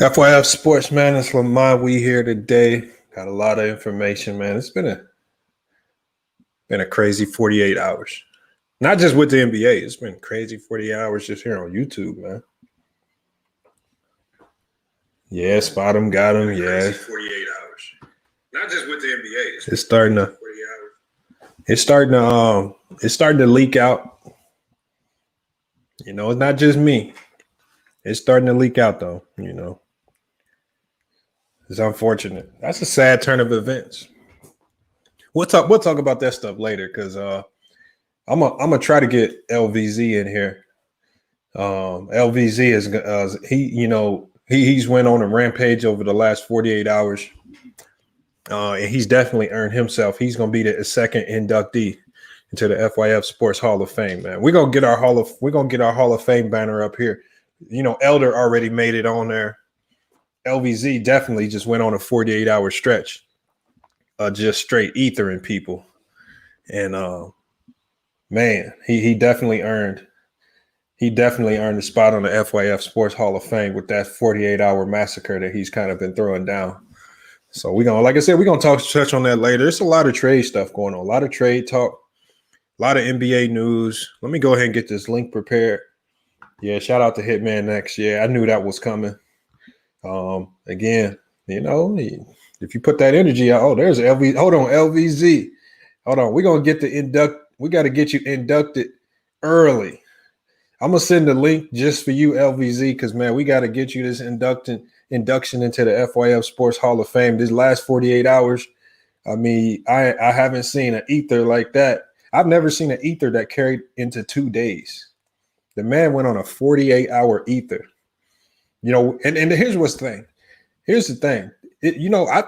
FYF Sports, man. It's Lamont. We here today. Got a lot of information, man. It's been a crazy 48 hours. Not just with the NBA. It's been crazy 48 hours just here on YouTube, man. Yeah, spot him, got him. Yeah. 48 hours. Not just with the NBA. It's starting to. It's starting to leak out. You know, it's not just me. It's starting to leak out, though. You know, it's unfortunate. That's a sad turn of events. We'll talk about that stuff later because I'm gonna try to get LVZ in here. LVZ is he's went on a rampage over the last 48 hours, and he's definitely earned himself. He's gonna be the second inductee into the FYF Sports Hall of Fame, man. We're gonna get our Hall of Fame banner up here. You know, Elder already made it on there. LVZ definitely just went on a 48-hour stretch, just straight ethering people, and man, he definitely earned a spot on the FYF Sports Hall of Fame with that 48-hour massacre that he's kind of been throwing down. So we're gonna, like I said, we're gonna touch on that later. There's a lot of trade stuff going on, a lot of trade talk, a lot of NBA news. Let me go ahead and get this link prepared. Yeah, shout out to Hitman next. Yeah, I knew that was coming. Again, you know, if you put that energy out, there's LV. Hold on, LVZ. Hold on, we're gonna get we got to get you inducted early. I'm gonna send the link just for you, LVZ, because man, we got to get you this induction into the FYF Sports Hall of Fame. This last 48 hours, I mean, I haven't seen an ether like that. I've never seen an ether that carried into 2 days. The man went on a 48-hour ether. You know, and here's the thing. Here's the thing. I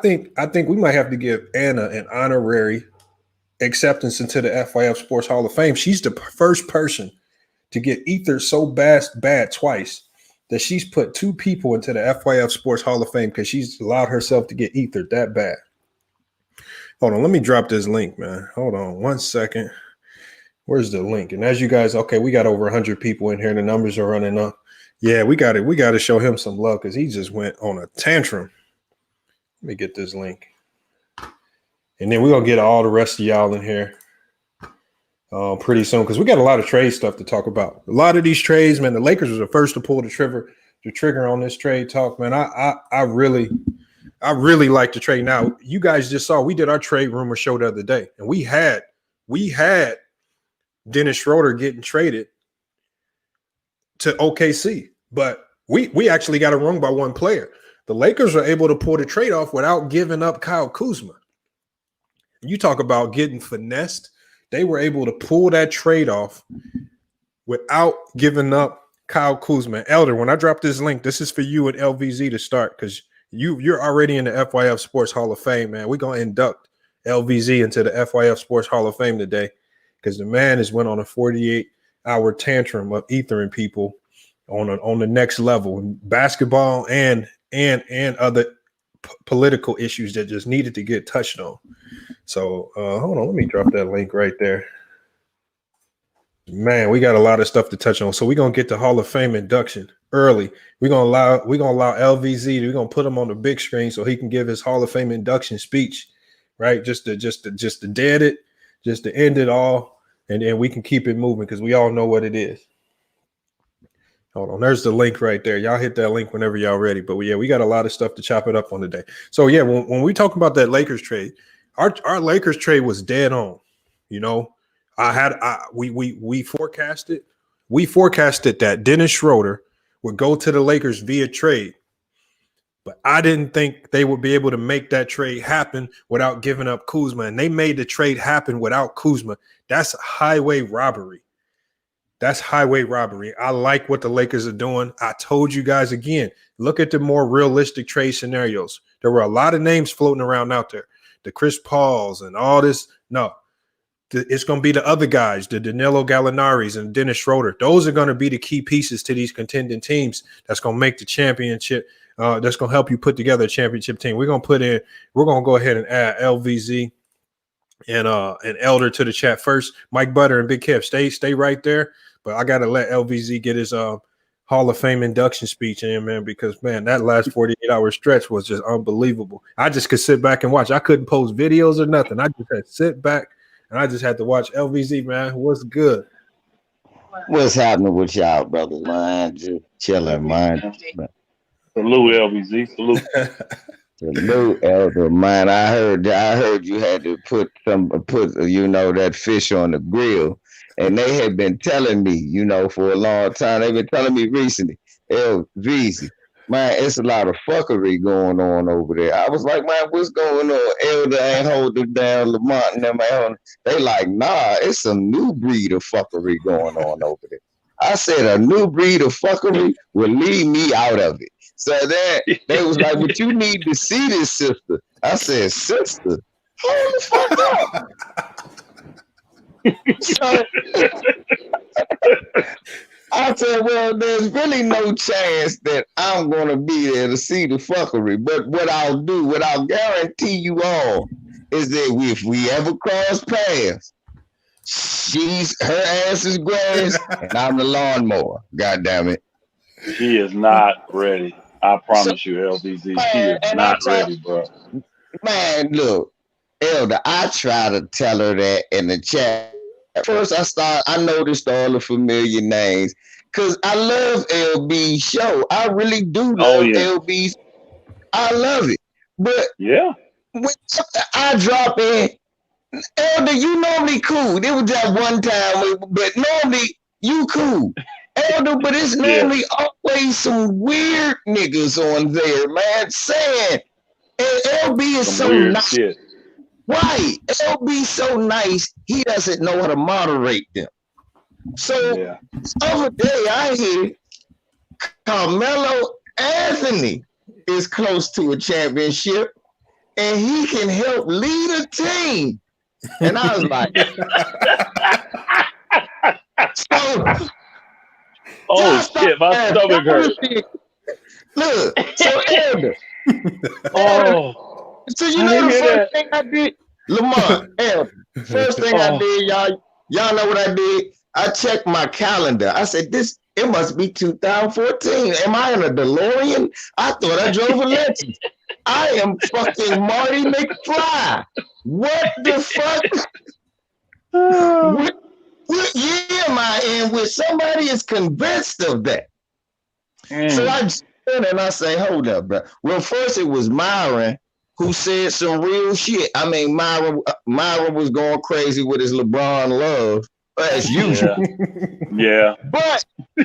think we might have to give Anna an honorary acceptance into the FYF Sports Hall of Fame. She's the first person to get ether so bad twice that she's put 2 people into the FYF Sports Hall of Fame because she's allowed herself to get ether that bad. Hold on, let me drop this link, man. Hold on 1 second. Where's the link? And as you guys, okay, we got over 100 people in here. The numbers are running up. Yeah, we got to show him some love because he just went on a tantrum. Let me get this link. And then we're going to get all the rest of y'all in here pretty soon because we got a lot of trade stuff to talk about. A lot of these trades, man, the Lakers was the first to pull the trigger on this trade talk, man. I really like the trade. Now, you guys just saw we did our trade rumor show the other day, and we had Dennis Schroeder getting traded to OKC, but we actually got it wrong by one player. The Lakers are able to pull the trade off without giving up Kyle Kuzma. You talk about getting finessed. They were able to pull that trade off without giving up Kyle Kuzma. Elder, when I drop this link, this is for you and LVZ to start because you're already in the FYF Sports Hall of Fame, man. We're going to induct LVZ into the FYF Sports Hall of Fame today because the man has went on a 48-hour tantrum of ethering people on the next level in basketball and other political issues that just needed to get touched on. So hold on, let me drop that link right there. Man, we got a lot of stuff to touch on. So we're gonna get the Hall of Fame induction early. We're gonna allow LVZ. We're gonna put him on the big screen so he can give his Hall of Fame induction speech, right? Just to dead it, just to end it all, and then we can keep it moving because we all know what it is. Hold on, there's the link right there. Y'all hit that link whenever y'all ready. But yeah, we got a lot of stuff to chop it up on today. So yeah, when we talk about that Lakers trade, our Lakers trade was dead on. You know, we forecasted that Dennis Schroeder would go to the Lakers via trade, but I didn't think they would be able to make that trade happen without giving up Kuzma. And they made the trade happen without Kuzma. That's highway robbery. That's highway robbery. I like what the Lakers are doing. I told you guys again, look at the more realistic trade scenarios. There were a lot of names floating around out there. The Chris Pauls and all this. No, it's going to be the other guys, the Danilo Gallinaris and Dennis Schroeder. Those are going to be the key pieces to these contending teams that's going to make the championship. That's going to help you put together a championship team. We're going to go ahead and add LVZ and Elder to the chat first. Mike Butter and Big Kev, stay right there. But I got to let LVZ get his Hall Hall of Fame induction speech in, man, because, man, that last 48-hour stretch was just unbelievable. I just could sit back and watch. I couldn't post videos or nothing. I just had to sit back, and I just had to watch. LVZ, man, what's good? What's happening with y'all, brothers, man? Just chilling, man. Salute, LVZ. Salute. Salute, Elder, man. I heard you had to put that fish on the grill. And they had been telling me, for a long time. They've been telling me recently, LVZ, man, it's a lot of fuckery going on over there. I was like, man, what's going on? Elder ain't holding down Lamont and them. They like, nah, it's some new breed of fuckery going on over there. I said a new breed of fuckery will leave me out of it. So then they was like, but you need to see this sister. I said, sister, hold the fuck up. I said, well, there's really no chance that I'm going to be there to see the fuckery. But what I'll guarantee you all is that if we ever cross paths, her ass is grass and I'm the lawnmower. God damn it. She is not ready. I promise you, LVZ, she is not ready, bro. Man, look, Elder, I try to tell her that in the chat. At first, I noticed all the familiar names because I love LB's show. I really do love LB's. I love it. But when I drop in, Elder, you normally cool. There was that one time, but normally you cool. Elder, but it's normally always some weird niggas on there, man, saying, and LB is so nice. Shit. Right. LB so nice, he doesn't know how to moderate them. So the other day I hear Carmelo Anthony is close to a championship and he can help lead a team. And I was like, shit, my stomach hurts. Look, so Elder. So you know the first thing I did, Lamont, Elder. First thing I did, y'all know what I did? I checked my calendar. I said, it must be 2014. Am I in a DeLorean? I thought I drove a Lexus. I am fucking Marty McFly. What the fuck? What year am I in where somebody is convinced of that? So I stand and I say, hold up, bro. Well, first it was Myron who said some real shit. I mean, Myron was going crazy with his LeBron love, as usual. Yeah. But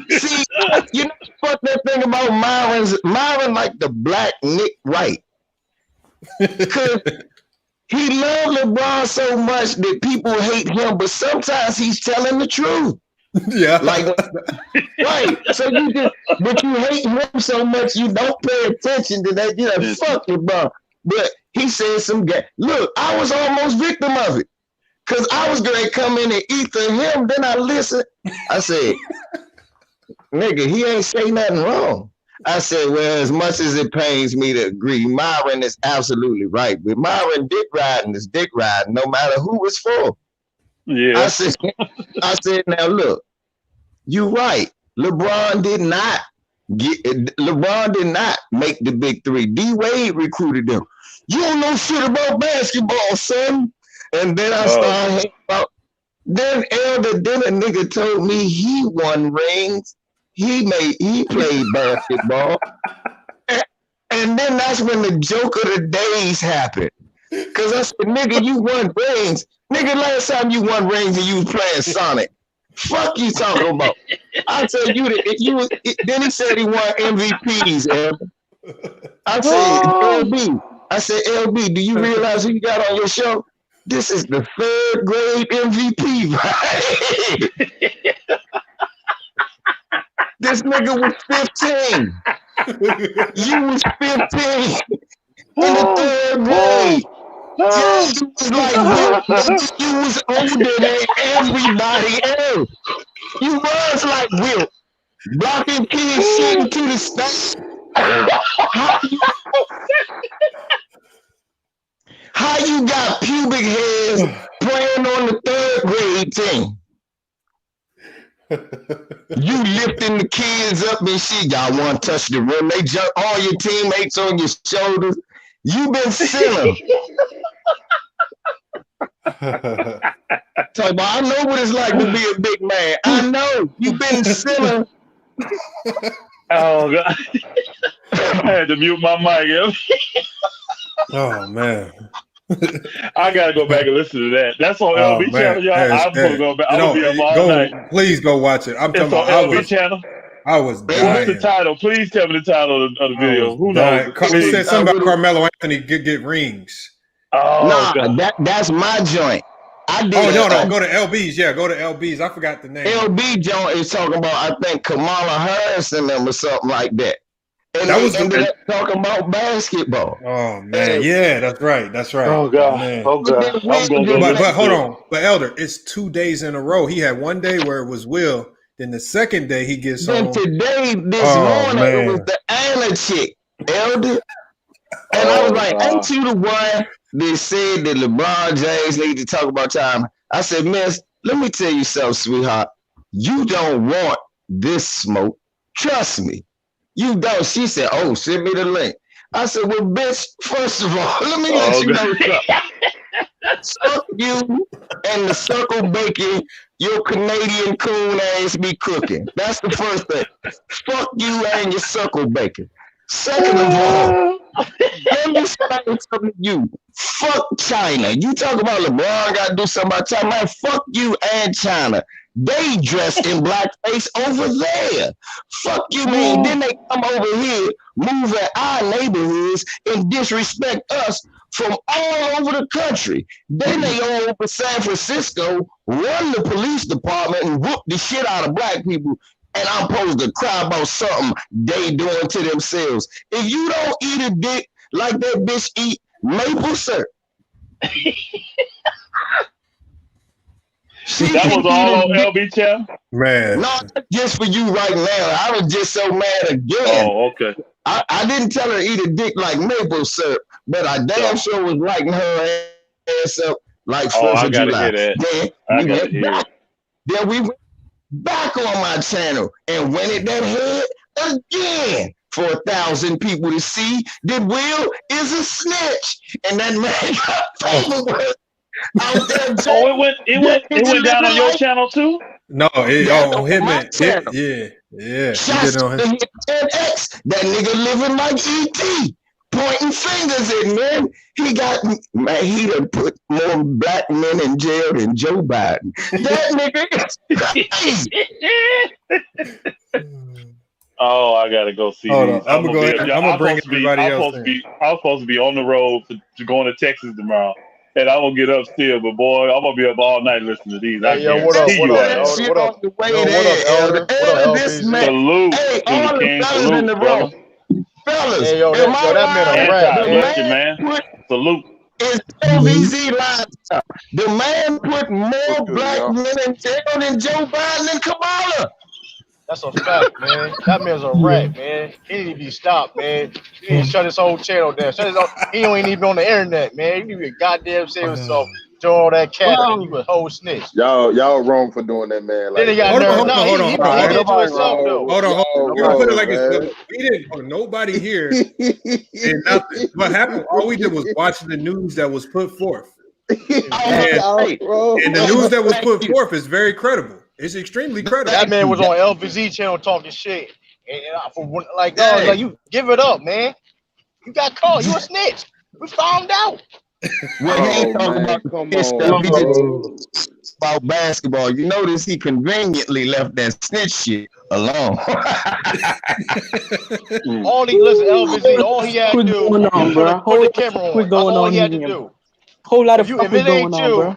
see, you know what that thing about Myron like the black Nick Wright. Because he loved LeBron so much that people hate him, but sometimes he's telling the truth. Yeah. Like, right. So but you hate him so much you don't pay attention to that. You're like, fuck LeBron. But he said some guy. Look, I was almost victim of it. Because I was going to come in and ether him. Then I listened. I said, nigga, he ain't say nothing wrong. I said, well, as much as it pains me to agree, Myron is absolutely right. But Myron dick riding is dick riding, no matter who it's for. Yeah. I said, now look, you right. LeBron did not make the big three. D Wade recruited them. You don't know shit about basketball, son. And then I started hating about. Then a nigga told me he won rings. He played basketball. And then that's when the joke of the days happened. Cause I said, nigga, you won rings. Nigga, last time you won rings and you was playing Sonic. Fuck you talking about? I tell you that then he said he won MVPs, I said, LB, do you realize who you got on your show? This is the 3rd grade MVP, right? This nigga was 15. You was 15 in the 3rd grade. You was like you was older than everybody else. You was like Wilt, blocking kids shitting to the stage. How you got pubic hairs playing on the 3rd grade team? You lifting the kids up and shit. Y'all want to touch the rim. They jump all your teammates on your shoulders. You been silly. Talk about, I know what it's like to be a big man. I know. You been silly. Oh, God. I had to mute my mic. Oh, man. I gotta go back and listen to that. That's on LB channel, y'all. I'm gonna go back. I'm gonna be up all night. Please go watch it. I'm it's talking on about LB channel. I was dying. What's the title? Please tell me the title of the video. Who knows? It said something about Carmelo Anthony get rings. Oh, nah, that's my joint. I did. Oh no, go to LB's. Yeah, go to LB's. I forgot the name. LB joint is talking about, I think, Kamala Harris and them or something like that. And that was ended up talking about basketball. Oh man, yeah, that's right. Oh God, man. oh God. But hold on, but Elder, it's 2 days in a row. He had one day where it was Will. Then the second day he gets then home. Today, this morning, it was the Anna chick, Elder. And I was like, ain't you the one that said that LeBron James need to talk about time? I said, miss, let me tell you something, sweetheart. You don't want this smoke. Trust me. You don't. She said, oh, send me the link. I said, well, bitch, first of all, let me let you know something. Fuck you and the circle bacon your Canadian coon ass be cooking. That's the first thing. Fuck you and your circle bacon. Second of all, let me explain something to you. Fuck China. You talk about LeBron got to do something about China. Man, fuck you and China. They dressed in blackface over there. Fuck you, man. Then they come over here, move in our neighborhoods, and disrespect us from all over the country. Then they go over San Francisco, run the police department, and whoop the shit out of black people. And I'm supposed to cry about something they doing to themselves. If you don't eat a dick like that bitch eat maple syrup. That was all on LB channel? Man. No, just for you right now. I was just so mad again. Oh, okay. I didn't tell her to eat a dick like maple syrup, but I damn sure was lighting her ass up like 4th of July. Then we went back on my channel and went at that head again for 1,000 people to see that Will is a snitch. And that man got paperwork. It went down on your channel too? No, on Hitman. Yeah. Shots to KNicks. That nigga living like E.T. Pointing fingers at man. He done put more black men in jail than Joe Biden. That nigga is crazy. Oh, I gotta go see these. I'm gonna bring everybody else in. I was supposed to be on the road to going to Texas tomorrow. And I will get up still, but boy, I'm gonna be up all night listening to these. What up, This man, salute hey, to all the the king. fellas Salute, in the brother. room. Fellas, hey, that man a rat, man. Salute. It's LVZ live. The man put more black men in jail than Joe Biden and Kamala. That's a fact, man. That man's a rat, man. He need to be stopped, man. He need to shut his whole channel down. He don't even be on the internet, man. He need to be a goddamn save himself. Doing all that cap and you a whole snitch. Y'all wrong for doing that, man. Like, then he got hold on. He did it to himself, though. Hold on. You put it like this. We didn't. Nobody here did nothing. What happened? All we did was watch the news that was put forth. And the news that was put forth is very credible. It's extremely credible. That man was on LVZ channel talking shit. And you give it up, man. You got caught. You a snitch. We found out. Well, he ain't talking about this stuff. He just about basketball. You notice he conveniently left that snitch shit alone. All he had to do was put the camera on. That's all he had to do. Whole lot of fucking going on, bro.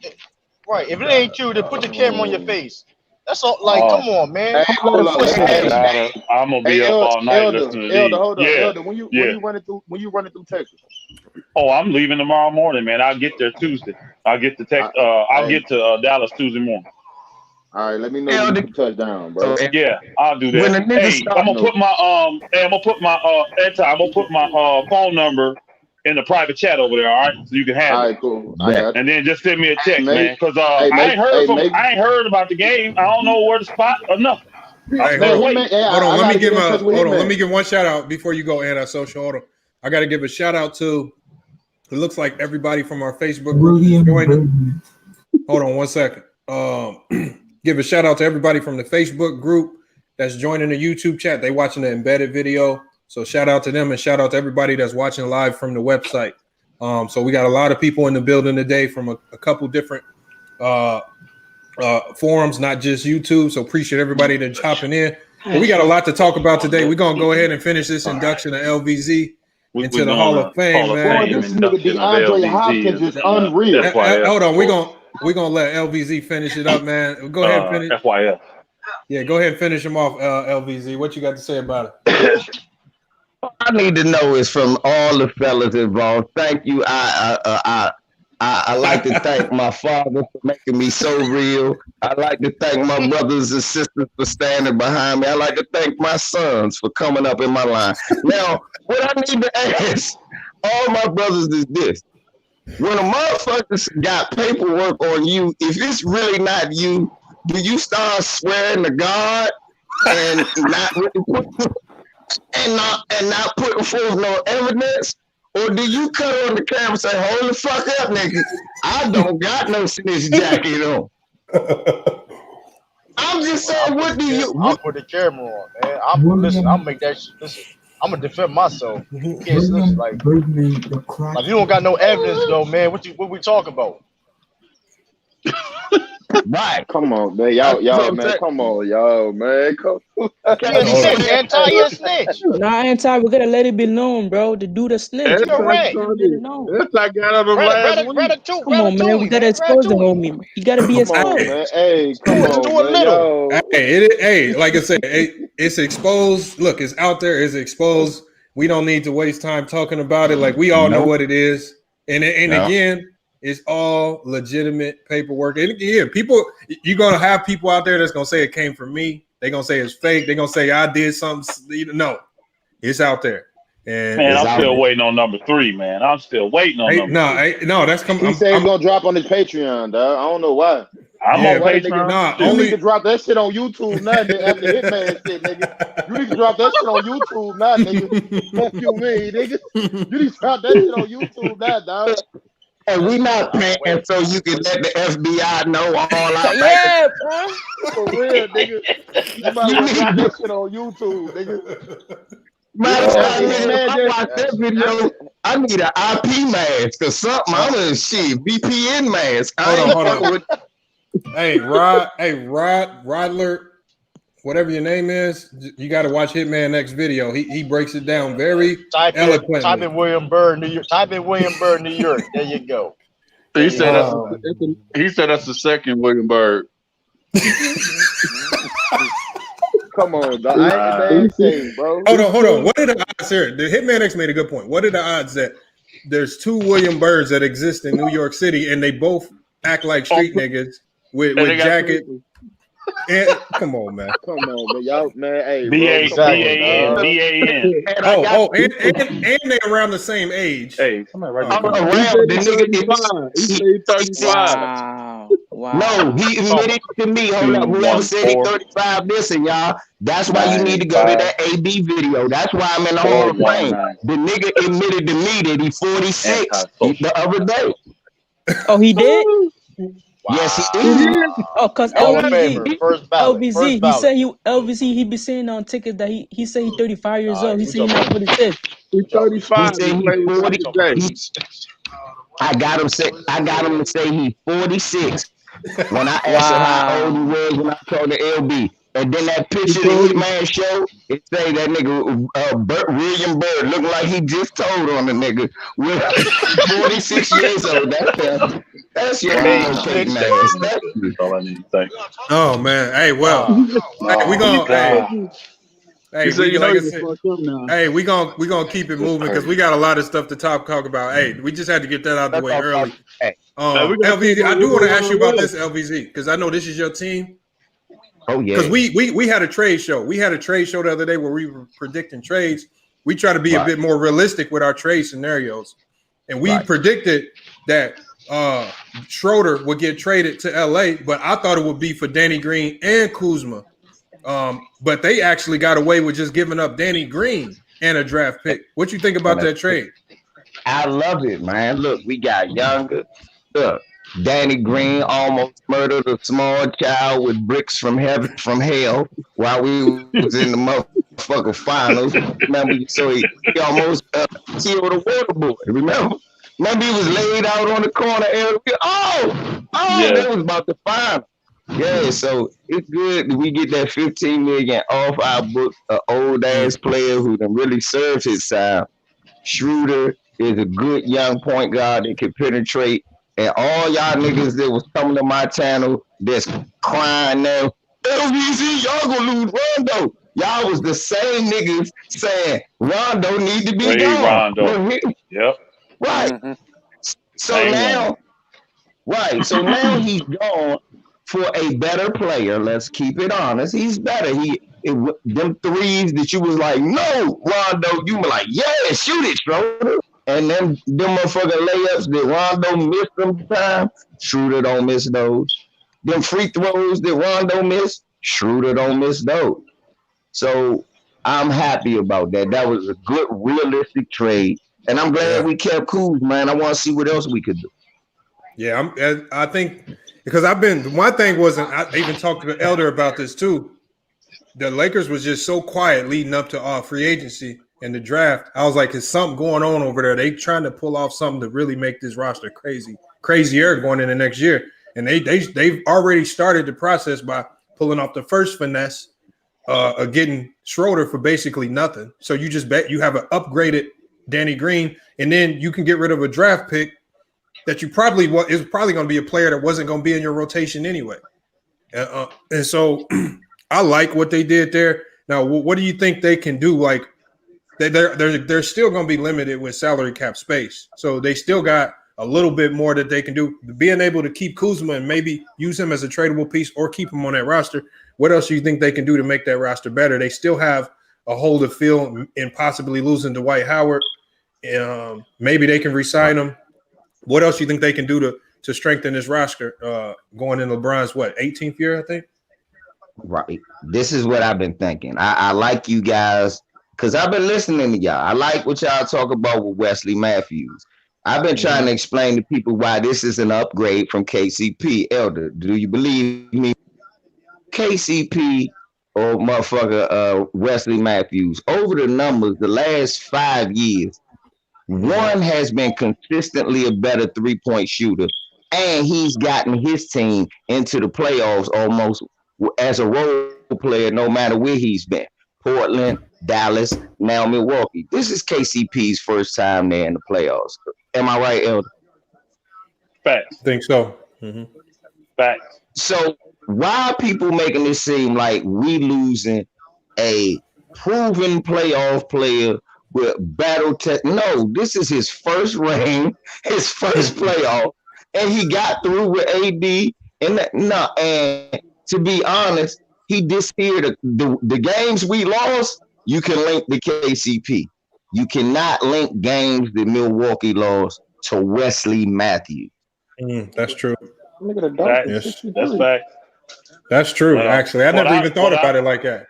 Right. If it ain't you, then put the camera on your face. That's all. Like, come on, man. I'm gonna be up all night listening to these. Elder, when you running through Texas? Oh, I'm leaving tomorrow morning, man. I'll get there Tuesday. I'll get to Dallas Tuesday morning. All right, let me know when you touch down, bro. Yeah, I'll do that. Hey, I'm gonna put my phone number in the private chat over there, all right? So you can have it. All right, cool. And then just send me a text, man. Because I ain't heard about the game. I don't know where to spot or nothing. Hey, hold on. Let me give one shout out before you go, Anti-Social. Hold on. I got to give a shout out to. It looks like everybody from our Facebook group is joining. Hold on one second. Give a shout out to everybody from the Facebook group that's joining the YouTube chat. They watching the embedded video. So shout out to them and shout out to everybody that's watching live from the website. So we got a lot of people in the building today from a couple different forums, not just YouTube. So appreciate everybody that's hopping in. But we got a lot to talk about today. We're going to go ahead and finish this induction of LVZ into the Hall of Fame, man. This nigga DeAndre Hopkins is unreal. Hold on. We're gonna let LVZ finish it up, man. Go ahead and finish. FYF. Yeah, go ahead and finish him off, LVZ. What you got to say about it? I need to know is from all the fellas involved. Thank you. I like to thank my father for making me so real. I like to thank my brothers and sisters for standing behind me. I like to thank my sons for coming up in my line. Now, what I need to ask all my brothers is this. When a motherfucker got paperwork on you, if it's really not you, do you start swearing to God and not putting forth no evidence? Or do you cut on the camera and say, hold the fuck up, nigga? I don't got no snitch jacket on. I'm just saying, what do you... I'll put the camera on, man. I'll make that shit. Listen, I'm going to defend myself. You can't snitch like you don't got no evidence, though, man. What we talking about? Right. Come on, man. Y'all, man. Come on, y'all, man. Come on. Anti-snitch. Nah, anti. We gotta let it be known, bro. The dude that snitch. You're right. That's like got out of last week. Come on, man. We gotta expose the homie. You gotta be exposed. Man. Hey, come on, man. Yo. Hey, like I said, it's exposed. Look, it's out there. It's exposed. We don't need to waste time talking about it. Like we all know what it is. And again. It's all legitimate paperwork. And again, you're going to have people out there that's going to say it came from me. They're going to say it's fake. They're going to say I did something. No, it's out there. And man, I'm still waiting on number 3, man. I'm still waiting on number 3. No, that's coming. He said he's going to drop on his Patreon, dog. I don't know why. I'm on Patreon. You need to drop that shit on YouTube now, nigga, after Hitman shit, nigga. You need to drop that shit on YouTube now, nigga. Fuck you, me, nigga. You need to drop that shit on YouTube now, dog. And we not paying so you can let the FBI know all our Yeah, bro. For real, nigga. You might as well drop that shit on YouTube, nigga. I watched that video. I need an IP mask or something. I'm a VPN mask. Hold on. Hey, Rodler, whatever your name is, you got to watch Hitman next video. He breaks it down very eloquently. Type in William Byrd, New York. Type in William Byrd, New York. There you go. He said that's the second William Byrd. Come on, dog. I ain't saying, bro. Hold on. What are the odds here? The Hitman X made a good point. What are the odds that there's 2 William Byrds that exist in New York City and they both act like street niggas with jackets? Come on, man. Y'all, man. Hey, B-A-N. And they're around the same age. Hey, I'm around the nigga. He's 35. Wow. No, he admitted to me. Hold up. Whoever said he 35, listen, y'all. That's why you need to go to that AB video. That's why I'm in the Hall of Fame. The nigga admitted to me that he's 46 the other day. Oh, he did? Wow. Yes, he did. Oh, cause LVZ, he said he be saying on tickets that he said he's 35 years old. He said he's not 46. He's 35. I got him to say he's 46. When I asked him how old he was when I told the LB. And then that picture the Hitman show, it say that nigga William Byrd looking like he just told on the nigga. 46 years old. That's your man. That's all I need to think. Oh man. Hey, well, we gonna we gonna keep it moving because we got a lot of stuff to talk about. Hey, we just had to get that out the way early. LVZ, I do want to ask you about this, LVZ, because I know this is your team. Oh yeah. Because we had a trade show. We had a trade show the other day where we were predicting trades. We try to be a bit more realistic with our trade scenarios, and we predicted that Schroeder would get traded to LA, but I thought it would be for Danny Green and Kuzma. But they actually got away with just giving up Danny Green and a draft pick. What you think about that trade? I love it, man. Look, we got younger. Look, Danny Green almost murdered a small child with bricks from hell while we was in the motherfucking finals. Remember, so he almost killed a water boy. Remember he was laid out on the corner. Yeah. That was about the final. Yeah, so it's good that we get that $15 million off our book. An old ass player who done really served his time. Schroeder is a good young point guard that can penetrate. And all y'all niggas that was coming to my channel that's crying now, LVC, y'all gonna lose Rondo. Y'all was the same niggas saying Rondo need to be gone. Rondo. Yep. Right. Mm-hmm. So now he's gone for a better player. Let's keep it honest. He's better. Them threes that you was like, no, Rondo, you were like, yeah, shoot it, Schroeder. And them motherfucking layups that Rondo missed sometimes, Schroeder don't miss those. Them free throws that Rondo missed, Schroeder don't miss those. So I'm happy about that. That was a good, realistic trade. And I'm glad we kept Kuz, man. I want to see what else we could do. Yeah, I think because one thing wasn't, I even talked to the elder about this too. The Lakers was just so quiet leading up to free agency and the draft. I was like, is something going on over there? They trying to pull off something to really make this roster crazier going into next year. And they've already started the process by pulling off the first finesse of getting Schroeder for basically nothing. So you just bet you have an upgraded Danny Green, and then you can get rid of a draft pick that is probably going to be a player that wasn't going to be in your rotation anyway. And so I like what they did there. Now, what do you think they can do? Like they're still going to be limited with salary cap space. So they still got a little bit more that they can do. Being able to keep Kuzma and maybe use him as a tradable piece or keep him on that roster. What else do you think they can do to make that roster better? They still have a hole to fill in possibly losing Dwight Howard. Maybe they can re-sign him. What else do you think they can do to strengthen this roster going in LeBron's 18th year, I think? Right. This is what I've been thinking. I like you guys because I've been listening to y'all. I like what y'all talk about with Wesley Matthews. I've been trying to explain to people why this is an upgrade from KCP. Elder, do you believe me? KCP or motherfucker Wesley Matthews, over the numbers, the last 5 years, one has been consistently a better three-point shooter, and he's gotten his team into the playoffs almost as a role player, no matter where he's been. Portland, Dallas, now Milwaukee. This is KCP's first time there in the playoffs. Am I right, Elder? Facts. I think so. Facts. So why are people making this seem like we losing a proven playoff player with battle tech? No, this is his first ring, his first playoff, and he got through with AD. And to be honest, he disappeared. The games we lost, you can link the KCP. You cannot link games that Milwaukee lost to Wesley Matthews. That's true. Look at the dunk. That's fact. That's true. Actually, I never even thought about it like that.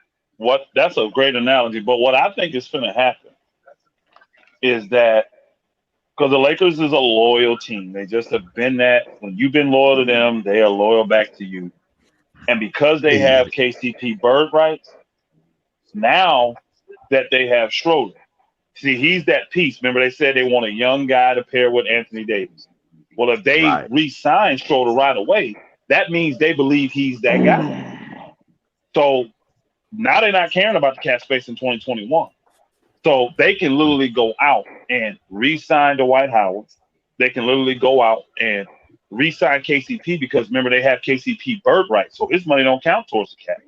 That's a great analogy. But what I think is going to happen is that because the Lakers is a loyal team, they just have been that. When you've been loyal to them, they are loyal back to you. And because they have KCP bird rights, now that they have Schroeder, see, he's that piece. Remember, they said they want a young guy to pair with Anthony Davis. Well, if they re-sign Schroeder right away, that means they believe he's that guy. So now they're not caring about the cap space in 2021. So they can literally go out and re-sign Dwight Howard. They can literally go out and re-sign KCP because remember they have KCP bird rights, so his money don't count towards the cap.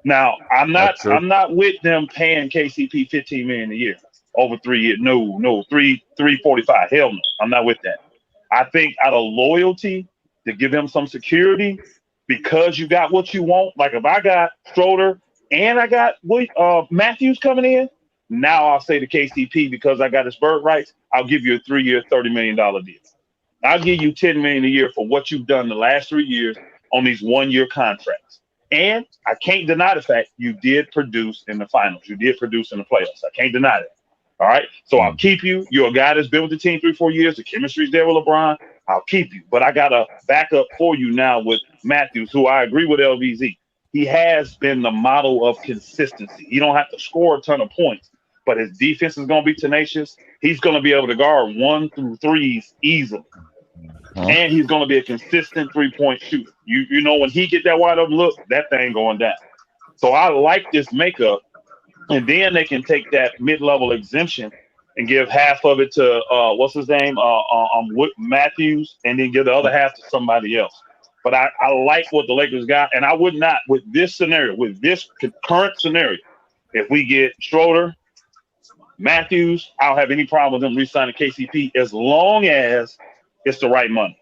Now I'm not with them paying KCP $15 million a year over 3 years. No, $345. Hell no, I'm not with that. I think out of loyalty to give him some security because you got what you want. Like if I got Schroeder and I got Matthews coming in, now I'll say to KCP because I got his bird rights, I'll give you a 3-year, $30 million deal. I'll give you $10 million a year for what you've done the last 3 years on these 1-year contracts. And I can't deny the fact you did produce in the finals. You did produce in the playoffs. I can't deny that. All right. So I'll keep you. You're a guy that's been with the team 3-4 years. The chemistry's there with LeBron. I'll keep you. But I got a backup for you now with Matthews, who I agree with LBZ. He has been the model of consistency. He don't have to score a ton of points, but his defense is going to be tenacious. He's going to be able to guard 1 through 3s easily. And he's going to be a consistent 3-point shooter. You know, when he get that wide open look, that thing going down. So I like this makeup. And then they can take that mid-level exemption and give half of it to what's his name, Matthews, and then give the other half to somebody else. But I like what the Lakers got, and I would not with this scenario, with this current scenario. If we get Schroeder, Matthews, I don't have any problem with them re-signing KCP as long as it's the right money.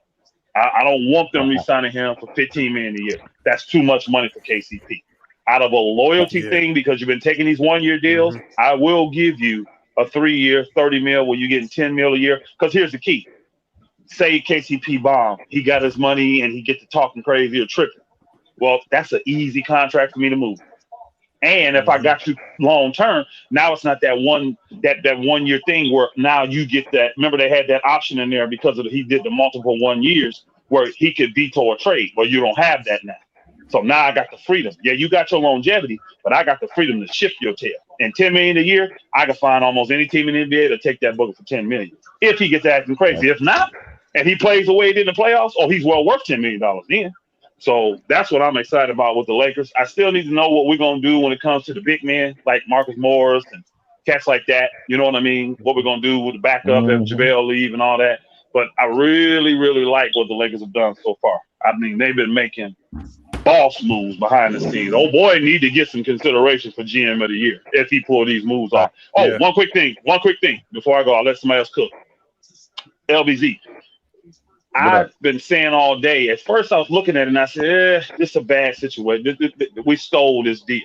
I don't want them re-signing him for $15 million a year. That's too much money for KCP. Out of a loyalty thing, because you've been taking these 1-year deals, I will give you a 3-year, $30 million where you're getting $10 million a year. Because here's the key. Say KCP bomb, he got his money and he get to talking crazy or tripping. Well, that's an easy contract for me to move. And if I got you long term, now it's not that 1 year thing where now you get that. Remember, they had that option in there because he did the multiple 1 years where he could veto a trade. Well, you don't have that now. So now I got the freedom. Yeah, you got your longevity, but I got the freedom to shift your tail. And $10 million a year, I can find almost any team in the NBA to take that booker for $10 million. If he gets acting crazy. If not, and he plays the way he did in the playoffs, he's well worth $10 million then. So that's what I'm excited about with the Lakers. I still need to know what we're going to do when it comes to the big men like Marcus Morris and cats like that. You know what I mean? What we're going to do with the backup if JaVale leave and all that. But I really, really like what the Lakers have done so far. I mean, they've been making boss moves behind the scenes. Oh boy, need to get some consideration for GM of the year if he pull these moves off. One quick thing before I go. I'll let somebody else cook. LBZ. I've been saying all day. At first, I was looking at it and I said, this is a bad situation. We stole this deal.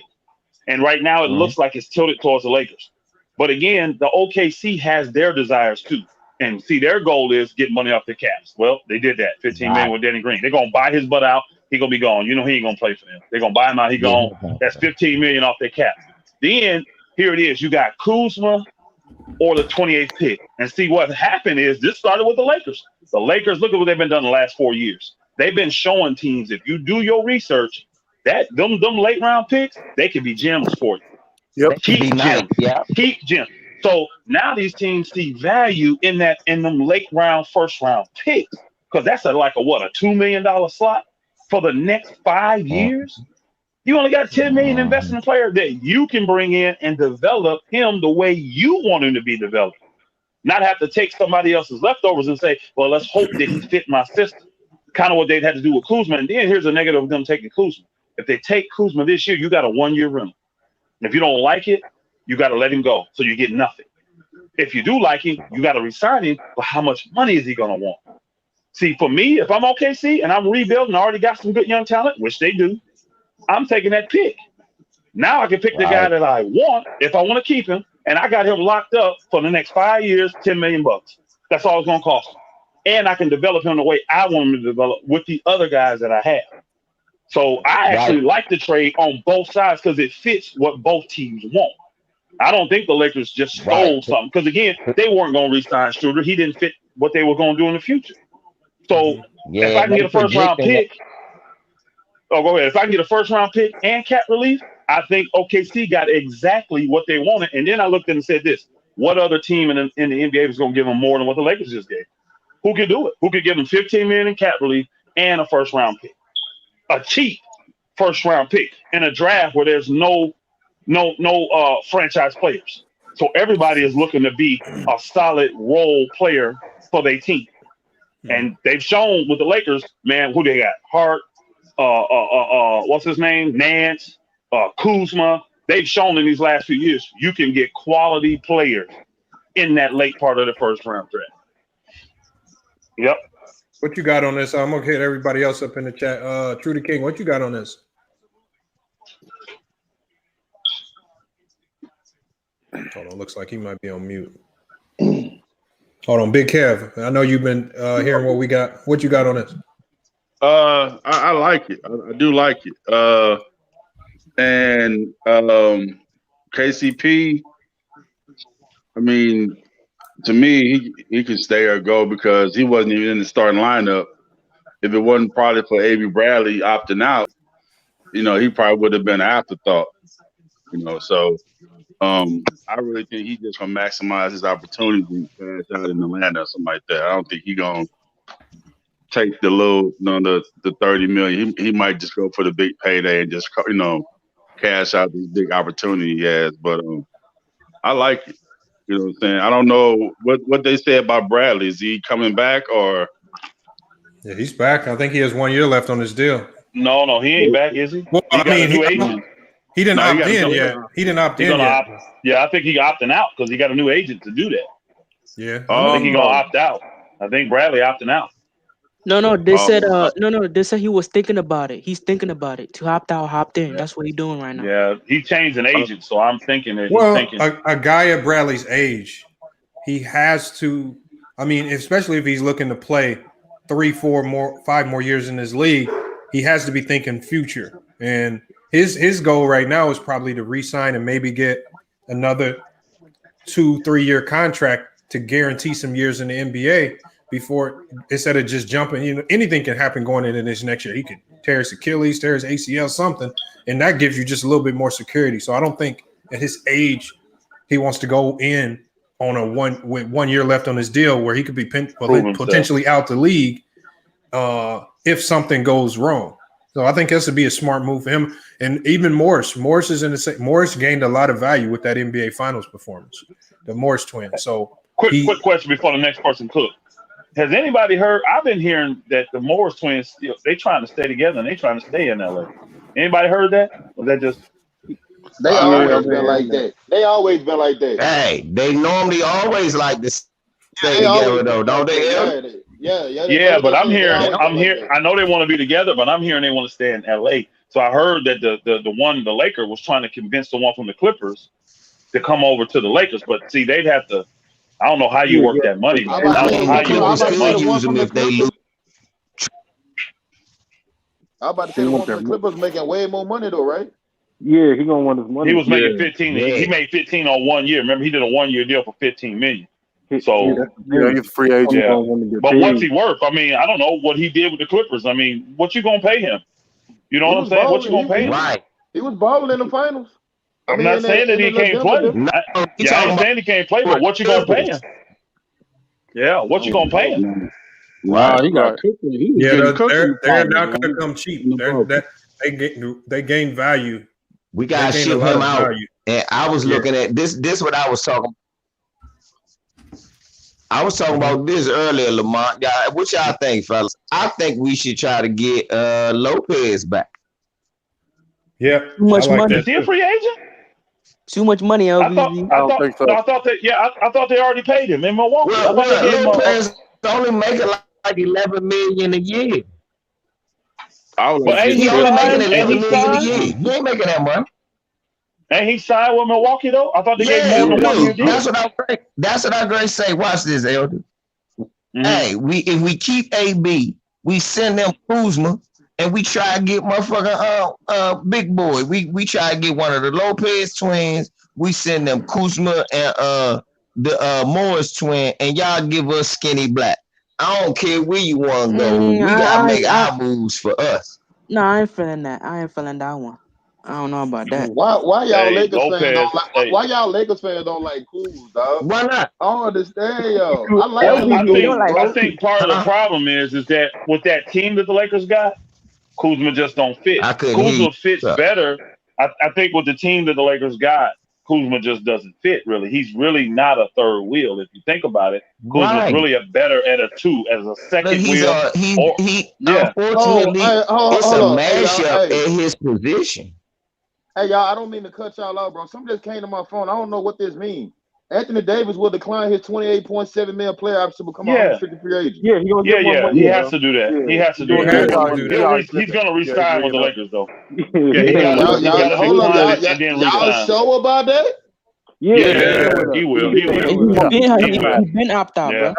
And right now, it looks like it's tilted towards the Lakers. But again, the OKC has their desires too. And see, their goal is get money off their caps. Well, they did that. $15 million with Danny Green. They're going to buy his butt out. He's going to be gone. You know he ain't going to play for them. They're going to buy him out. He gone. That's $15 million off their cap. Then, here it is. You got Kuzma or the 28th pick. And see, what happened is this started with the Lakers. The Lakers, look at what they've been doing the last 4 years. They've been showing teams, if you do your research, that them late round picks, they can be gems for you. Yep. Keep gems. So now these teams see value in them late round, first round picks. Because that's a $2 million slot for the next 5 years? You only got $10 million invested in a player that you can bring in and develop him the way you want him to be developed. Not have to take somebody else's leftovers and say, well, let's hope that he fit my system. Kind of what they'd had to do with Kuzma. And then here's a negative of them taking Kuzma. If they take Kuzma this year, you got a 1 year rental. If you don't like it, you got to let him go. So you get nothing. If you do like him, you got to resign him. But how much money is he going to want? See, for me, if I'm OKC and I'm rebuilding, I already got some good young talent, which they do, I'm taking that pick. Now I can pick the guy that I want if I want to keep him. And I got him locked up for the next 5 years, $10 million. That's all it's going to cost him. And I can develop him the way I want him to develop with the other guys that I have. So I actually like the trade on both sides because it fits what both teams want. I don't think the Lakers just stole something because, again, they weren't going to re-sign Schroeder. He didn't fit what they were going to do in the future. So if I can get a first-round pick – go ahead. If I can get a first-round pick and cap relief, I think OKC got exactly what they wanted. And then I looked and said this, what other team in the NBA was going to give them more than what the Lakers just gave? Who could do it? Who could give them $15 million in cap relief and a first-round pick? A cheap first-round pick in a draft where there's no franchise players. So everybody is looking to be a solid role player for their team. And they've shown with the Lakers, man, who they got? Hart, what's his name? Nance, Kuzma. They've shown in these last few years you can get quality players in that late part of the first round draft. Yep. What you got on this? I'm gonna hit everybody else up in the chat. True to King, what you got on this? Hold on, looks like he might be on mute. Hold on, Big Kev. I know you've been hearing what we got. What you got on this? I like it. I do like it. And KCP, I mean, to me, he could stay or go because he wasn't even in the starting lineup. If it wasn't probably for Avery Bradley opting out, he probably would have been an afterthought. So I really think he's just gonna maximize his opportunity to cash out in Atlanta or something like that. I don't think he's gonna take the little, the 30 million. He might just go for the big payday and just cash out this big opportunity he has. But I like it. You know what I'm saying? I don't know what they say about Bradley. Is he coming back or? Yeah, he's back. I think he has 1 year left on his deal. No, he ain't back, is he? Well, He got a new agent. He didn't opt in yet. He didn't opt in yet. Yeah, I think he's opting out because he got a new agent to do that. Yeah. I think he's gonna opt out. I think Bradley opting out. No, they said they said he was thinking about it. He's thinking about it to opt out, opt in. That's what he's doing right now. Yeah, he changed an agent, so I'm thinking that Well, he's thinking a guy at Bradley's age, he has to. I mean, especially if he's looking to play 3, 4 more, 5 more years in this league, he has to be thinking future. And his goal right now is probably to re-sign and maybe get another 2-3 year contract to guarantee some years in the NBA before, instead of just jumping. Anything can happen going into this next year. He could tear his Achilles, tear his ACL, something, and that gives you just a little bit more security. So I don't think at his age he wants to go in on with 1 year left on his deal where he could be potentially out the league if something goes wrong. So I think this would be a smart move for him. And even Morris is in the same. Morris gained a lot of value with that NBA Finals performance, the Morris twins. So quick question before the next person cook. Has anybody heard? I've been hearing that the Morris twins, they trying to stay together and they trying to stay in LA. Anybody heard that? Was that just? They always been like that. They always been like that. Hey, they normally always like to stay together though, don't they? Yeah, but I'm hearing. I know they want to be together, but I'm hearing they want to stay in LA. So I heard that the Lakers was trying to convince the one from the Clippers to come over to the Lakers, but see, they'd have to. I don't know how you work that money. Man. I don't know how you work that money. Use them if they lose. I'm about to say the one from the Clippers making way more money though, right? Yeah, he gonna want his money. He was making 15. Yeah. He made 15 on 1 year. Remember, he did a 1 year deal for 15 million. So he's a free agent. Yeah. But what's he worth? I mean, I don't know what he did with the Clippers. I mean, what you gonna pay him? You know what I'm saying? What you gonna pay him? Right. He was balling in the finals. I'm not saying that he can't play. I ain't saying he can't play, but what you gonna pay him? Yeah, what you gonna pay him? Wow, he got cooking. They're not gonna come cheap. They gain value. We gotta ship him out. Value. And I was looking at this. This what I was talking. I was talking about this earlier, Lamont. What y'all think, fellas? I think we should try to get Lopez back. Yeah, too much money. Is he a free agent? Too much money, LBZ. I don't think so. I thought they already paid him in Milwaukee. Well, Lopez only making like 11 million a year. But he only making 11 million a year. He ain't making that money. And he signed with Milwaukee though. I thought they gave more than 1 year deal. That's what I'm going to say. Watch this, Elder. Mm-hmm. Hey, if we keep AB, we send them Kuzma, and we try to get motherfucking big boy. We try to get one of the Lopez twins. We send them Kuzma and the Morris twin, and y'all give us Skinny Black. I don't care where you want to go. We gotta make our moves for us. No, I ain't feeling that. I ain't feeling that one. I don't know about that. Why y'all Lakers fans don't like? Why y'all Lakers fans don't like Kuz, dog? Why not? I don't understand, yo. I think part of the problem is that with that team that the Lakers got, Kuzma just don't fit. Kuzma fits better. I think with the team that the Lakers got, Kuzma just doesn't fit really. He's really not a third wheel if you think about it. Kuzma's really a better at a 2 as a second wheel. Unfortunately, it's a mashup at his position. Hey, y'all, I don't mean to cut y'all out, bro. Something just came to my phone. I don't know what this means. Anthony Davis will decline his $28.7 million player option to become a unrestricted free agent. Yeah, he has to do that. He has to do that. He's going to resign with the Lakers, though. Y'all sure about that? Yeah, he will. He's been opt out, bro.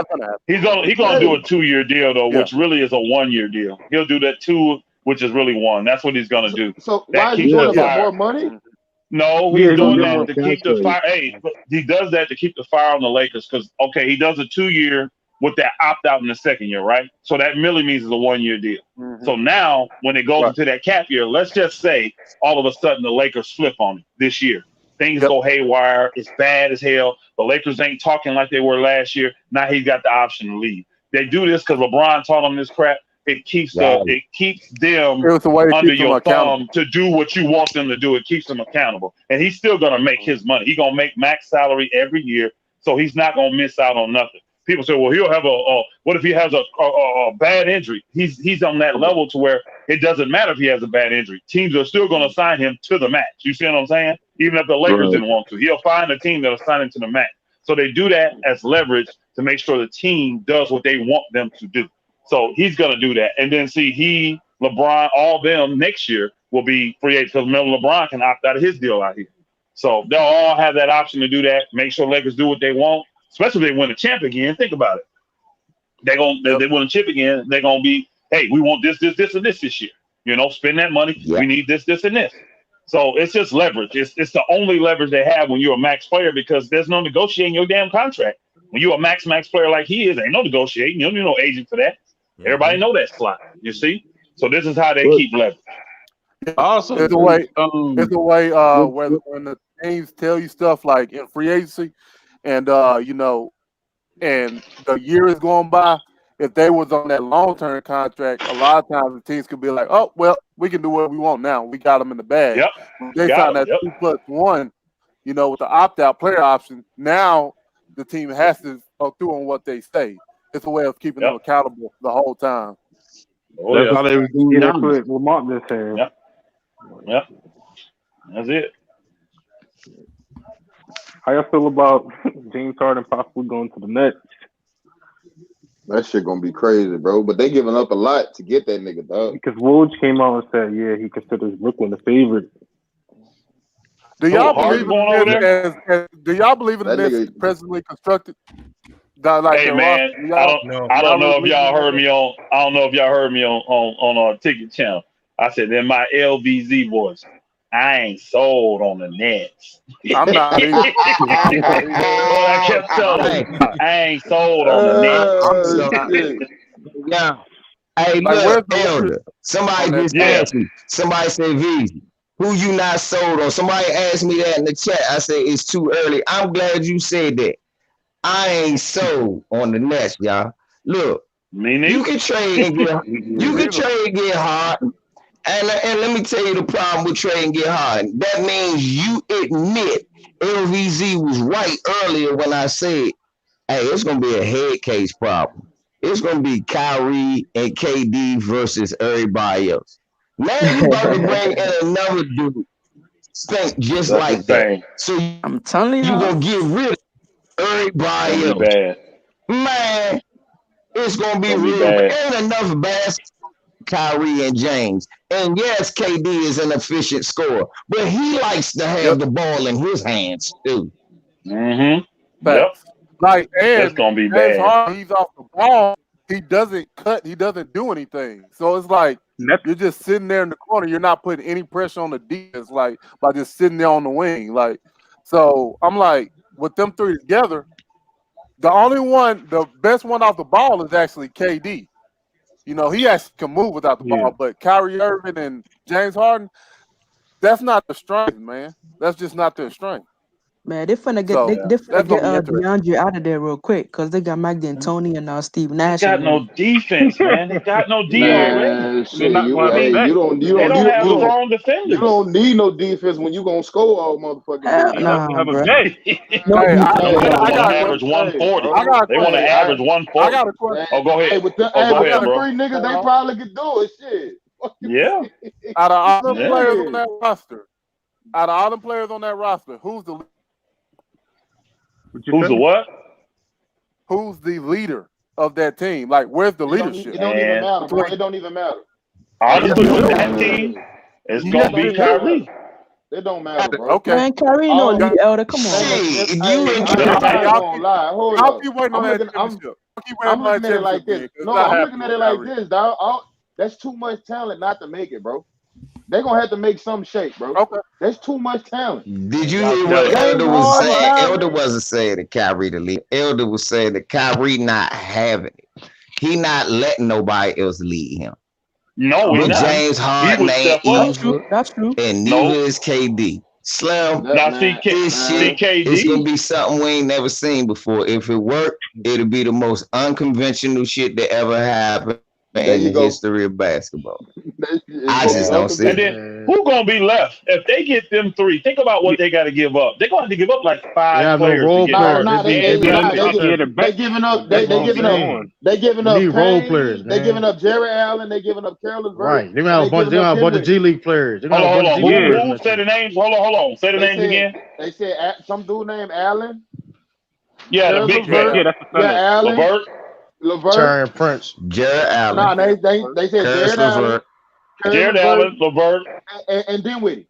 He's gonna do a 2 year deal though, which really is a 1 year deal. He'll do that 2 which is really one. That's what he's gonna do. So That why is he keeps doing the it? For fire. more money? No, Yeah, he's he's gonna doing get that more to keep the fire. Hey, he does that to keep the fire on the Lakers because he does a 2-year with that opt out in the second year, right? So that merely means it's a 1-year deal. Mm-hmm. So now when it goes into that cap year, let's just say all of a sudden the Lakers flip on it this year. Things go haywire. It's bad as hell. The Lakers ain't talking like they were last year. Now he's got the option to leave. They do this because LeBron taught them this crap. It keeps them under your thumb to do what you want them to do. It keeps them accountable. And he's still going to make his money. He's going to make max salary every year. So he's not going to miss out on nothing. People say, well, he'll have what if he has a bad injury? He's on that level to where it doesn't matter if he has a bad injury. Teams are still going to sign him to the max. You see what I'm saying? Even if the Lakers didn't want to. He'll find a team that'll sign him to the max. So they do that as leverage to make sure the team does what they want them to do. So he's going to do that. And then see, LeBron, all them next year will be free agents because remember LeBron can opt out of his deal out here. So they'll all have that option to do that, make sure Lakers do what they want, especially if they win a champ again. Think about it. They win a chip again, they're going to be, hey, we want this, and this year. You know, spend that money. Yeah. We need this, and this. So it's just leverage. It's the only leverage they have when you're a max player because there's no negotiating your damn contract. When you're a max player like he is, ain't no negotiating. You don't need no agent for that. Everybody know that slot. You see? So this is how they keep leverage. Also, it's the way when the teams tell you stuff like in free agency and and the year is going by, if they was on that long-term contract, a lot of times the teams could be like, oh, well, we can do what we want now. We got them in the bag. Yep. They signed that 2+1, with the opt-out player option. Now the team has to go through on what they say. It's a way of keeping them accountable the whole time. That's how they were doing. That's what Lamont just said. Yep. That's it. How y'all feel about James Harden possibly going to the Nets? That shit gonna be crazy, bro. But they giving up a lot to get that nigga, dog. Because Woj came out and said, yeah, he considers Brooklyn the favorite. Do y'all believe in the Nets presently constructed? Hey man, I don't know if y'all heard me on. I don't know if y'all heard me on our ticket channel. I said in my LVZ voice, I ain't sold on the Nets. I'm not. I kept telling I ain't sold on the Nets. Yeah. Hey, look, Elder. Somebody just asked me. Somebody said, "V, who you not sold on?" Somebody asked me that in the chat. I said it's too early. I'm glad you said that. I ain't sold on the Nets, y'all. Look, you can trade and get Harden. And let me tell you the problem with trade and get Harden. That means you admit LVZ was right earlier when I said, hey, it's going to be a head case problem. It's going to be Kyrie and KD versus everybody else. Now you about to bring in another dude think just like that. So I'm telling you, you're going to get rid of everybody else. Bad. Man, it's going to be real bad. Ain't enough basketball. Kyrie and James. And yes, KD is an efficient scorer, but he likes to have the ball in his hands too. Mm-hmm. Yep. Like, and it's gonna be bad. Harden, he's off the ball. He doesn't cut. He doesn't do anything. So it's like you're just sitting there in the corner. You're not putting any pressure on the defense, like by just sitting there on the wing. Like, so I'm like, with them three together, the best one off the ball is actually KD. He actually can move without the ball, but Kyrie Irving and James Harden, that's not the strength, man. That's just not their strength. Man, they're finna get DeAndre out of there real quick because they got Mike D'Antoni and Steve Nash. They got no defense, man. They got no D already. You don't need no defense when you gonna score all motherfucking. They want to average 140. They want to average 140. I got a question. Oh, go ahead. With the three niggas, they probably could do it. Shit. Yeah. Out of all the players on that roster, who's the Who's the what? Who's the leader of that team? Like, where's the leadership? It don't even matter, bro. It don't even matter. Honestly, with that team, it's gonna be Kyrie. It don't matter, bro. Okay. Man, Kyrie no lead, Elder. Come on. Y'all keep waiting on that championship. I'm looking at it like this. No, I'm looking at it like this, dog. That's too much talent not to make it, bro. They're gonna have to make some shape, bro. Okay. That's too much talent. Did you hear what James Elder was Harden, saying? Kyrie. Elder wasn't saying that Kyrie the lead. Elder was saying that Kyrie not having it. He not letting nobody else lead him. No, But not. James Harden ain't easy, That's true. and neither is KD. Slim, Now, this shit, it's gonna be something we ain't never seen before. If it worked, it'll be the most unconventional shit that ever happened in the history of basketball. I just don't see it. And then who gonna be left if they get them three? Think about what they got to give up. They're gonna have to give up like 5 players. They giving up. They giving up role players. They giving up Jerry Allen. They giving up Carolyn. Right. They're gonna have a bunch of G League players. Hold on. Who say the names? Hold on. Say the names again. They said some dude named Allen. Yeah, the big man. Yeah, Allen. LeVert. Terrence Prince. Jared Allen. No, they said Jared Allen. Jared Allen, LeVert, and Dinwiddie.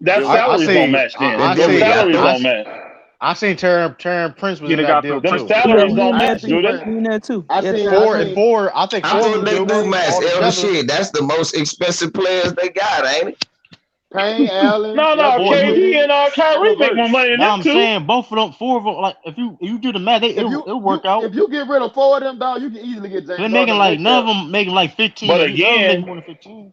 That salaries don't match then. Salaries don't match. I seen Terrence Prince was in that deal too. Them salaries don't match, do they? I think four. I think they do match. Shit, that's the most expensive players they got, ain't it? Payne, Allen. No, KD and Kyrie make more money than them too. I'm saying both of them, 4 of them. Like if you do the math, it'll work out. If you get rid of 4 of them, dog, you can easily get James. They're making like none of them making like 15. But again, more than 15.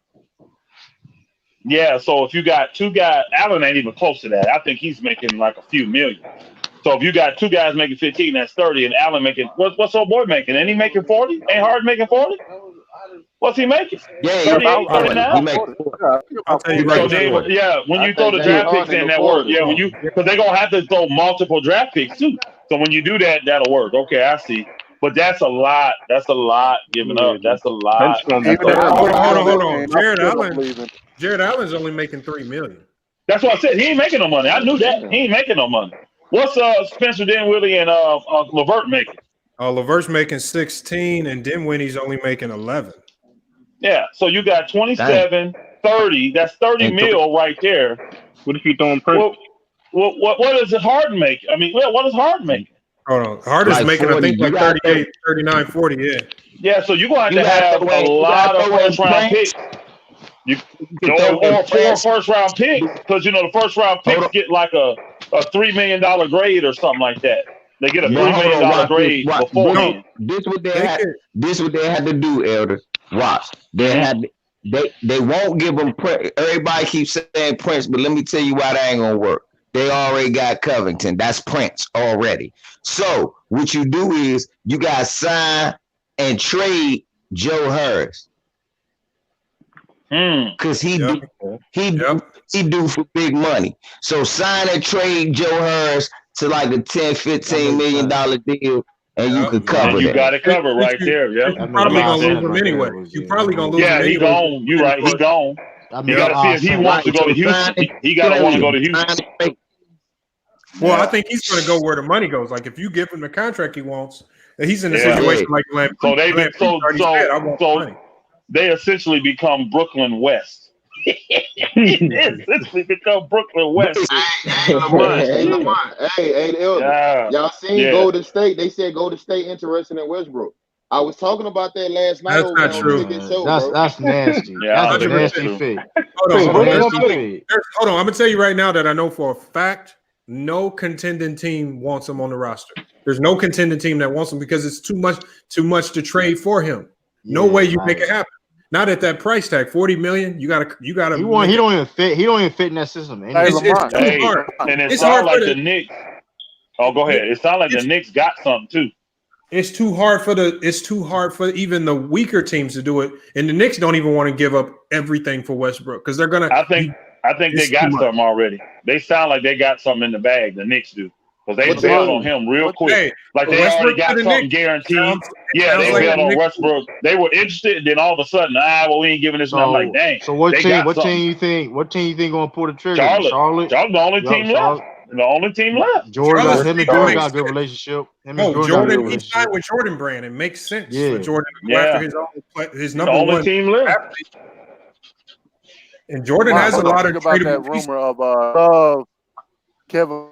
Yeah. So if you got 2 guys, Allen ain't even close to that. I think he's making like a few million. So if you got 2 guys making 15, that's 30, and Allen making what's old boy making? Ain't he making 40? Ain't Harden making 40? What's he making? Yeah, 38, 39. I'll tell you right now. Yeah, when you throw the draft picks in, that work. Yeah, because they're gonna have to throw multiple draft picks too. So when you do that, that'll work. Okay, I see. But that's a lot. That's a lot giving up. That's a lot. Hold on. Jared Allen's only making $3 million. That's what I said. He ain't making no money. I knew that. He ain't making no money. What's Spencer Dinwiddie and LeVert making? LeVert's making 16, and Dinwiddie's only making 11. Yeah, so you got 27, 30. That's 30 mil right there. What if you throwing Prince? What does Harden make? I mean, what does Harden make? Hold on. Harden's like making, 40, I think, like 38, 39, 40, yeah. Yeah, so you're going to have a lot of first-round picks. Or 4 first-round picks, because, the first-round picks get like a $3 million grade or something like that. They get a $3 million grade beforehand. This what they had to do, Elder. Watch. They won't give them Prince. Everybody keeps saying Prince, but let me tell you why that ain't gonna work. They already got Covington. That's Prince already. So what you do is you guys sign and trade Joe Harris. Because he do for big money. So sign and trade Joe Harris to like a $10-15 million deal, and you could cover that. You got it covered right there. Yeah, you're probably gonna lose him anyway. You're probably gonna lose him. Yeah, he gone. You're right. He gone. You got to see if he wants to go to Houston. He got to want to go to Houston. Well, I think he's going to go where the money goes. Like if you give him the contract he wants, he's in a situation like Lamp. So they essentially become Brooklyn West. Essentially become Brooklyn West. Hey, y'all seen Golden State? They said Golden State interested in Westbrook. I was talking about that last night. That's not true. That's nasty. That's a nasty fit. Hold on. I'm gonna tell you right now that I know for a fact no contending team wants him on the roster. There's no contending team that wants him because it's too much to trade for him. No way you make it happen. Not at that price tag, $40 million. You gotta. He don't even fit. He don't even fit in that system. It's too hard. And it sounds like the Knicks. Oh, go ahead. It sounds like the Knicks got something too. It's too hard for even the weaker teams to do it, and the Knicks don't even want to give up everything for Westbrook because they're gonna. I think they got something already. They sound like they got something in the bag. The Knicks do. Because they bailed on him real quick. Hey, like they already got something guaranteed. Yeah, they bailed on Westbrook. They were interested, and then all of a sudden, we ain't giving this. And I'm like, dang. So what team you think gonna pull the trigger? Charlotte. The only team left. The only team left. Jordan got a good relationship. Jordan, he signed with Jordan Brand. It makes sense for Jordan to go after his number one. The only team left. And Jordan has a lot of about that rumor of Kevin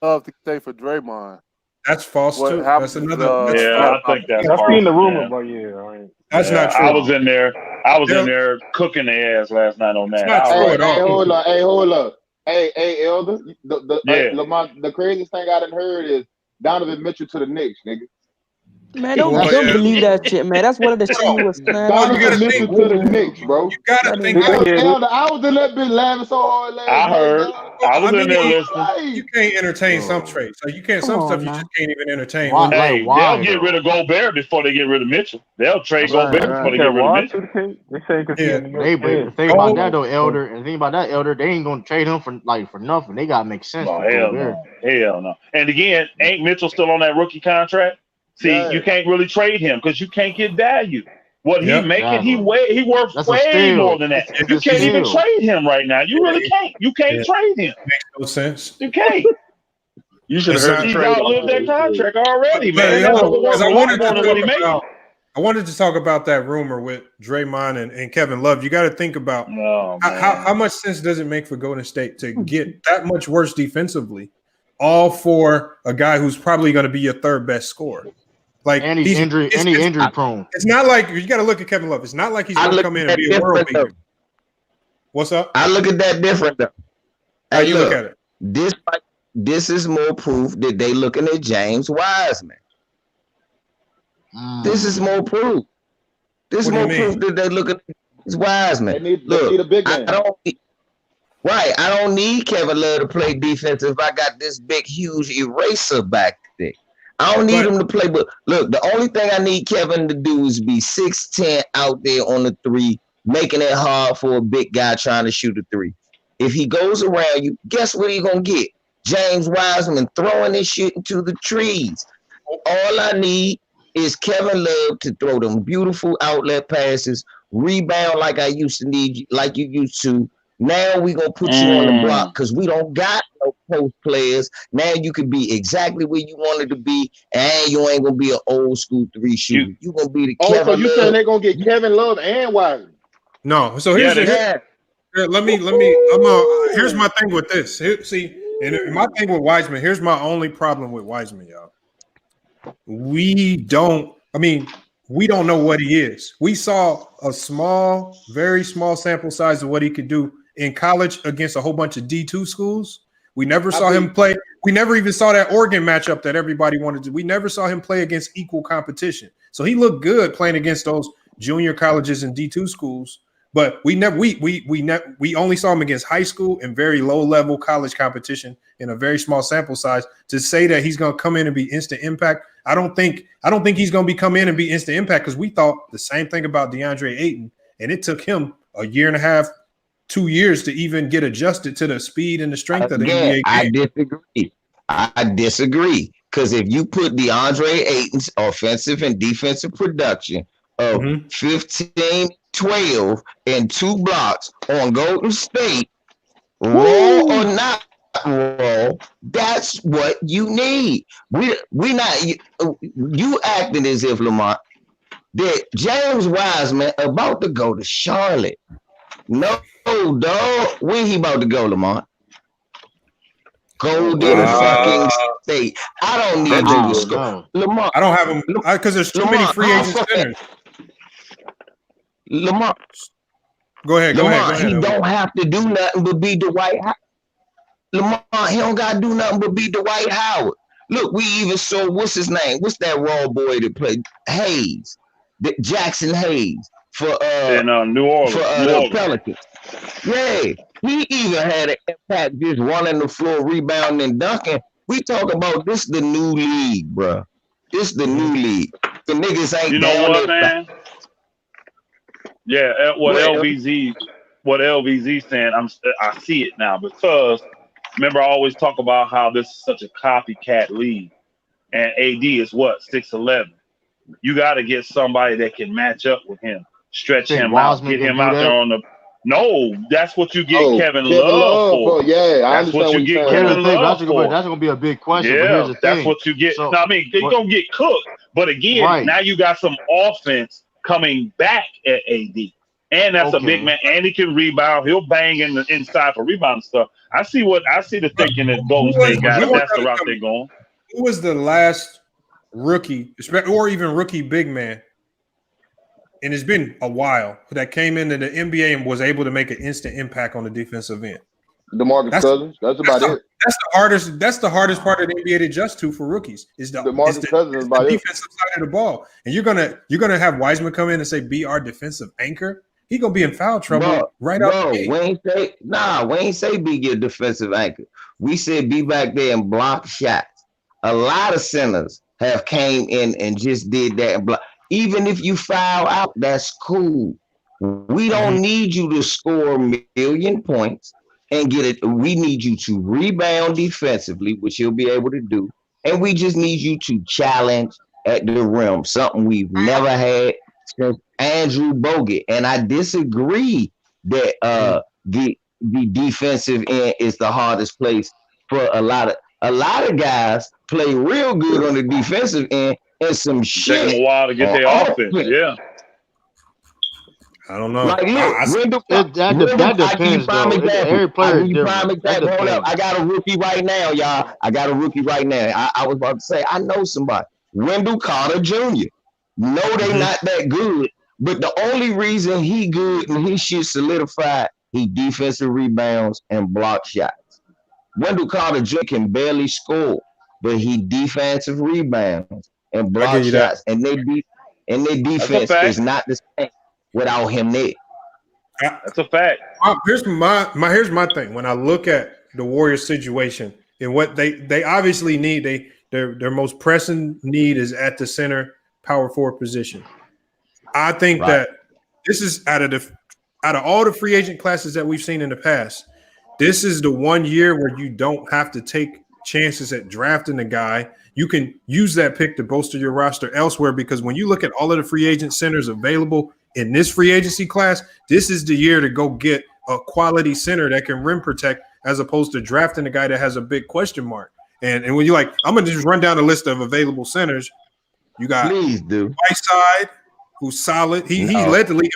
Love to stay for Draymond. That's false What too. happens That's is, another. Yeah, I think that's I've false. seen the rumor, Yeah. but yeah, That's Yeah, not true. I was in there. I was Yeah. in there cooking their ass last night on that. not I true was at like, all. Hold up. Hey, Elder. Yeah. Lamar, the craziest thing I done heard is Donovan Mitchell to the Knicks, nigga. Man, don't Well, don't yeah. believe that shit, man. That's one of the shit he was, man. Well, you gotta Donovan Mitchell think. to the Knicks, bro. You gotta That think. ain't Elder, yeah. Elder, I was in that bitch laughing so hard last I night. heard. dog. I was I in there mean, listening. you can't entertain some Bro. trades. Like you can't. Come Some on stuff you now. just can't even entertain. Why? When Hey, Like, why? they'll get rid of Gobert before they get rid of Mitchell. They'll trade Right, Gobert right. before they Yeah, get rid of why Mitchell. to the Kings? They say because Yeah. he's in New They York. but the thing Go- about that though, Elder, and the thing about that, Elder, they ain't gonna trade him for nothing. They gotta make sense Oh, for hell Gobert. no. Hell no. And again, ain't Mitchell still on that rookie contract? See, Yeah. you can't really trade him because you can't get value. What Yep. he making, Exactly. he worth That's a way steal. more than that. It's You a can't even steal. trade him right now. You really can't. You can't Yeah. trade him. Makes no sense. You can't. You should have It's heard not- the He's trade. outlived that contract already, But, man. yo, That's what because I worth wanted more to than what he talk making. about. I wanted to talk about that rumor with Draymond and Kevin Love. You got to think about No, how much sense does it make for Golden State to get that much worse defensively, all for a guy who's probably going to be your third best scorer. Like And he's injury prone. It's not like you got to look at Kevin Love. It's not like he's going to come in and be a world beater. What's up? I look at that different though. How Hey, you look at it? This is more proof that they looking at James Wiseman. This is more proof. This is What do you more mean? proof that they looking at James Wiseman. They need a big man. I don't need Kevin Love to play defense if I got this big, huge eraser back there. I don't need him to play, but look, the only thing I need Kevin to do is be 6'10" out there on the three, making it hard for a big guy trying to shoot a three. If he goes around you, guess what he's going to get? James Wiseman throwing this shit into the trees. All I need is Kevin Love to throw them beautiful outlet passes, rebound like I used to need, like you used to. Now we gonna put you on the block because we don't got no post players. Now you can be exactly where you wanted to be, and you ain't gonna be an old school three shooter. You gonna be the Kevin so you Love. saying they're gonna get Kevin Love and Wiseman? No. So here's let me. Here's my thing with this. And my thing with Wiseman. Here's my only problem with Wiseman, y'all. We don't know what he is. We saw a very small sample size of what he could do in college against a whole bunch of D2 schools. We never saw him play. We never even saw that Oregon matchup that everybody wanted to. We never saw him play against equal competition. So he looked good playing against those junior colleges and D2 schools. But we only saw him against high school and very low level college competition in a very small sample size. To say that he's going to come in and be instant impact, I don't think he's going to come in and be instant impact, because we thought the same thing about DeAndre Ayton, and it took him a year and a half, 2 years to even get adjusted to the speed and the strength of the NBA game. I disagree. Because if you put DeAndre Ayton's offensive and defensive production of 15, 12, and 2 blocks on Golden State, raw or not raw, that's what you need. We not you acting as if, Lamont, that James Wiseman about to go to Charlotte. No, dog. Where he about to go, Lamont? Golden fucking State. I don't need you to score. Lamont, I don't have him because there's too many free agent centers. Lamont, go ahead. He don't have to do nothing but be Dwight Howard. Lamont, he don't got to do nothing but be Dwight Howard. Look, we even saw, what's his name? What's that raw boy that played? Hayes. Jackson Hayes for in New Orleans. The Pelicans. Yeah, he even had an impact just running the floor, rebounding and dunking. We talk about this the new league, bro. This the new league. The niggas ain't. You know what, man? Yeah, what LVZ saying, I see it now, because remember I always talk about how this is such a copycat league, and AD is what, 6'11". You got to get somebody that can match up with him, stretch him out, get him out there on the. No, that's what you get Kevin Love for. Yeah, that's what you get Kevin Love for. That's gonna be a big question. Yeah, but here's the that's thing. what you get. So, they're gonna get cooked. But again, now you got some offense coming back at AD, and that's a big man, and he can rebound. He'll bang in the inside for rebound stuff. I see the thinking that Golden State guys. That's the route they're going. who was the last rookie, or even rookie big man, and it's been a while, that came into the NBA and was able to make an instant impact on the defensive end? DeMarcus Cousins. That's about it. That's the hardest part of the NBA to adjust to for rookies. Is the DeMarcus Cousins is about defensive side of the ball, and you're gonna have Wiseman come in and say, "Be our defensive anchor." He gonna be in foul trouble right out the gate. We ain't say be your defensive anchor. We said be back there and block shots. A lot of centers have came in and just did that and block. Even if you foul out, that's cool. We don't need you to score a million points and get it. We need you to rebound defensively, which you'll be able to do. And we just need you to challenge at the rim, something we've never had since Andrew Bogut. And I disagree that the defensive end is the hardest place for a lot of guys play real good on the defensive end and some shit. Take them a while to get their offense. Yeah. I don't know. Like, look, that depends, though. Every player is different. I got a rookie right now, y'all. I was about to say, I know somebody. Wendell Carter Jr. No, they not that good. But the only reason he good and his shit solidified, he defensive rebounds and block shots. Wendell Carter Jr. can barely score, but he defensive rebounds and block shots. And their defense is not the same without him there. That's a fact. Here's my thing. When I look at the Warriors situation and what they obviously need, their most pressing need is at the center power forward position. I think that this is out of all the free agent classes that we've seen in the past, this is the one year where you don't have to take chances at drafting a guy. You can use that pick to bolster your roster elsewhere, because when you look at all of the free agent centers available in this free agency class, this is the year to go get a quality center that can rim protect, as opposed to drafting a guy that has a big question mark. And when you're like, I'm going to just run down a list of available centers. You got Whiteside, who's solid. He led the league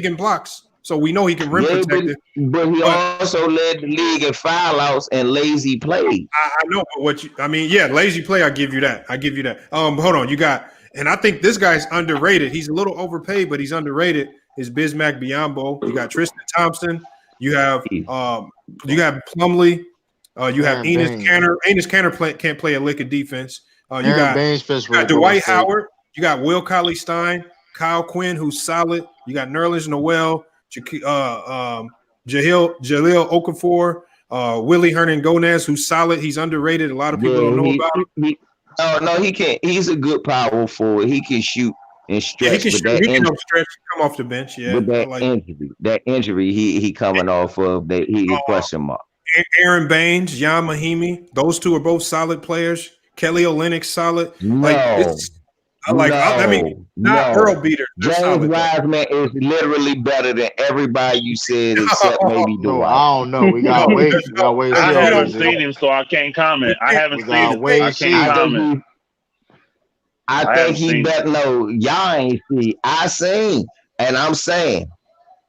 in blocks. So we know he can rim protect it. But he also led the league in foul outs and lazy play. I know, but lazy play, I give you that. Hold on, you got, and I think this guy's underrated. He's a little overpaid, but he's underrated. Is Bismack Biyombo. You got Tristan Thompson. You have Plumlee. You have Enes Kanter. Enes Kanter can't play a lick of defense. You got Dwight Howard. You got Will Cauley-Stein, Kyle Quinn, who's solid. You got Nerlens Noel, Jaleel Okafor, Willie Hernan-Gomez, who's solid. He's underrated. A lot of people don't know about him. He can't. He's a good power forward. He can shoot and stretch. He can stretch, come off the bench. Yeah, with that injury, he coming off of that. He question mark. Aaron Baines, Jan Mahimi, those two are both solid players. Kelly Olynyk, solid. Earl Beater. James Wiseman is literally better than everybody you said, except maybe Dwight. I don't know. We got wait. I haven't seen him, so I can't comment. I haven't seen him. I can't comment. I think he better. No, y'all ain't see. I seen, and I'm saying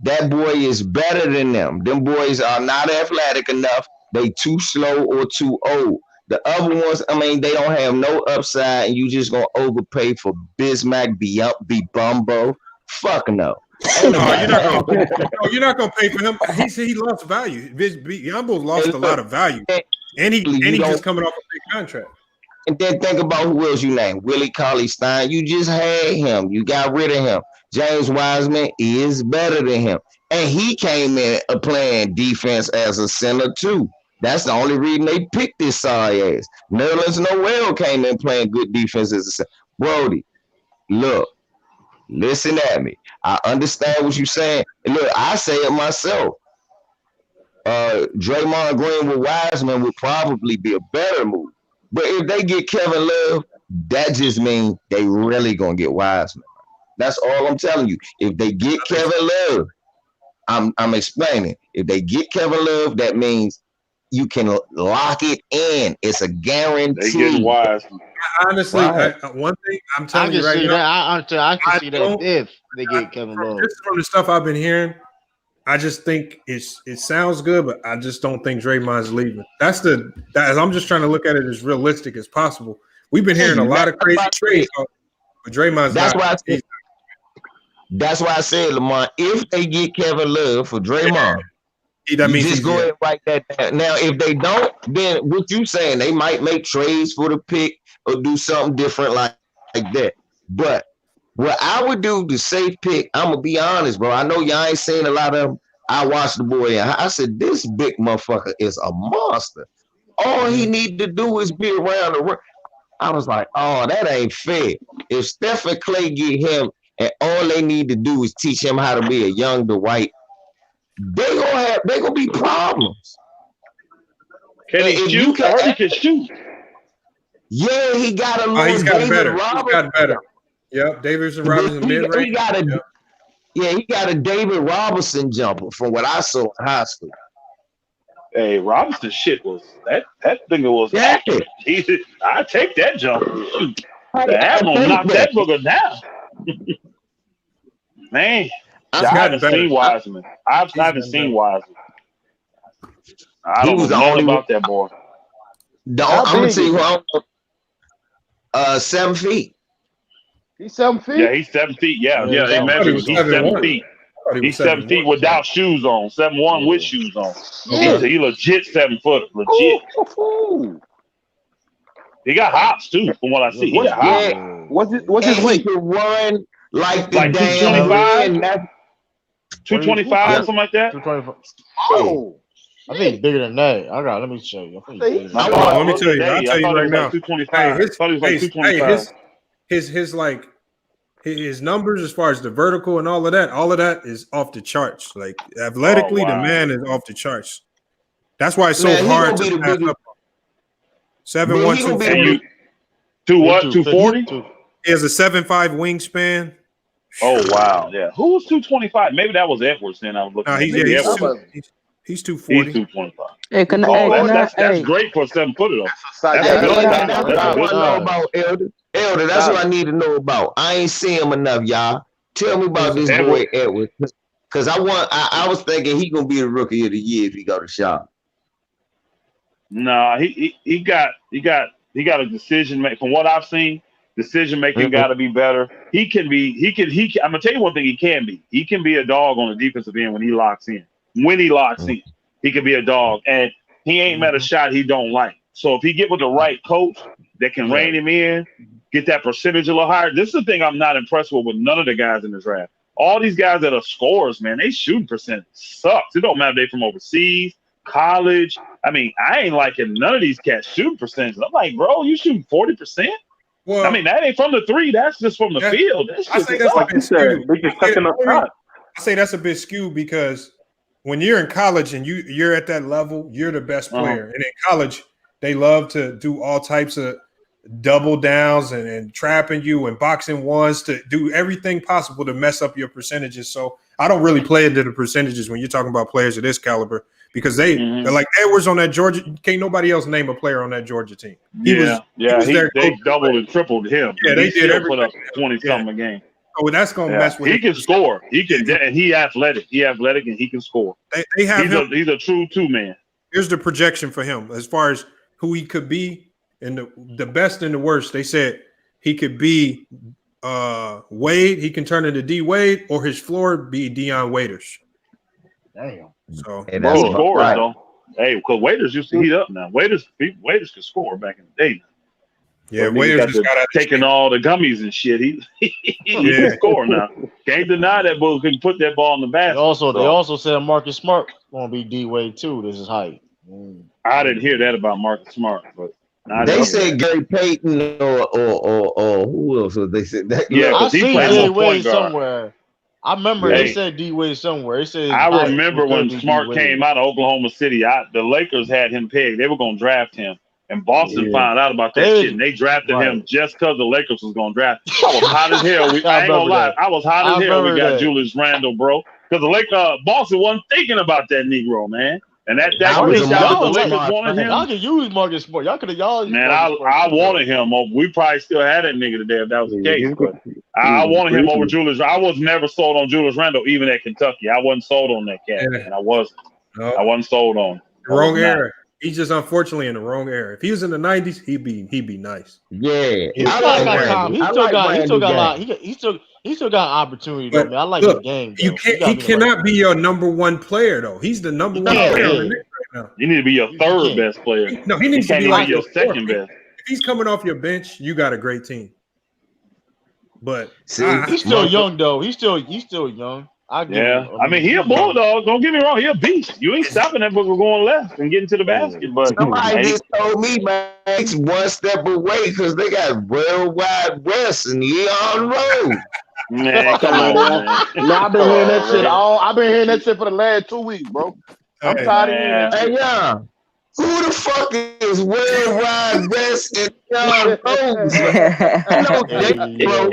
that boy is better than them. Them boys are not athletic enough. They too slow or too old. The other ones, they don't have no upside, and you just gonna overpay for Bismack Biyombo. Fuck no. You're not gonna pay for him. He said he lost value. Biyombo lost a lot of value, and he's just coming off a big contract. And then think about who else you named. Willie Cauley-Stein. You just had him. You got rid of him. James Wiseman is better than him, and he came in playing defense as a center too. That's the only reason they picked this sorry ass. Nerlens Noel came in playing good defense as a center. Brody, look, listen at me. I understand what you're saying. And look, I say it myself. Draymond Green with Wiseman would probably be a better move. But if they get Kevin Love, that just means they really gonna get Wiseman. That's all I'm telling you. If they get Kevin Love, I'm explaining. If they get Kevin Love, that means you can lock it in. It's a guarantee. They get Wiseman. Honestly, one thing I'm telling you right now, I can see that if they get Kevin Love. This is from the stuff I've been hearing. I just think it sounds good, but I just don't think Draymond's leaving. I'm just trying to look at it as realistic as possible. We've been hearing a lot of crazy trades, but Draymond's That's why I said, Lamont, if they get Kevin Love for Draymond, that means just go ahead and write that down. Now, if they don't, then what you saying, they might make trades for the pick or do something different like that. But what I would do the safe pick, I'm going to be honest, bro. I know y'all ain't seen a lot of them. I watched the boy and I said, this big motherfucker is a monster. All he need to do is be around the rim. I was like, oh, that ain't fair. If Steph and Clay get him and all they need to do is teach him how to be a young Dwight, they gonna be problems. Can he shoot? I heard he can shoot. Yeah, he got a little he's got David better. Robinson. He's got better. Yep, Davidson Robinson mid-range. He got a David Robinson jumper from what I saw in high school. Hey, Robinson shit was that thing was accurate. I take that jumper. The Admiral knocked that booger down. Man, I haven't seen Wiseman. I haven't seen Wiseman. I don't know all about that boy. I'm gonna tell you who 7 feet. He's 7 feet? Yeah, he's 7 feet. Yeah, they measured. He's 7 feet. He's 7 feet without shoes on. 7'1" with shoes on. Yeah. He legit 7 foot. Legit. He got hops too, from what I see. He got hops. What's his weight? He can run like 225? 225, something like that? 225. Oh. I think he's bigger than that. Let me show you. Let me tell you. I'll tell you right now. 225. His numbers as far as the vertical and all of that is off the charts. Like athletically, the man is off the charts. That's why it's so hard to pass up. 7'1", 240. 240? He has a 7'5" wingspan. Oh wow, yeah. Who was 225? Maybe that was Edwards. Then I was looking. He's 240. He's 225. Hey, That's great for a 7 footer though. That's what I know about Elder. Elder, that's what I need to know about. I ain't seen him enough, y'all. Tell me about this boy Edwards, because I was thinking he gonna be the rookie of the year if he go to shop. Nah, he got a decision make. From what I've seen, decision making got to be better. I'm gonna tell you one thing he can be. He can be a dog on the defensive end when he locks in. He can be a dog, and he ain't met a shot he don't like. So if he get with the right coach that can rein him in, get that percentage a little higher. This is the thing I'm not impressed with none of the guys in this draft. All these guys that are scorers, man, they shooting percent sucks. It don't matter if they from overseas, college. I mean, I ain't liking none of these cats shooting percentages. I'm like, bro, you shooting 40%? Well, I mean, that ain't from the three. That's just from the field. I say that's a bit skewed. I say that's a bit skewed because when you're in college and you're at that level, you're the best player. And in college, they love to do all types of double downs and trapping you and boxing ones to do everything possible to mess up your percentages. So I don't really play into the percentages when you're talking about players of this caliber because they're like Edwards on that Georgia. Can't nobody else name a player on that Georgia team. They doubled and tripled him. Yeah, they did everything. Put up 20-something a game. Oh, that's gonna mess with. He can score. He can, and he athletic. He athletic, and he can score. They have him. He's a true two-man. Here's the projection for him as far as who he could be, and the best and the worst. They said he could be Wade. He can turn into D Wade, or his floor be Deion Waiters. Damn. So both scores though. Hey, because Waiters used to heat up now. Waiters could score back in the day. Yeah, Waiters just got taking all the gummies and shit. He can score now. Can't deny that bull can put that ball in the basket. They also said Marcus Smart gonna be D Wade too. This is height. I didn't hear that about Marcus Smart, but they said Gary Payton or who else? They said that. Yeah, I seen D Wade somewhere. somewhere. I remember they said D Wade somewhere. They said I remember when Smart came out of Oklahoma City. The Lakers had him pegged. They were gonna draft him. And Boston found out about that shit, and they drafted him just because the Lakers was going to draft him. I was hot as hell. I ain't going to lie. I was hot as hell. We got Julius Randle, bro. Because the Boston wasn't thinking about that Negro, man. And that Lakers wanted him. Y'all could use Marcus Smart. Y'all could have Man, I wanted him. We probably still had that nigga today if that was the case. But I wanted him over Julius. I was never sold on Julius Randle, even at Kentucky. I wasn't sold on that cat, and I wasn't. No. I wasn't sold on him. Wrong era. He's just unfortunately in the wrong era. If he was in the 90s, he'd be nice. Yeah, He still got a lot. He still got opportunity. Though, man. I like the game. Though. He cannot be your number one player though. He's the number one player on the Knicks right now. You need to be your third best player. No, he needs to be like your second best. If he's coming off your bench, you got a great team. But he's still young though. He's still young. I mean, he a bulldog. Don't get me wrong. He a beast. You ain't stopping that booker going left and getting to the basket. But somebody just told me, man, it's one step away because they got Worldwide West and Leon Road. Man, come on, man. Now I've been hearing that shit I've been hearing that shit for the last 2 weeks, bro. I'm tired of hearing that shit. Hey, yeah. Who the fuck is Worldwide West and Leon Road? No, bro.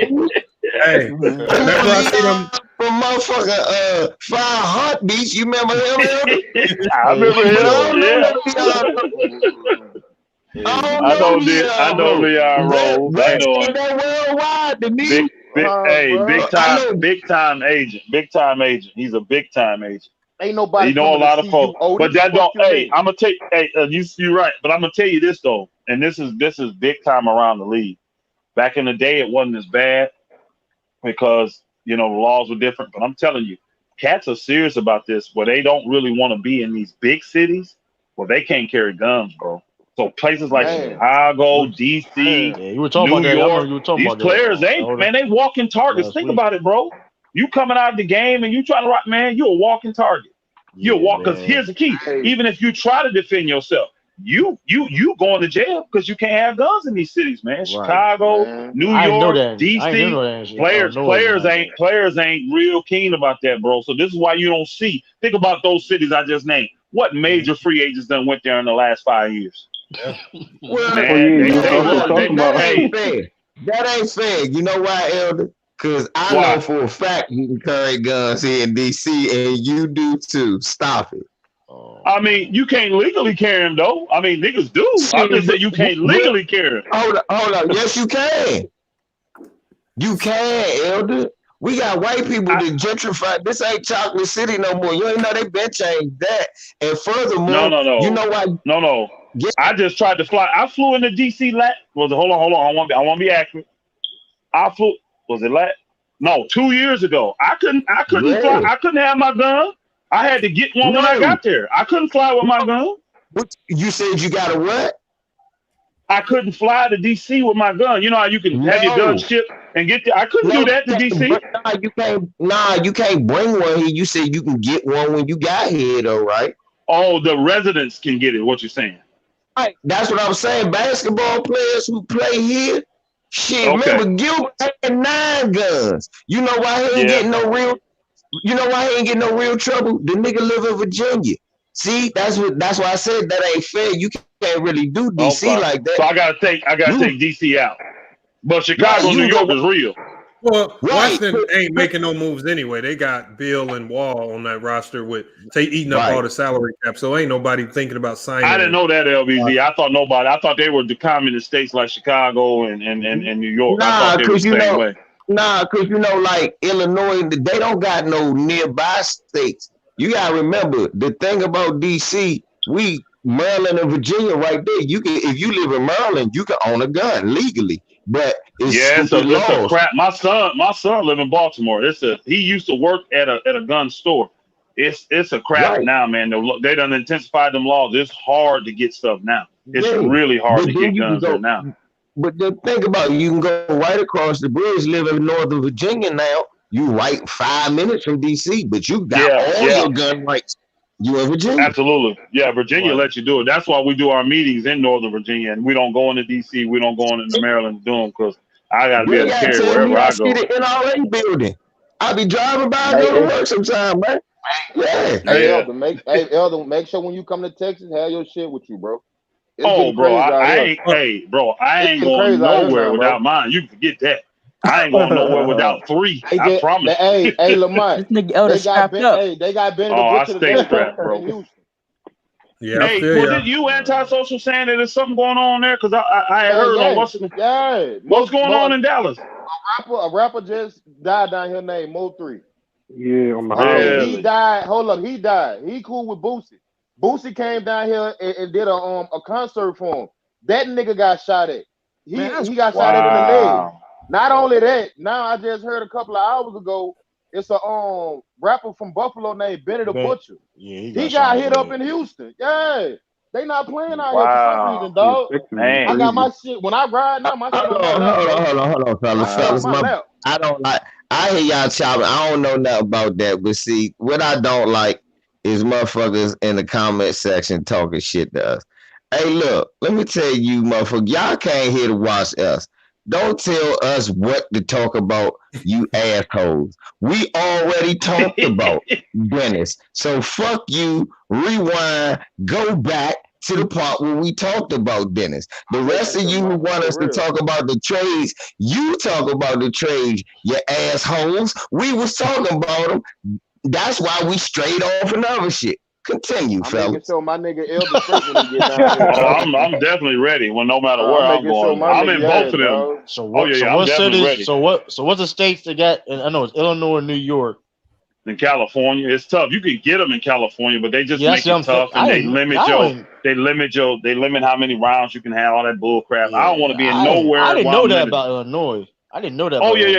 Hey, remember I see them from motherfucker 5 Heartbeats. You remember him? I remember him. I know Leon Rose. I know him. Worldwide to me. Big time agent. Big time agent. He's a big time agent. Ain't nobody. You know a lot of folks, but that don't. Hey, I'm gonna tell you. Hey, you're right, but I'm gonna tell you this though, and this is big time around the league. Back in the day, it wasn't as bad because the laws were different. But I'm telling you, cats are serious about this, where they don't really want to be in these big cities where they can't carry guns, bro. So places like Chicago, DC, New York, these players they walking targets. Think about it, bro. You coming out of the game and you trying to rock, man, you're a walking target. You're because here's the key. Even if you try to defend yourself, you going to jail because you can't have guns in these cities, man. Right, Chicago, man. New York, DC. Players ain't real keen about that, bro. So this is why you don't see. Think about those cities I just named. What major free agents done went there in the last 5 years? Well, that ain't fair. That ain't fair. You know why, Elder? Because I know for a fact you can carry guns here in DC, and you do too. Stop it. I mean, you can't legally carry them, though. I mean, niggas do. I'm just saying you can't legally carry them. Hold on. Yes, you can. You can, Elder. We got white people that gentrify. This ain't Chocolate City no more. You ain't know they been changed that. And furthermore, no. You know why? No. Yeah. I just tried to fly. I flew into DC. Hold on. I want to be accurate. I flew. Was it No, 2 years ago. I couldn't fly. I couldn't have my gun. I had to get one when I got there. I couldn't fly with my gun. What? You said you got a what? I couldn't fly to DC with my gun. You know how you can have your gun shipped and get there? I couldn't do that to DC. You can't bring one here. You said you can get one when you got here, though, right? Oh, the residents can get it. What you're saying? Right. That's what I'm saying. Basketball players who play here. Shit, remember Gilbert had 9 guns. You know why he ain't getting no real? You know why he ain't getting no real trouble? The nigga live in Virginia. See, that's why I said that ain't fair. You can't really do DC like that. So I gotta take DC out. But Chicago, New York is real. Well, Washington ain't making no moves anyway. They got Bill and Wall on that roster with eating up all the salary cap. So ain't nobody thinking about signing. I didn't know that, LBZ. I thought they were the communist states like Chicago and New York. Nah, because like Illinois, they don't got no nearby states. You gotta remember the thing about DC. Maryland and Virginia right there. You can, if you live in Maryland, you can own a gun legally. But it's a crap. My son live in Baltimore. He used to work at a gun store. It's a crap now, man. They done intensified them laws. It's hard to get stuff now. It's really hard to get guns now. But then think about it. You can go right across the bridge, live in Northern Virginia now. You right 5 minutes from DC, but you got all your gun rights. You in Virginia? Absolutely. Yeah, Virginia lets you do it. That's why we do our meetings in Northern Virginia, and we don't go into DC. We don't go into Maryland to do them because I got to be able to carry wherever I go. I see the NRA building. I be driving by and go to work sometime, man. Yeah. Elder, make sure when you come to Texas, have your shit with you, bro. I ain't going nowhere without mine. You can forget that. I ain't going nowhere without 3. I promise. Hey, Lamont. This nigga Elder strapped up. They got Ben. I stay strapped, bro. Yeah, I Hey, feel was ya. it you antisocial saying that there's something going on there? Because I had heard on what's going on in Dallas. A rapper just died down here named Mo3. Yeah, on the Really? He died. Hold up, he died. He cool with Boosie. Boosie came down here and did a concert for him. That nigga got shot at. He got shot at in the leg. Not only that, now I just heard a couple of hours ago, it's a rapper from Buffalo named Benny the Butcher. Yeah, he got hit up in Houston. Yeah. They not playing out here for some reason, dog. Man. I got my shit. When I ride now, my shit on my lap. Hold on, fellas. I don't like. I hear y'all chopping. I don't know nothing about that, but see, what I don't like is motherfuckers in the comment section talking shit to us. Hey, look, let me tell you, motherfucker, y'all came here to watch us. Don't tell us what to talk about, you assholes. We already talked about Dennis. So fuck you, rewind, go back to the part where we talked about Dennis. The rest of you who want us to talk about the trades, you talk about the trades, you assholes. We was talking about them. That's why we strayed off and other shit. Continue, fellas. So my nigga Elder Frank when he get down here. I'm definitely ready. Well, no matter where I'm going, I'm in both of them. So what? What cities? So what's the states they got? And I know it's Illinois and New York. In California, it's tough. You can get them in California, but they just make it tough, and they limit how many rounds you can have. All that bull crap. I don't want to be in nowhere. I didn't know that about Illinois. I didn't know that. Oh yeah.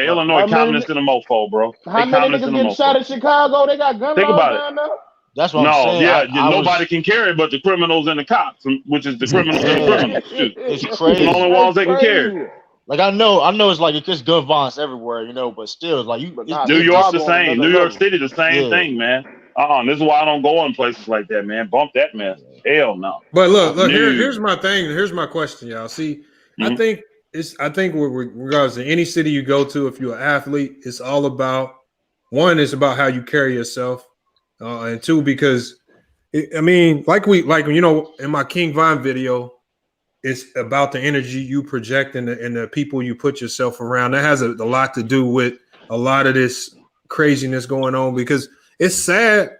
Illinois communist in the mofo, bro. How many niggas get shot in Chicago? They got gun laws down there. That's what I'm saying. Nobody can carry but the criminals and the cops, which is the criminals and the criminals. It's crazy. The only ones they can carry. Like I know it's like it's gun violence everywhere, but still, like New York's the same. New York City the same thing, man. This is why I don't go in places like that, man. Bump that mess. Hell no. But look, here's my thing. Here's my question, y'all. See, I think with regards to any city you go to, if you're an athlete, it's all about one, it's about how you carry yourself, and two, because in my King Von video, it's about the energy you project and the people you put yourself around. That has a lot to do with a lot of this craziness going on, because it's sad.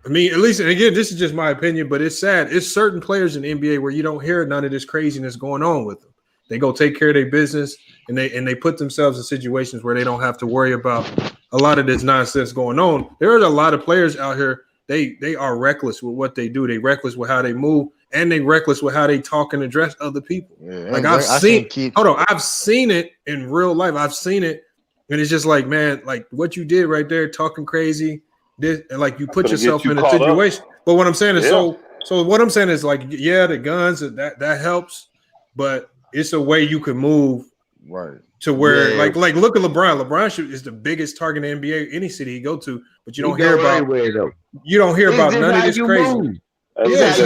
I mean, at least, and again, this is just my opinion, but it's sad. It's certain players in the NBA where you don't hear none of this craziness going on with them. They go take care of their business, and they put themselves in situations where they don't have to worry about a lot of this nonsense going on. There are a lot of players out here. They are reckless with what they do. They reckless with how they move, and they reckless with how they talk and address other people. Yeah, like I've seen it in real life. I've seen it, and it's just like, man, like what you did right there, talking crazy, and like you put yourself in a situation. But what I'm saying is, so what I'm saying is, like, yeah, the guns that helps, but it's a way you can move right to where, like look at LeBron. LeBron is the biggest target in the NBA, any city he go to, but you don't hear about none of this crazy. It's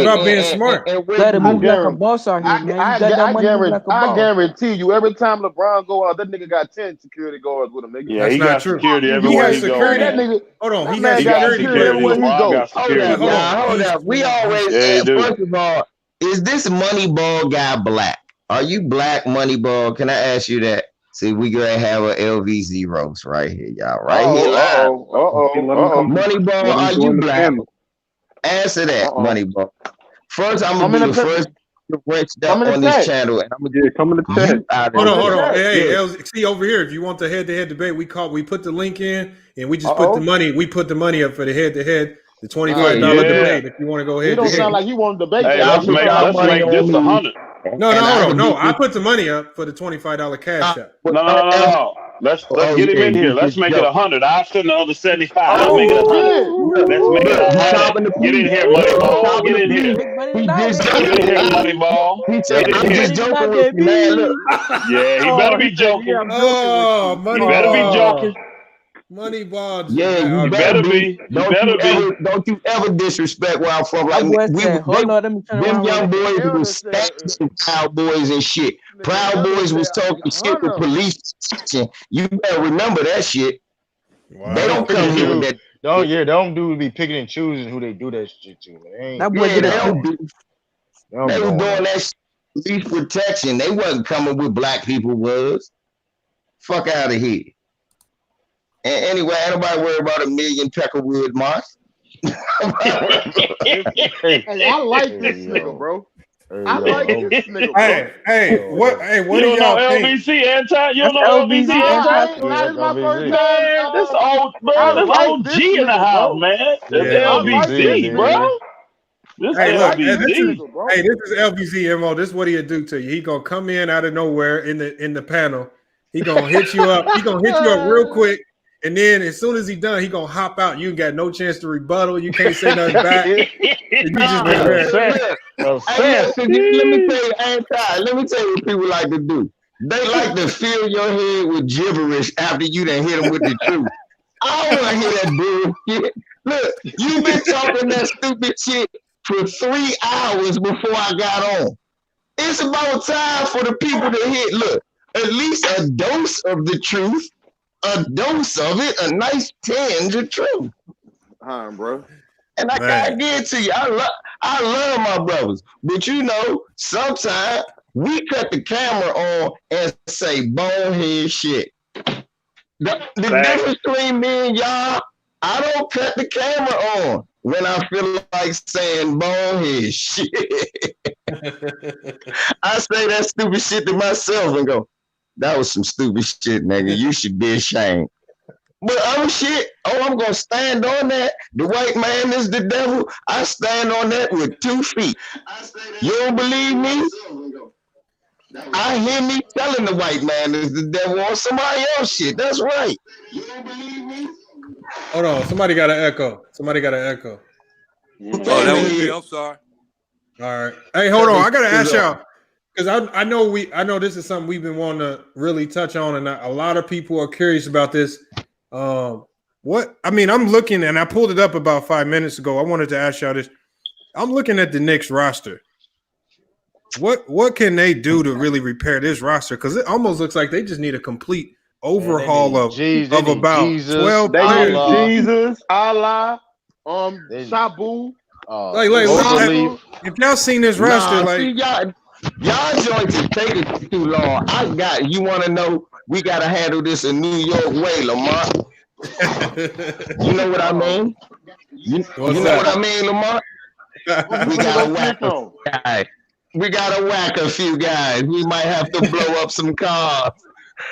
about being smart. Gotta move like a boss out here, man. I guarantee you, every time LeBron go out, that nigga got 10 security guards with him. Nigga. Yeah, he got security everywhere he goes. Hold on, he has security everywhere he goes. Hold up. We always first of all, is this Moneyball guy black? Are you black, Moneyball? Can I ask you that? See, we gonna have a LVZ roast right here, y'all. Right here. Moneyball, are you black? Answer that, Moneyball. First, I'm gonna be the first to break down on this channel, and I'm gonna come in the chat. Hold on. Hey, see over here. If you want the head-to-head debate, we put the link in, and we just put the money. We put the money up for the head-to-head. The $25 debate. If you want to go ahead, he don't sound like he want to debate. Hey, let's make this 100. No. I put the money up for the $25 cash out. No. Let's get him in here. Let's make it 100. I'll send the other 75. Let's make it 100. Let's make it 100. Get in here, Moneyball. Get in here. Get in here, Moneyball. I'm just joking with you, man. Look. Yeah, he better be joking. Oh, He better be joking. Moneyball. Yeah, you better be. Don't you ever disrespect where I'm from. Like them young boys was stacking Proud Boys and shit. Proud Boys was talking shit with police. You better remember that shit. Wow. They don't come here with that. Don't do be picking and choosing who they do that shit to. They were doing that shit. Police protection. They wasn't coming with black people was. Fuck out of here. And anyway, anybody worry about a million Peckerwood Moss? Hey, I like this nigga, bro. I like this nigga, bro. What do y'all think? LBC anti? You don't know LBC LBC anti? That's my first Man, time. this old bro, I this like OG this in the nigga, house, bro. man. This Yeah, LBC, bro. This LBC. This is LBC MO. This is what he'll do to you. He gonna come in out of nowhere in the panel. He gonna hit you up. He gonna hit you up real quick. And then as soon as he done, he gonna hop out. You got no chance to rebuttal. You can't say nothing back. You just let me tell you, let me tell you what people like to do. They like to fill your head with gibberish after you done hit them with the truth. I don't want to hear that bullshit. Look, you've been talking that stupid shit for 3 hours before I got on. It's about time for the people to hit. Look, at least a dose of the truth. A dose of it, a nice tinge of truth. Bro. And I gotta give it to you. I love my brothers. But you know, sometimes we cut the camera on and say bonehead shit. The difference between me and y'all, I don't cut the camera on when I feel like saying bonehead shit. I say that stupid shit to myself and go, that was some stupid shit, nigga. You should be ashamed. But other shit, I'm going to stand on that. The white man is the devil. I stand on that with 2 feet. You don't believe me? I hear me telling the white man is the devil on somebody else shit. That's right. You don't believe me? Hold on. Somebody got an echo. Oh, that was me. I'm sorry. All right. Hey, hold on. I got to ask y'all. Because I know this is something we've been wanting to really touch on, and a lot of people are curious about this. I'm looking, and I pulled it up about 5 minutes ago. I wanted to ask y'all this. I'm looking at the Knicks roster. What can they do to really repair this roster? Because it almost looks like they just need a complete overhaul of about 12 players. Jesus, Allah, Shabu. If y'all seen this roster, Y'all joints is taking too long. You want to know? We got to handle this a New York way, Lamar. You know what I mean? You know what I mean, Lamar? We got to whack a few guys. We might have to blow up some cars.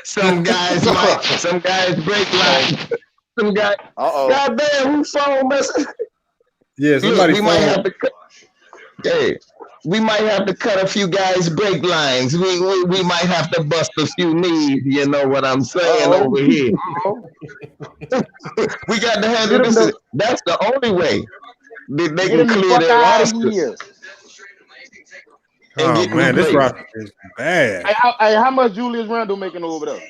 Some guys break lines. Some guys. Goddamn, who's phone messing? Yeah, somebody. We might have to cut a few guys' brake lines. We might have to bust a few knees. You know what I'm saying over here. We got to handle this. That's the only way they can clear their rosters. Oh man, this roster is bad. Hey, how much Julius Randle making over there?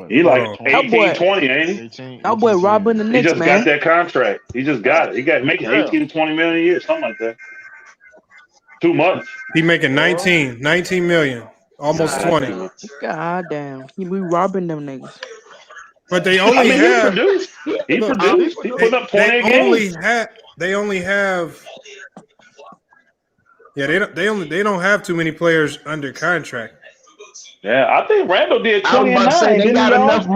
He like 18, 20, ain't he? That boy robbing the Knicks, He just man. got that contract. He just got it. He got making 18 to 20 million a year, something like that. Too much. He making 19 million, almost 20. God damn, we robbing them niggas. But they only have. He produced. He put up 20 games. They only have. Yeah, they don't have too many players under contract. Yeah, I think Randall did 20 and 9. They got enough.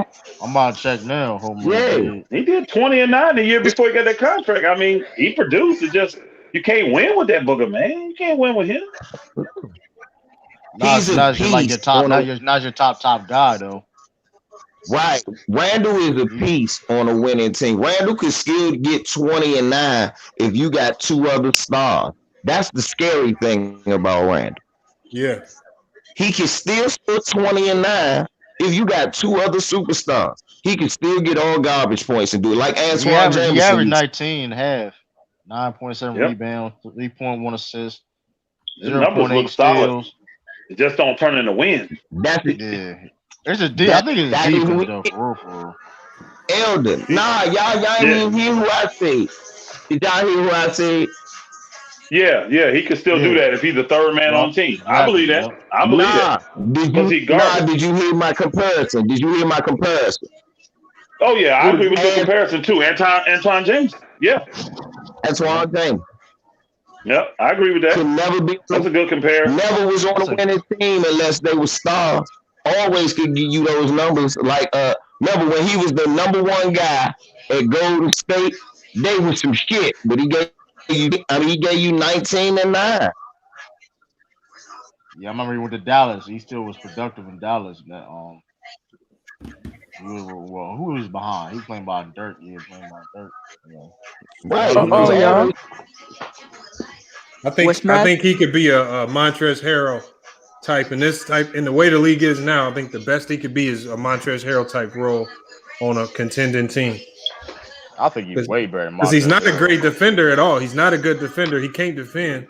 I'm about to check now. Yeah, he did 20 and 9 the year before he got that contract. I mean, he produced. It just you can't win with that booger, man. You can't win with him. Not like your top. Not your top guy though. Right, Randall is a piece on a winning team. Randall could still get 20 and 9 if you got 2 other stars. That's the scary thing about Randall. Yeah. He can still score 20 and 9 if you got 2 other superstars. He can still get all garbage points and do it like Antoine Jameson. He averaged 19 and a half, 9.7 rebounds, 3.1 assists, 0.8 steals. It just don't turn into wins. That's it. Yeah. I think it's defense though, for real. Elder. Nah, y'all ain't even hear who I say. Did y'all hear who I say? Yeah, he could still do that if he's the third man on the team. Exactly. I believe that. I believe that. Did you hear my comparison? Oh yeah, I agree with the comparison too. Antoine James. Yeah. Antoine James. Yep, I agree with that. That's a good comparison. Never was on a winning team unless they were stars. Always could give you those numbers. Like remember when he was the number 1 guy at Golden State they was some shit, but he gave you 19 and 9. Yeah, I remember he went to Dallas. He still was productive in Dallas. That who was behind? He was playing by Dirk. Yeah, playing by Dirk. Yeah. Right. y'all. I think he could be a Montrezl Harrell type, and in the way the league is now, I think the best he could be is a Montrezl Harrell type role on a contending team. I think he's way better than because he's not a great defender at all. He's not a good defender. He can't defend,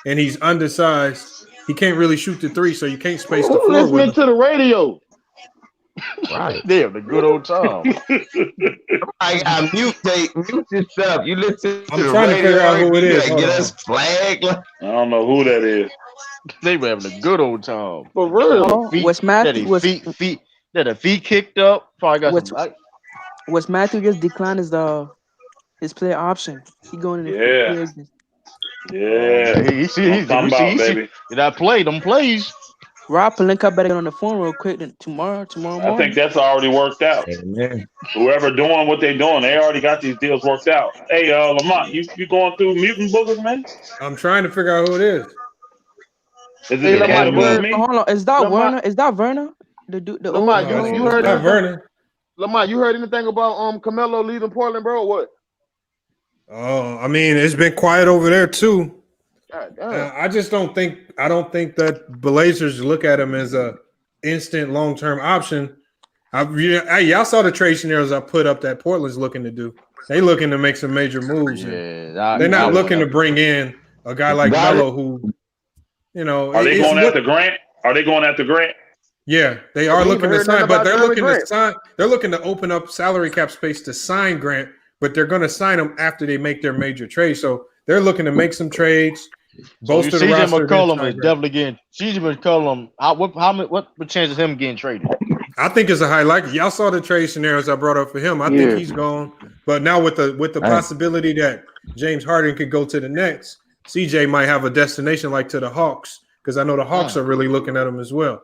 and he's undersized. He can't really shoot the three, so you can't space the floor with listening him. to the radio. Right. Damn, the good old time. I mute this stuff. You listen to I'm the trying to radio, figure out who it is. Get us flagged. I don't know who that is. They were having a good old time. For real. What's Matthew? Feet kicked up. Probably got some. What's Matthew just declined is his player option. He going in the He's baby. That play, them plays. Rob Pelinka better get on the phone real quick than tomorrow morning. I think that's already worked out. Amen. Whoever doing what they're doing, they already got these deals worked out. Hey, Lamont, you going through mutant boogers, man? I'm trying to figure out who it is. Is it the cat above me? Hold on, is that Werner? Is that Werner? Lamont, you heard that Werner? Lamont, you heard anything about Carmelo leaving Portland, bro? Or what? Oh, I mean, it's been quiet over there too. God, I just don't think that Blazers look at him as a instant long-term option. Y'all saw the trade scenarios I put up that Portland's looking to do. They looking to make some major moves. Yeah, they're not looking to bring in a guy like Melo who, Are they going after Grant? Are they going after Grant? Yeah, they are looking to sign, but they're looking to sign. They're looking to open up salary cap space to sign Grant, but they're going to sign him after they make their major trade. So they're looking to make some trades. CJ McCollum is definitely getting. CJ McCollum. What chance is him getting traded? I think it's a high likelihood. Y'all saw the trade scenarios I brought up for him. I think he's gone. But now with the possibility that James Harden could go to the Knicks, CJ might have a destination like to the Hawks, because I know the Hawks are really looking at him as well.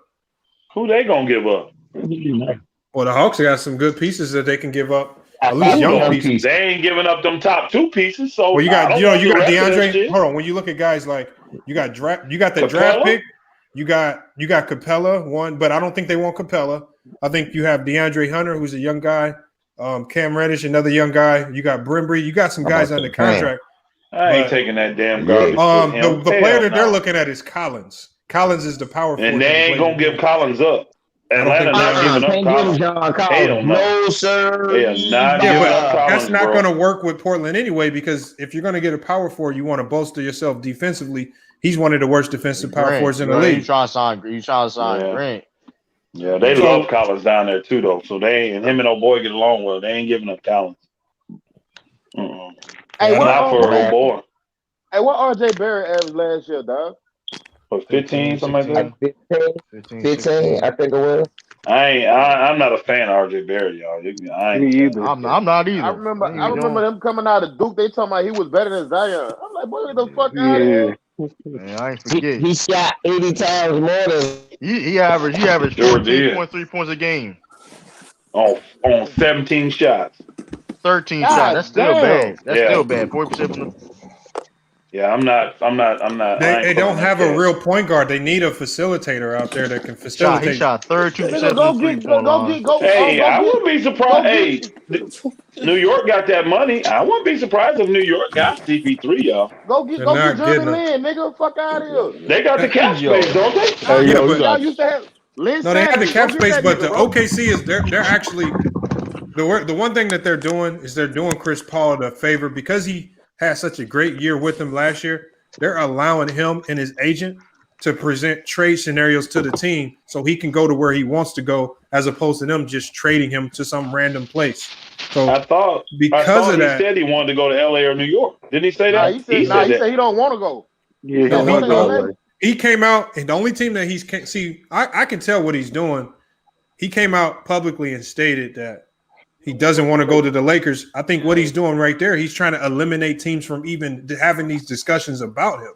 Who they gonna give up? Well, the Hawks got some good pieces that they can give up. At least young pieces. They ain't giving up them top two pieces. So well, you got DeAndre. Hold on, when you look at guys like you got the draft pick, you got Capella one, but I don't think they want Capella. I think you have DeAndre Hunter, who's a young guy. Cam Reddish, another young guy. You got Brimbry. You got some guys under contract. I ain't taking that damn garbage. The player that they're looking at is Collins. Collins is the power forward. And they ain't gonna give Collins up. Atlanta not giving up Collins. No, sir. They are not giving up Collins. That's not going to work with Portland anyway, because if you're going to get a power forward, you want to bolster yourself defensively. He's one of the worst defensive power forwards in the league. You trying to sign Grant. Yeah, they love Collins down there too, though. So him and old boy get along well. They ain't giving up Collins. Hey, not for old boy. Hey, what RJ Barrett averaged last year, dog? 15, something like that. 15, I think it was. I'm not a fan of RJ Barrett, y'all. I ain't either. I'm not either. I remember them coming out of Duke. They talking about he was better than Zion. I'm like, boy, get the fuck out of here. Man, I ain't forget. He shot 80 times more than he averaged 14.3 points a game. On 17 shots. 13 shots. That's still bad. That's still bad. 40% from the. Yeah, I'm not. They don't have a real point guard. They need a facilitator out there that can facilitate. He shot 32%. Hey, I wouldn't be surprised. Hey, New York got that money. I wouldn't be surprised if New York got CP3, y'all. Go get Jeremy Lin, nigga. Fuck out of here. They got the cap space, don't they? Y'all used to have Lin. No, they have the cap space, but the OKC is they're actually the one thing that they're doing is they're doing Chris Paul the favor because he had such a great year with them last year. They're allowing him and his agent to present trade scenarios to the team so he can go to where he wants to go, as opposed to them just trading him to some random place. So I thought of that, he said he wanted to go to LA or New York. Didn't he say that? He said he don't want to go. Yeah, he came out, and the only team that I can tell what he's doing. He came out publicly and stated that he doesn't want to go to the Lakers. I think what he's doing right there, he's trying to eliminate teams from even having these discussions about him,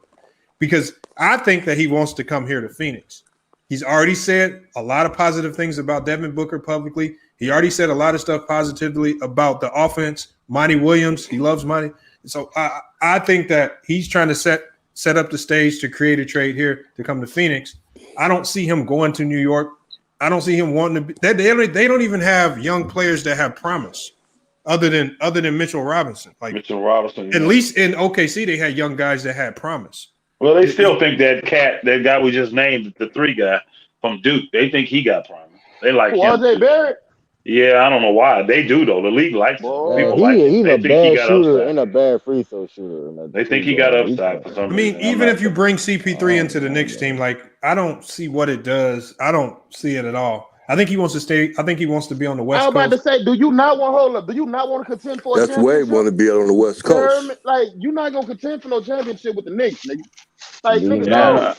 because I think that he wants to come here to Phoenix. He's already said a lot of positive things about Devin Booker publicly. He already said a lot of stuff positively about the offense. Monty Williams, he loves Monty. So I think that he's trying to set up the stage to create a trade here to come to Phoenix. I don't see him going to New York. I don't see him wanting to be. They don't even have young players that have promise, other than Mitchell Robinson. Like Mitchell Robinson. At least in OKC, they had young guys that had promise. Well, they still think that guy we just named, the 3 guy from Duke, they think he got promise. They like him. RJ Barrett? Yeah, I don't know why. They do though. The league likes him. People like him. He's They a think bad he got shooter upside. and a bad free throw shooter. They think he got upside for some reason. Even if you bring CP3 into the Knicks team, like I don't see what it does. I don't see it at all. I think he wants to stay. I think he wants to be on the West I was Coast. about to say, do you not want to contend for a That's why he championship? want to be on the West Coast. Like, you're not going to contend for no championship with the Knicks, nigga. Like,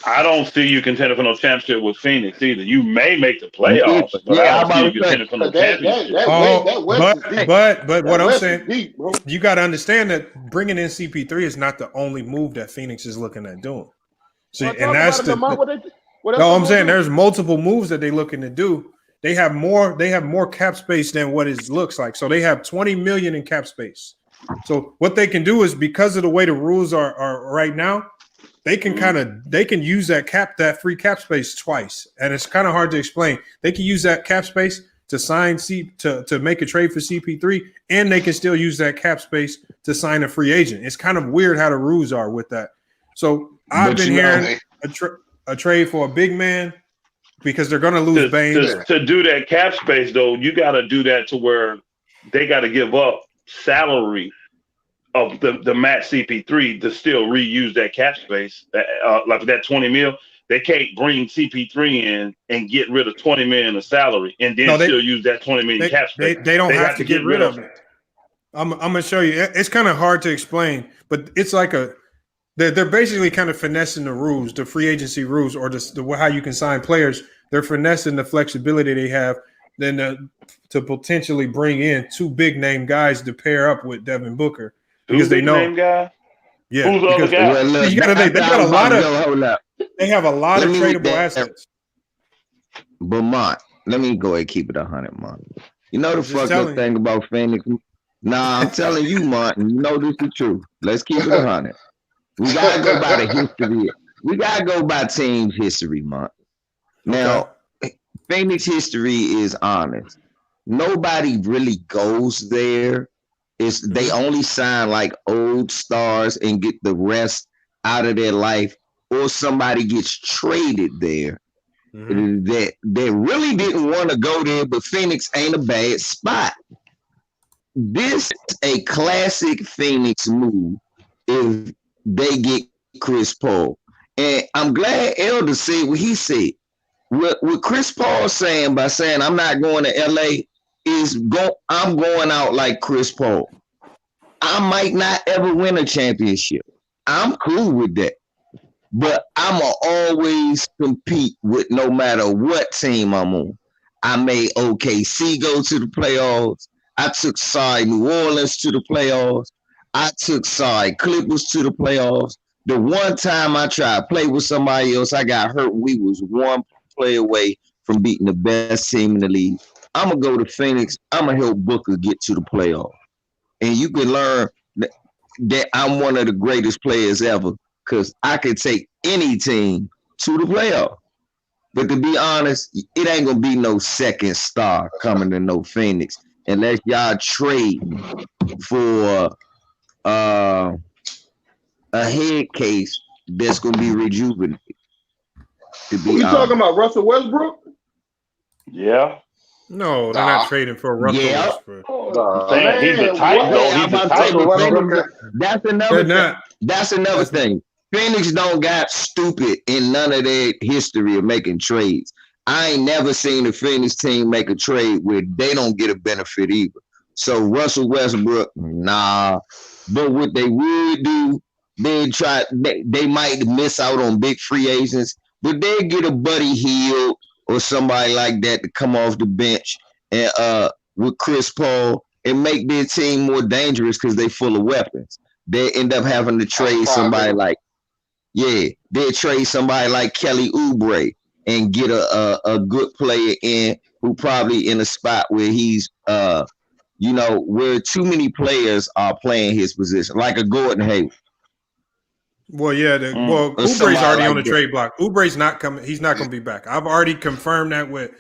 I don't see you contending for no championship with Phoenix either. You may make the playoffs, but Yeah, I don't see you contending for no championship. But what I'm saying, you got to understand that bringing in CP3 is not the only move that Phoenix is looking at doing. So, and that's I'm saying there's multiple moves that they're looking to do. They have more cap space than what it looks like. So they have $20 million in cap space. So what they can do is, because of the way the rules are right now, they can use that free cap space twice. And it's kind of hard to explain. They can use that cap space to sign to make a trade for CP3, and they can still use that cap space to sign a free agent. It's kind of weird how the rules are with that. So I've been hearing a trade for a big man, because they're going to lose Baines. To do that cap space, though, you got to do that to where they got to give up salary of the match CP3 to still reuse that cap space. Like that $20 million, they can't bring CP3 in and get rid of $20 million of salary and then still use that $20 million cap space. They don't have to get rid of it. I'm going to show you. It's kind of hard to explain, but it's like they're basically kind of finessing the rules, the free agency rules, or how you can sign players. They're finessing the flexibility they have then to potentially bring in 2 big name guys to pair up with Devin Booker, because they know. Name guy? Yeah, who's the other guy? They got a lot of. They have a lot of tradable assets. But Mont, let me go ahead and keep it 100, Mont. You know the fucked up thing about Phoenix? Nah, I'm telling you, Mont. You know this is true. Let's keep it 100. We gotta go by the history. We gotta go by team's history, Mont. Now, Phoenix history is honest. Nobody really goes there. They only sign like old stars and get the rest out of their life, or somebody gets traded there that really didn't want to go there, but Phoenix ain't a bad spot. This is a classic Phoenix move if they get Chris Paul. And I'm glad Elder said what he said. What Chris Paul saying by saying I'm not going to LA I'm going out like Chris Paul. I might not ever win a championship. I'm cool with that. But I'ma always compete with no matter what team I'm on. I made OKC go to the playoffs. I took New Orleans to the playoffs. I took Clippers to the playoffs. The one time I tried to play with somebody else, I got hurt. We was one play away from beating the best team in the league. I'm going to go to Phoenix. I'm going to help Booker get to the playoffs. And you can learn that I'm one of the greatest players ever, because I could take any team to the playoffs. But to be honest, it ain't going to be no second star coming to no Phoenix unless y'all trade for a head case that's going to be rejuvenated. You talking about Russell Westbrook? Yeah. No, they're not trading for Russell Westbrook. He's a tight That's another thing. Phoenix don't got stupid in none of their history of making trades. I ain't never seen a Phoenix team make a trade where they don't get a benefit either. So Russell Westbrook, nah. But what they would do, they might miss out on big free agents, but they get a Buddy Hield or somebody like that to come off the bench and with Chris Paul and make their team more dangerous because they full of weapons. They end up having to trade somebody like, they trade somebody like Kelly Oubre and get a good player in who probably in a spot where he's where too many players are playing his position, like a Gordon Hayward. Well, yeah. Oubre's already on the trade block. Oubre's not coming. He's not going to be back. I've already confirmed that with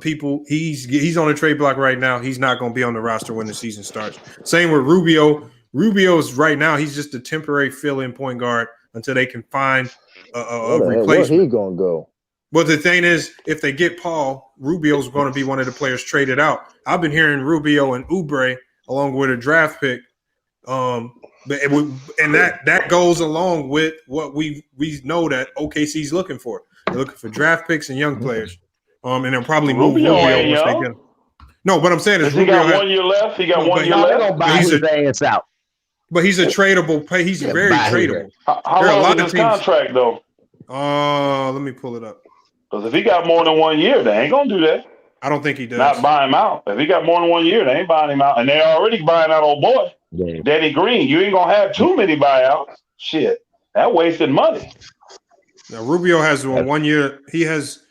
people. He's on the trade block right now. He's not going to be on the roster when the season starts. Same with Rubio. Rubio's right now. He's just a temporary fill-in point guard until they can find a replacement. Where he going to go? But the thing is, if they get Paul, Rubio's going to be one of the players traded out. I've been hearing Rubio and Oubre along with a draft pick. And that goes along with what we know that OKC's looking for. They're looking for draft picks and young players. And they'll probably move Rubio once they get him. No, but I'm saying is he got 1 year left. He got 1 year left. They're gonna buy his ass out. But he's a tradable player. He's very tradable. How long is his contract though? Let me pull it up. Because if he got more than 1 year, they ain't gonna do that. I don't think he does. Not buy him out. If he got more than 1 year, they ain't buying him out. And they're already buying out old boy, Danny Green. You ain't gonna have too many buyouts. Shit, that wasted money. Now Rubio has 1 year. He has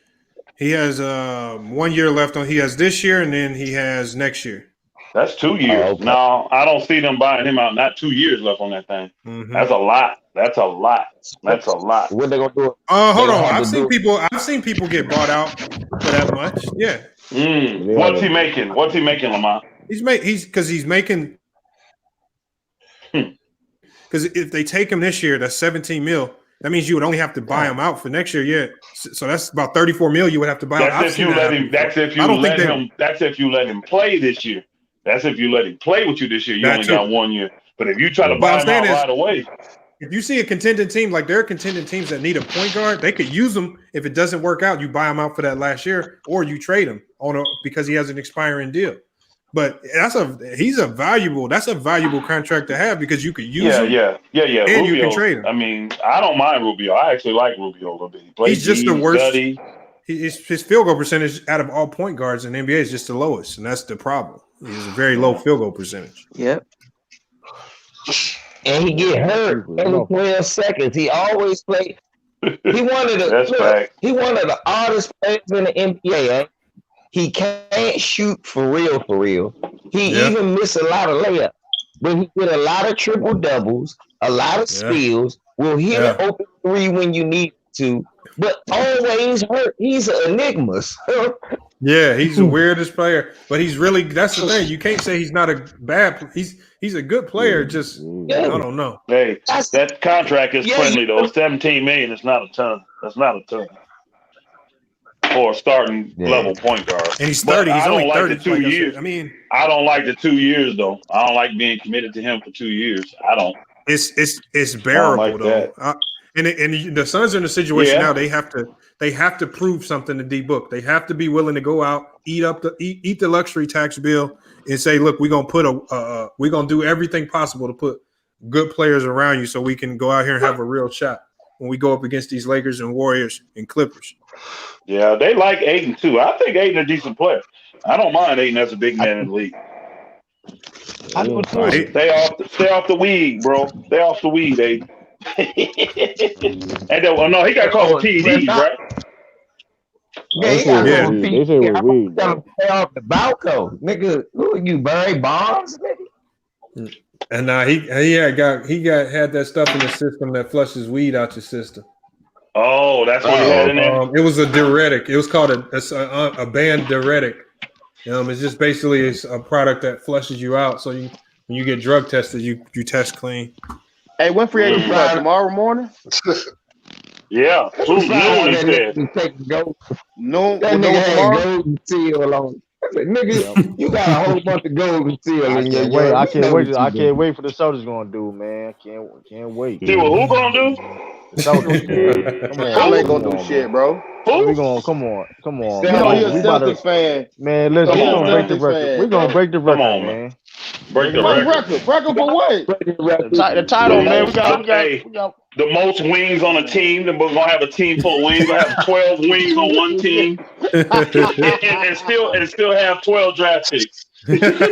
1 year left on. He has this year, and then he has next year. That's 2 years. Oh, okay. No, I don't see them buying him out. Not 2 years left on that thing. Mm-hmm. That's a lot. That's a lot. That's a lot. What they gonna do? Hold on. I've seen people get bought out for that much. Yeah. What's he making? What's he making, Lamont? He's making. Because if they take him this year, that's 17 mil. That means you would only have to buy him out for next year. Yeah. So that's about 34 mil you would have to buy out. That's if you let him. That's if you let him play this year. That's if you let him play with you this year. You only got 1 year. But if you try to buy him out right away. If you see a contending team, like there are contending teams that need a point guard, they could use them. If it doesn't work out, you buy him out for that last year, or you trade him because he has an expiring deal. But that's a valuable contract to have because you could use him. Yeah. And Rubio, you can trade him. I mean, I don't mind Rubio. I actually like Rubio a little bit. He's just the worst. His field goal percentage out of all point guards in the NBA is just the lowest, and that's the problem. He has a very low field goal percentage. Yep. And he get hurt every 12 seconds. He always play. He one of the hardest players in the NBA. Eh? He can't shoot for real. He even miss a lot of layups, but he get a lot of triple doubles, a lot of steals. Will hit an open three when you need to, but always hurt. He's an enigma. Yeah, he's the weirdest player, but he's really. That's the thing. You can't say he's not a bad. He's a good player. Just I don't know. Hey, that contract is friendly though. 17 million is not a ton. That's not a ton for a starting level point guard. And he's 30. He's only 30. The 2 years. I mean, I don't like the 2 years though. I don't like being committed to him for 2 years. I don't. It's bearable though. And the Suns are in a situation now. They have to prove something to D-Book. They have to be willing to go out, eat the luxury tax bill, and say, look, we're gonna do everything possible to put good players around you so we can go out here and have a real shot when we go up against these Lakers and Warriors and Clippers. Yeah, they like Ayton too. I think Ayton a decent player. I don't mind Ayton as a big man in the league. Stay off the weed, bro. Stay off the weed, Ayton. And no, he got called for PEDs, right? They say weed. Stay off the balcony, nigga. Who are you, Barry Bonds, nigga? And he had that stuff in the system that flushes weed out your system. Oh, that's what he had in there. It was a diuretic. It was called a banned diuretic. It's just basically a product that flushes you out. So when you get drug tested, you test clean. Hey, when free agency start tomorrow morning? Yeah, noon he said. Noon tomorrow. Seal on. Nigga, you got a whole bunch of golden seal in your way. I can't wait for the Celtics gonna do, man. Can't wait. See what who gonna do? Come on, I ain't gonna do shit, bro. We gonna come on. You're a Celtics fan. Man, listen, we're gonna break the record. We're gonna break the record, man. Break the record. Record for what? The title, man. We got the most wings on a team. Then we're gonna have a team full of wings. We're gonna have 12 wings on one team, and still have 12 draft picks. Hey, listen,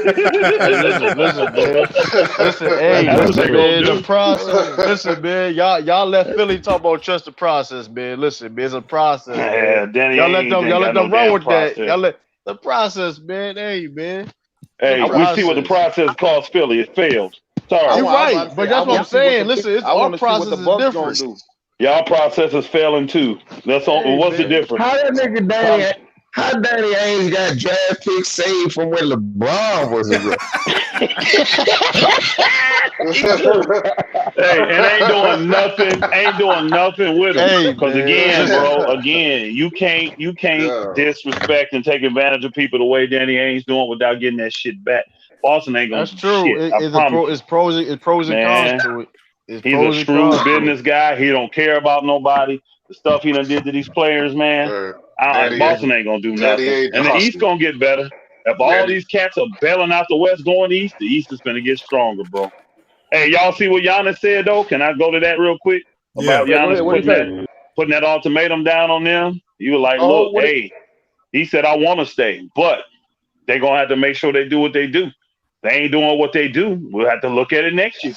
man. The process. Listen, man. Y'all let Philly talk about trust the process, man. Listen, man, it's a process. Yeah, Danny y'all let them run with process. that. Y'all let the process, man. Hey, man. Hey, we see what the process cost Philly. It failed. Sorry. You're right, but that's what I'm saying. Listen, it's our process is different. Y'all process is failing too. That's all. Hey, what's man. the difference? How that nigga Danny Ainge got draft picks saved from when LeBron was a rookie? Hey, and ain't doing nothing with him. Because again, you can't disrespect and take advantage of people the way Danny Ainge doing without getting that shit back. Boston ain't gonna. That's true. Shit, It's pros and cons to it. He's a shrewd business guy. He don't care about nobody. The stuff he done did to these players, man. Boston ain't gonna do nothing. And the East gonna get better. If all these cats are bailing out the West going east, the East is gonna get stronger, bro. Hey, y'all see what Giannis said though? Can I go to that real quick? About Giannis putting that ultimatum down on them? He was like, look, he said, I want to stay, but they're gonna have to make sure they do what they do. They ain't doing what they do. We'll have to look at it next year.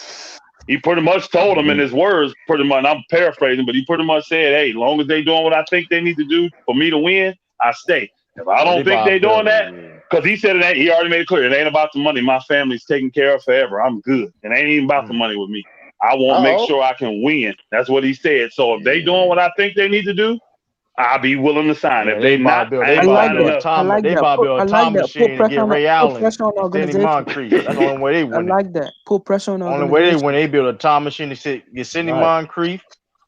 He pretty much told them in his words, pretty much, I'm paraphrasing, but he pretty much said, hey, as long as they doing what I think they need to do for me to win, I stay. If I don't think they doing that, because he said it, he already made it clear, it ain't about the money. My family's taken care of forever. I'm good. It ain't even about the money with me. I want to make sure I can win. That's what he said. So if they doing what I think they need to do, I'll be willing to sign. If they not, I ain't signing up. They about to build a time machine and get Ray Allen, Danny Moncrief. That's the only way they win. I like that. Put pressure on the only way they win. They build a time machine to get Sidney Moncrief.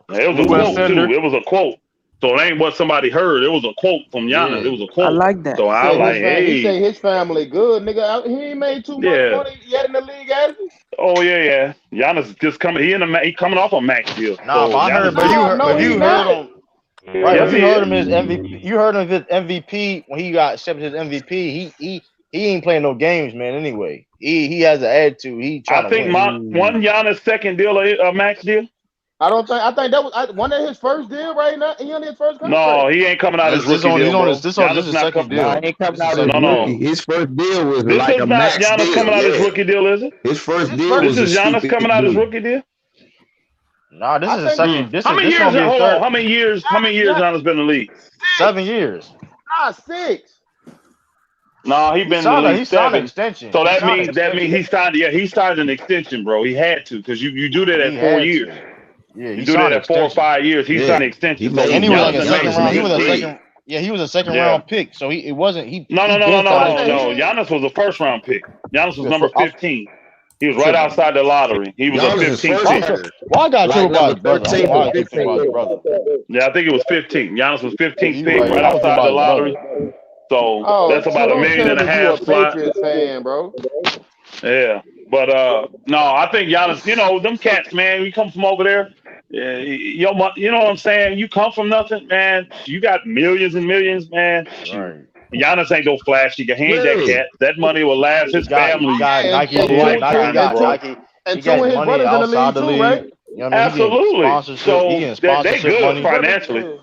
It was a quote too. It was a quote. So it ain't what somebody heard. It was a quote from Giannis. It was a quote. I like that. So I like, hey. He say his family good, nigga. He ain't made too much money yet in the league, has he? Oh yeah. Giannis just coming. He coming off a max deal. Nah, so I heard, but you heard him. Right, yes, you heard him as MVP. You heard him as MVP when he got accepted as MVP. He ain't playing no games, man. Anyway, he has an attitude. I think one Giannis second deal a max deal. I think that was one of his first deal right now. He on his first contract. No, he ain't coming out his rookie deal. This is his second deal. He ain't coming out his rookie. His first deal was like a max deal. This is not Giannis coming out his rookie deal, is it? His first deal was This is Giannis coming out his rookie deal. Nah, this is a second. How many years? Hold on. How many years Giannis been in the league? 7 years. 6. No, he been in the league 7. Extension. So that means he signed. Yeah, he signed an extension, bro. He had to because you do that at 4 years. Yeah, you do that at 4 or 5 years. He signed an extension. And he was like a second round. He was a second round pick. So it wasn't. No. Giannis was a first round pick. Giannis was number 15. He was right outside the lottery. He was a 15th pick. Why I got you about his brother? Yeah, I think it was 15. Giannis was 15th pick, right outside the lottery. So that's about $1.5 million slot. Patriots fan, bro. Yeah, but no, I think Giannis. You know them cats, man. We come from over there. Yeah, you know what I'm saying. You come from nothing, man. You got millions and millions, man. Right. Giannis ain't no flashy. You hand that cat. That money will last his family. Nike. And two of his brothers in the league too, right? You know absolutely. So they good financially.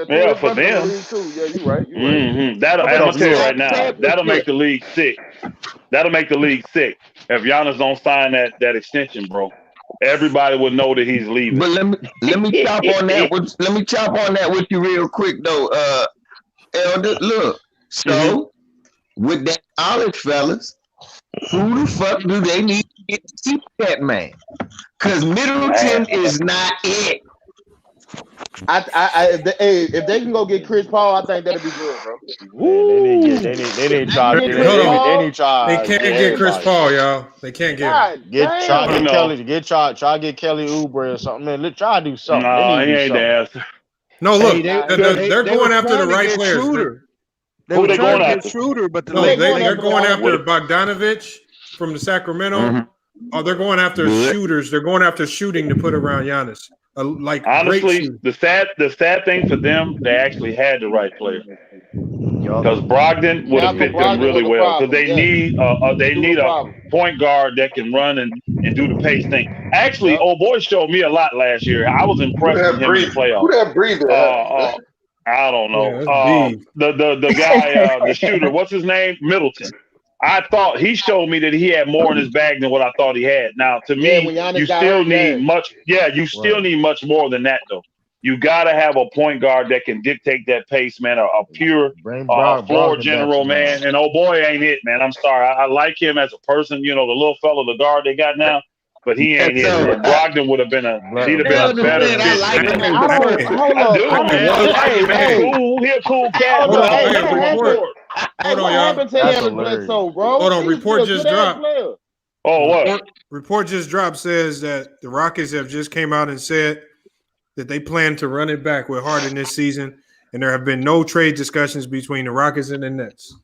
Yeah, for them. Yeah, you right. I'm gonna tell you right now. That'll make the league sick. That'll make the league sick if Giannis don't sign that extension, bro. Everybody would know that he's leaving. But let me chop on that. Let me chop on that with you real quick though. Elder, look. So with that knowledge, fellas, who the fuck do they need to get to keep that man? Because Middleton is not it. If they can go get Chris Paul, I think that'd be good, bro. They didn't try. They can't get Chris Paul, y'all. They can't get him. Try get Kelly Oubre or something. Man, try to do something. No, he ain't the answer. No, look, they're going after the right players. Who they going after? Schroeder, but they're going after Bogdanovich from the Sacramento. Mm-hmm. They're going after shooters. They're going after shooting to put around Giannis. Honestly, the sad thing for them, they actually had the right player. Because Brogdon would have fit them really well. Because they need a point guard that can run and do the pace thing. Actually, old boy showed me a lot last year. I was impressed with him in the playoffs. Who that breather? I don't know. The guy, the shooter. What's his name? Middleton. I thought he showed me that he had more in his bag than what I thought he had. Now, to me, you still need much. Yeah, you still need much more than that, though. You got to have a point guard that can dictate that pace, man. A pure floor general, man. And oh boy, ain't it, man. I'm sorry. I like him as a person. You know, the little fellow, the guard they got now. But he ain't it. Man. Brogdon would have been a better fit. I like him. I do, man. I like him, man. Cool. He a cool cat. Hold on, y'all. Happened to him in Bledsoe, bro? Hold on, report just dropped. Oh, what? Report just dropped says that the Rockets have just came out and said that they plan to run it back with Harden this season, and there have been no trade discussions between the Rockets and the Nets.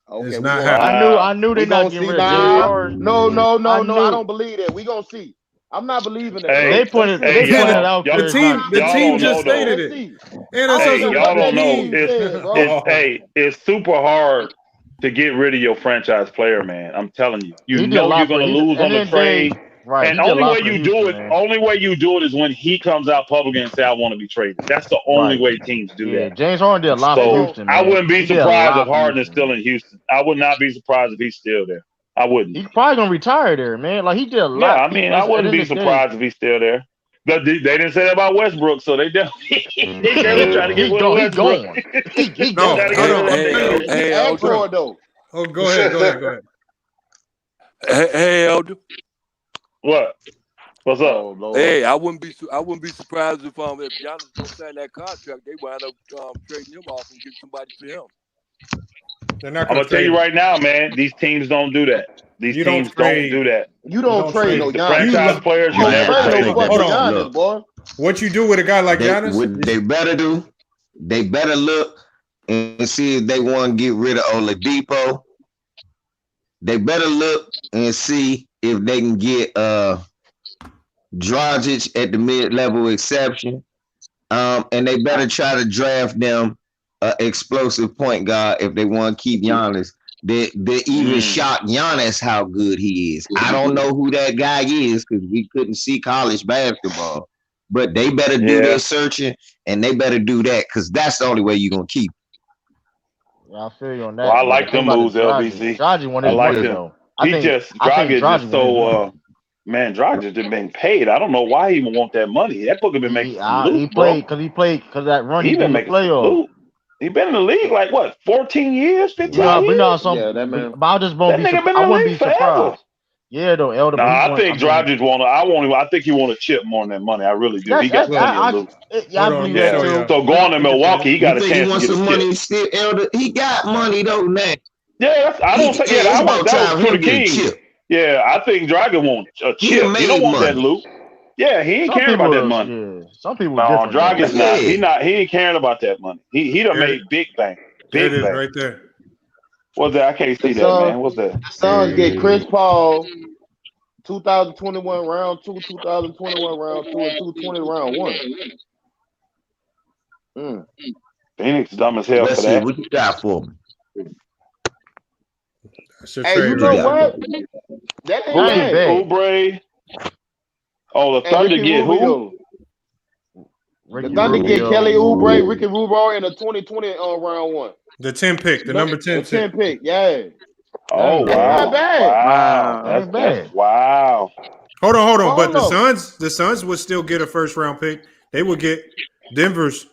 Okay, it's not happening. I knew they not getting rid of No, I don't believe that. We gonna see. I'm not believing that. They put it out there. The team just stated it. And y'all don't know. It's super hard to get rid of your franchise player, man. I'm telling you. You know you're gonna lose on the trade. Right. And only way you do it is when he comes out publicly and say, I want to be traded. That's the only way teams do that. James Harden did a lot for Houston. Man. I wouldn't be surprised if Harden is still in Houston. I would not be surprised if he's still there. I wouldn't. He's probably gonna retire there, man. Like he did a lot. Yeah, I mean, I wouldn't be surprised if he's still there. But they didn't say that about Westbrook, so they definitely trying to get Westbrook. He going. Hey, Elder. Oh, go ahead. Hey, Elder. What? What's up? Hey, I wouldn't be surprised if Giannis don't sign that contract, they wind up trading him off and get somebody for him. I'm gonna tell you right now, man. These teams don't do that. These teams don't do that. You don't trade no Giannis. Franchise players, you never trade them. Hold on, boy. What you do with a guy like Giannis? What they better do? They better look and see if they want to get rid of Oladipo. They better look and see if they can get Dragic at the mid-level exception. And they better try to draft them an explosive point guard if they want to keep Giannis. They even shocked Giannis how good he is. I don't know who that guy is because we couldn't see college basketball. But they better do their searching, and they better do that because that's the only way you're going to keep. Yeah, I feel you on that. Well, I like them moves, LBC. I like them. Dragic is so man, Dragic has been paid. I don't know why he even want that money. That book has been making he played because that run he been making playoffs. He been in the league like what, 14 years, 15 years? We know something. But I just won't I wouldn't be surprised. Yeah, though, Elder. Nah, I think Dragic I think he want a chip more than that money. I really do. He got plenty of loot. So going to Milwaukee, he got a chance to get money. Still, Elder, he got money though, man. Yeah, I don't think. Yeah, that was for the King. Yeah, I think Dragic wants a chip. He don't want that loot. Yeah, he ain't caring about that money. Yeah. Some people. No, Dragic's not. He ain't caring about that money. He done made big bang. Big bang. Right there. What's that? I can't see that, man. What's that? The Suns get Chris Paul, 2021 round 2, 2021 round 2, and 220 round 1. Phoenix dumb as hell for that. What you got for me? Hey, you know what? That ain't bad. Oubre. Oh, the Thunder get who? The Thunder get Kelly Oubre, Ricky Rubio, and a 2020 round 1. The 10 pick, the number 10 pick, yeah. Oh, wow. Not bad. Wow. That's bad. Wow. Hold on. But the Suns would still get a first round pick. They would get Denver's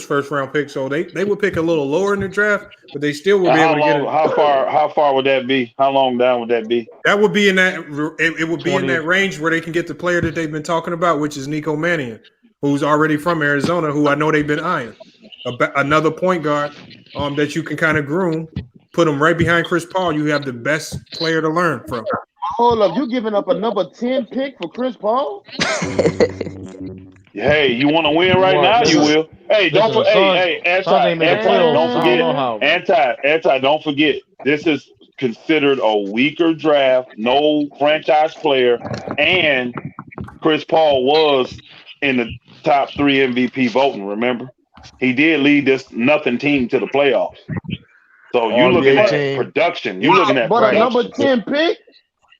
first round pick. So they would pick a little lower in the draft, but they still would be able to get it. How far would that be? How long down would that be? That would be in that it would be 20. In that range where they can get the player that they've been talking about, which is Nico Mannion, who's already from Arizona, who I know they've been eyeing. Another point guard that you can kind of groom, put him right behind Chris Paul. You have the best player to learn from. Hold up, you giving up a number 10 pick for Chris Paul? Hey, you want to win right now? You will. Hey, don't forget. Don't forget. This is considered a weaker draft. No franchise player, and Chris Paul was in the top 3 MVP voting. Remember, he did lead this nothing team to the playoffs. So you're looking at production. You're looking at a number 10 pick.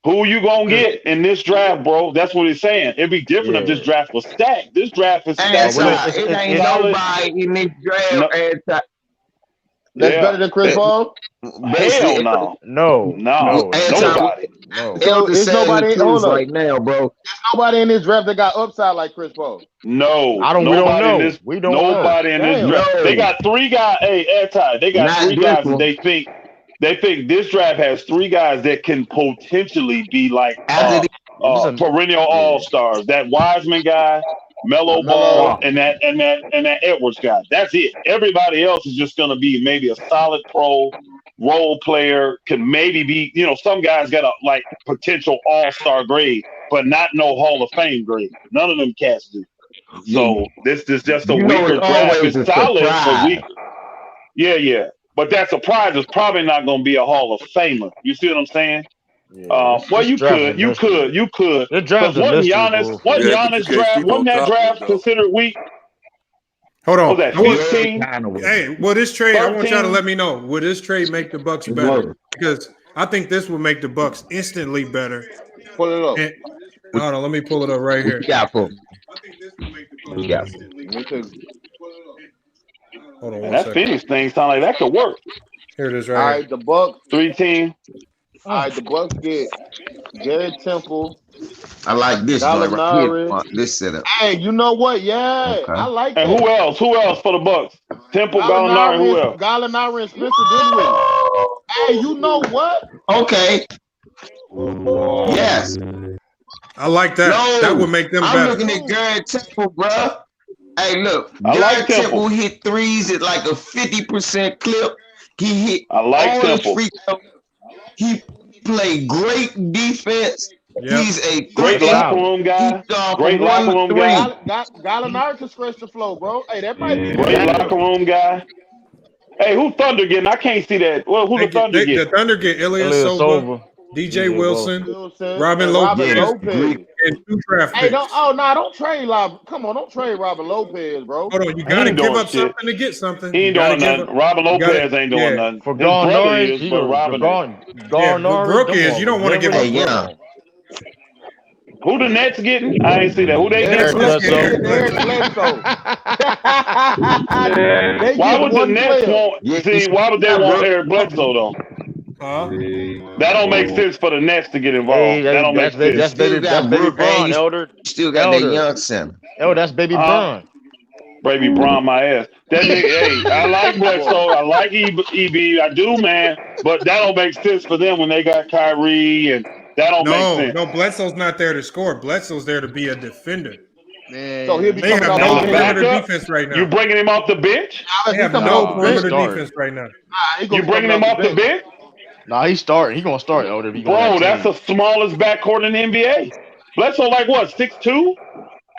Who you gonna get in this draft, bro? That's what he's saying. It'd be different if this draft was stacked. This draft is stacked. It ain't nobody in this draft. That's better than Chris Paul. Hell no. No. Nobody. So it's nobody. Hold up. right now, bro. There's nobody in this draft that got upside like Chris Paul. No. We don't know. We don't know. Nobody in this draft. No. They got 3 guys. Hey, Anti, they got Not 3 guys this that they think this draft has 3 guys that can potentially be like perennial all-stars. That Wiseman guy, Melo Ball, and that Edwards guy. That's it. Everybody else is just gonna be maybe a solid pro role player, can maybe be, some guys got a like potential all-star grade, but not no Hall of Fame grade. None of them cats do. So this is just a weaker draft. It's solid, but weaker. Yeah. But that surprise is probably not going to be a Hall of Famer. You see what I'm saying? Yeah, well, you could. The draft wasn't Giannis draft? Wasn't that draft considered weak? Hold on. What was that 15? Hey, well, this trade, 13? I want y'all to let me know. Will this trade make the Bucks better? Because I think this will make the Bucks instantly better. Pull it up. Hold on, let me pull it up right here. Hold on one that second. Phoenix thing sound like that could work. Here it is All right right, the Bucks. 3 team. All right, the Bucks get Garrett Temple. I like this one right here. This setup. Hey, you know what? Yeah, Okay. I like And that. who else? Who else for the Bucks? Temple, Gallinari, who else? Gallinari and Spencer Dinwiddie. Hey, you know what? Okay. Yes. I like that. No, that would make them I'm better. looking at Garrett Temple, bro. Hey, look. I like Garrett Temple Temple. hit threes at like a 50% clip. He hit I like all Temple. his free throws. He played great defense. Yep. He's a Great locker room guy. Great locker room guy. Gallinari can stretch the flow, bro. Hey, that might be Great locker room guy. Hey, who Thunder getting? I can't see that. Well, who the Thunder The get? Thunder get Ilyasova, Silva. DJ Wilson, Robin and Lopez, Lopez. and 2 draft Hey, picks. don't trade Come on, don't trade Robin Lopez, bro. Hold on, you got to ain't give doing up shit. something to get something. He ain't You gotta doing give nothing. up- Robin you gotta- Lopez ain't doing yeah. nothing. For His brother Gallinari, is, but Robin ain't. Yeah, but Brook is. You don't want to give Hey, up. yeah. Who the Nets getting? I ain't see that. Who they Eric getting? Bledsoe. Why would the Nets want? See, why would they want Eric Bledsoe though? Huh? That don't make sense for the Nets to get involved. Hey, that don't make sense. That's baby Braun, Elder. Still got that young center. Oh, that's baby Braun. Baby Braun, my ass. That nigga, hey, I like Bledsoe. I like EB. I do, man. But that don't make sense for them when they got Kyrie, and that don't make sense. No, Bledsoe's not there to score. Bledsoe's there to be a defender. Man, so he'll be They have coming no off the perimeter bench. defense right now. You bringing him off the bench? They have no perimeter defense right now. You bringing him off the bench? Nah, he's starting. He's gonna start, Elder. Bro, that's the smallest backcourt in the NBA. Bledsoe like what, 6'2"?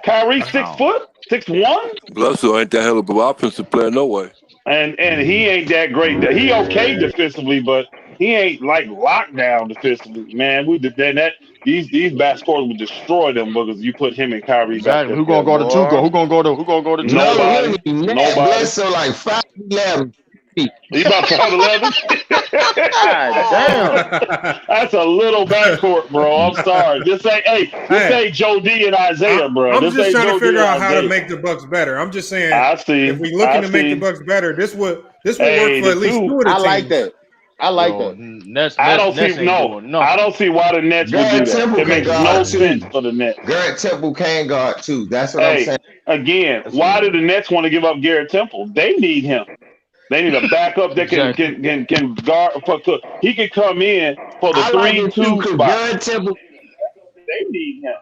Kyrie 6 foot? 6'1"? Bledsoe ain't that hell of an offensive player, no way. And he ain't that great. He okay defensively, but he ain't like locked down defensively. Man, we did that. These backcourts would destroy them because you put him and Kyrie. Exactly. Who gonna go to 2 guard? Who gonna go to 2 Nobody. Nobody. Bledsoe like 5'11". He about 5'11". Damn. That's a little backcourt, bro. I'm sorry. This ain't Joe D and Isaiah, bro. I'm this just ain't trying Joe to figure D out and how to Isaiah. make the Bucks better. I'm just saying, I see. if we looking to make the Bucks better, this would work for at least 2 of the I teams. like that. I like that. I don't see why the Nets would do that. It makes no sense for the Nets. Garrett Temple can guard too. That's what I'm saying. Again, why do the Nets want to give up Garrett Temple? They need him. They need a backup that can guard. He can come in for the 3-2 spot. Garrett Temple. They need him.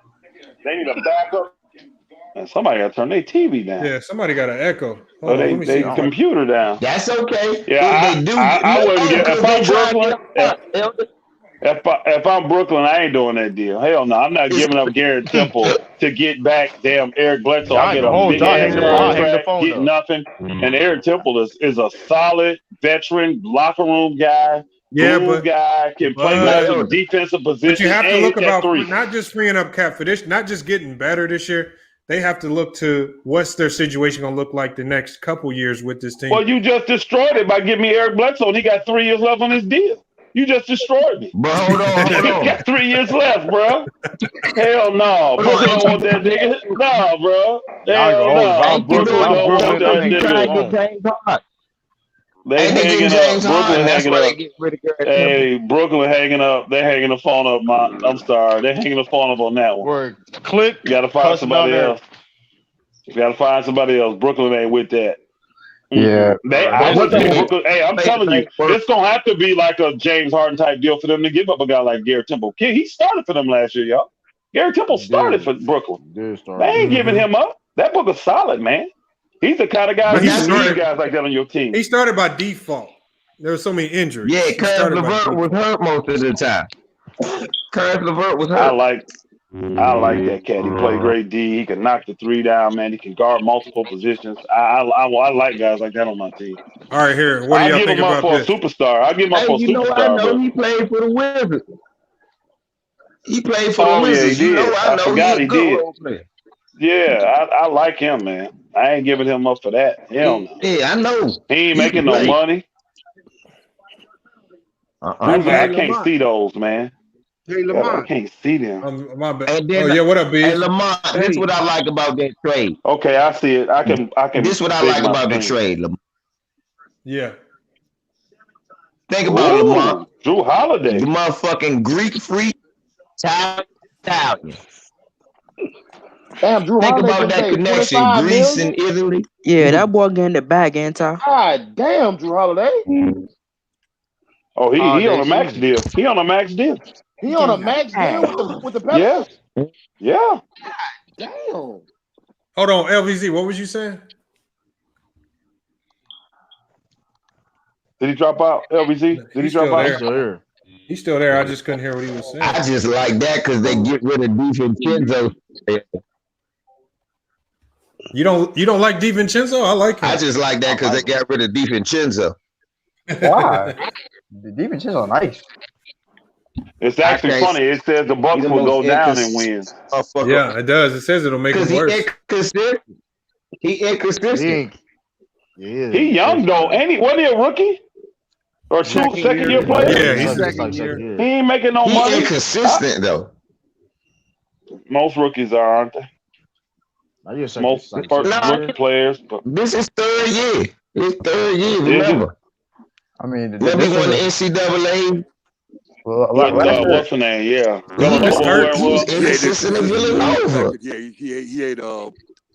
They need a backup. Man, somebody got to turn their TV down. Yeah, somebody got an echo. Or they computer down. That's okay. Yeah, I wouldn't get. If I'm Brooklyn, if I'm Brooklyn, I ain't doing that deal. Hell no, I'm not giving up Garrett Temple to get back damn Eric Bledsoe. I get a big ass contract, get nothing. And Eric Temple is a solid veteran locker room guy. Guy can play multiple defensive positions. But you have to look about three. Not just freeing up cap for this, not just getting better this year. They have to look to what's their situation going to look like the next couple years with this team. Well, you just destroyed it by giving me Eric Bledsoe, and he got 3 years left on his deal. You just destroyed me. Bro, hold on. He got 3 years left, bro. Hell no. Brooklyn don't want that nigga. No, bro. Hell no. They And they hanging getting up. James Brooklyn Harden. That's hanging why they up. get rid of Garrett Hey, Brooklyn hanging up. They're hanging the phone up. I'm sorry. They're hanging the phone up on that one. Word. Click. You got to find somebody else. You got to find somebody else. Brooklyn ain't with that. Yeah. I would think Brooklyn. Hey, I'm telling you, it's gonna have to be like a James Harden type deal for them to give up a guy like Garrett Temple. Kid, he started for them last year, y'all. Garrett Temple started for Brooklyn. They ain't giving him up. That Booker's solid, man. He's the kind of guy But you he need guys like that on your team. He started by default. There were so many injuries. Yeah, He Curtis started by LeVert was default. hurt most of the time. Curtis LeVert was hurt. I like that cat. He played great D. He can knock the three down, man. He can guard multiple positions. I like guys like that on my team. All right, here. What do y'all think about this? I'll give him up for a superstar. I'll give him up for a superstar. I know but he played for the Wizards. He played for the yeah, Wizards. he did. I know forgot he's a he good did. role player. Yeah, I like him, man. I ain't giving him up for that. Hell no. Yeah, I know. He ain't He making can no play. money. I can't Lamont. see those, man. Hey, I Lamont. can't see them. My bad. And then, Yeah, what up, B? Hey, Lamont, this is what I like about that trade. Okay, I see it. I can. This is what I big like my about the screen. trade, Lamont. Yeah. Think about Ooh, Lamont. Drew Holiday. The motherfucking Greek freak, Italian. Damn, Drew Think Holiday about can that pay connection, 25 Greece million? and Italy. Yeah, that boy getting the bag, ain't I? God damn, Drew Holiday. Oh, he on a max season. deal. He on a max deal. He on a max deal with the Pelicans? Yeah. Damn. Hold on, LVZ. What was you saying? Did he drop out? LBZ? Did he drop out? He's still there. He's still there. I just couldn't hear what he was saying. I just like that because they get rid of DiVincenzo. You don't like DiVincenzo? I like him. I just like that because they got rid of DiVincenzo. Why? DiVincenzo nice. It's actually funny. It says the Bucks will go down and win. Yeah, it does. It says it'll make it worse. He inconsistent. He young though. Ain't he? Wasn't he a rookie? Or second year player? Yeah, he's second year. He ain't making no money. He inconsistent though. Most rookies are, aren't they? Most rookie players. But this is third year. It's third year. Remember? I mean, when he won the NCAA. What's the name? Yeah. He was inconsistent in Villanova. Yeah, he ate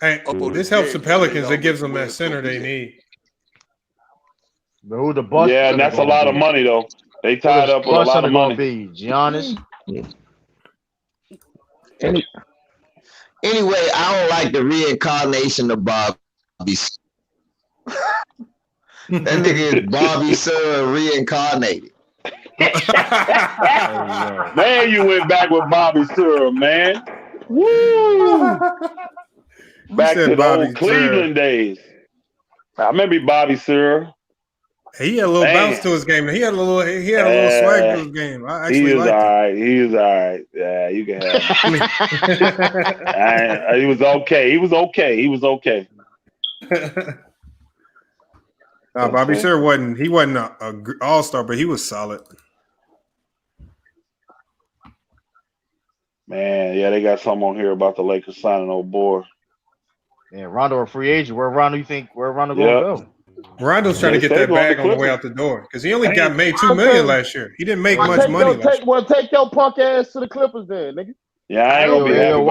Hey, this helps the Pelicans. It gives them that center they need. Who the bus? Yeah, and that's a lot of money though. They tied up with a lot of money. Be Giannis. Anyway, I don't like the reincarnation of Bobby. That nigga is Bobby Sir reincarnated. Man, you went back with Bobby Sir, man. Woo! Back to the old Cleveland days. I remember Bobby Sir. He had a little bounce to his game. He had a little swag to his game. I actually liked it. He was all right. Yeah, you can have him. He was okay. He was okay. Bobby Sir wasn't an all-star, but he was solid. Man, yeah, they got something on here about the Lakers signing old boy. Yeah, Rondo a free agent. Where Rondo gonna go? Rondo's trying to get that bag on the way out the door because he only got made $2 million last year. He didn't make much money last year. Take your punk ass to the Clippers then, nigga. Yeah, I ain't gonna be happy.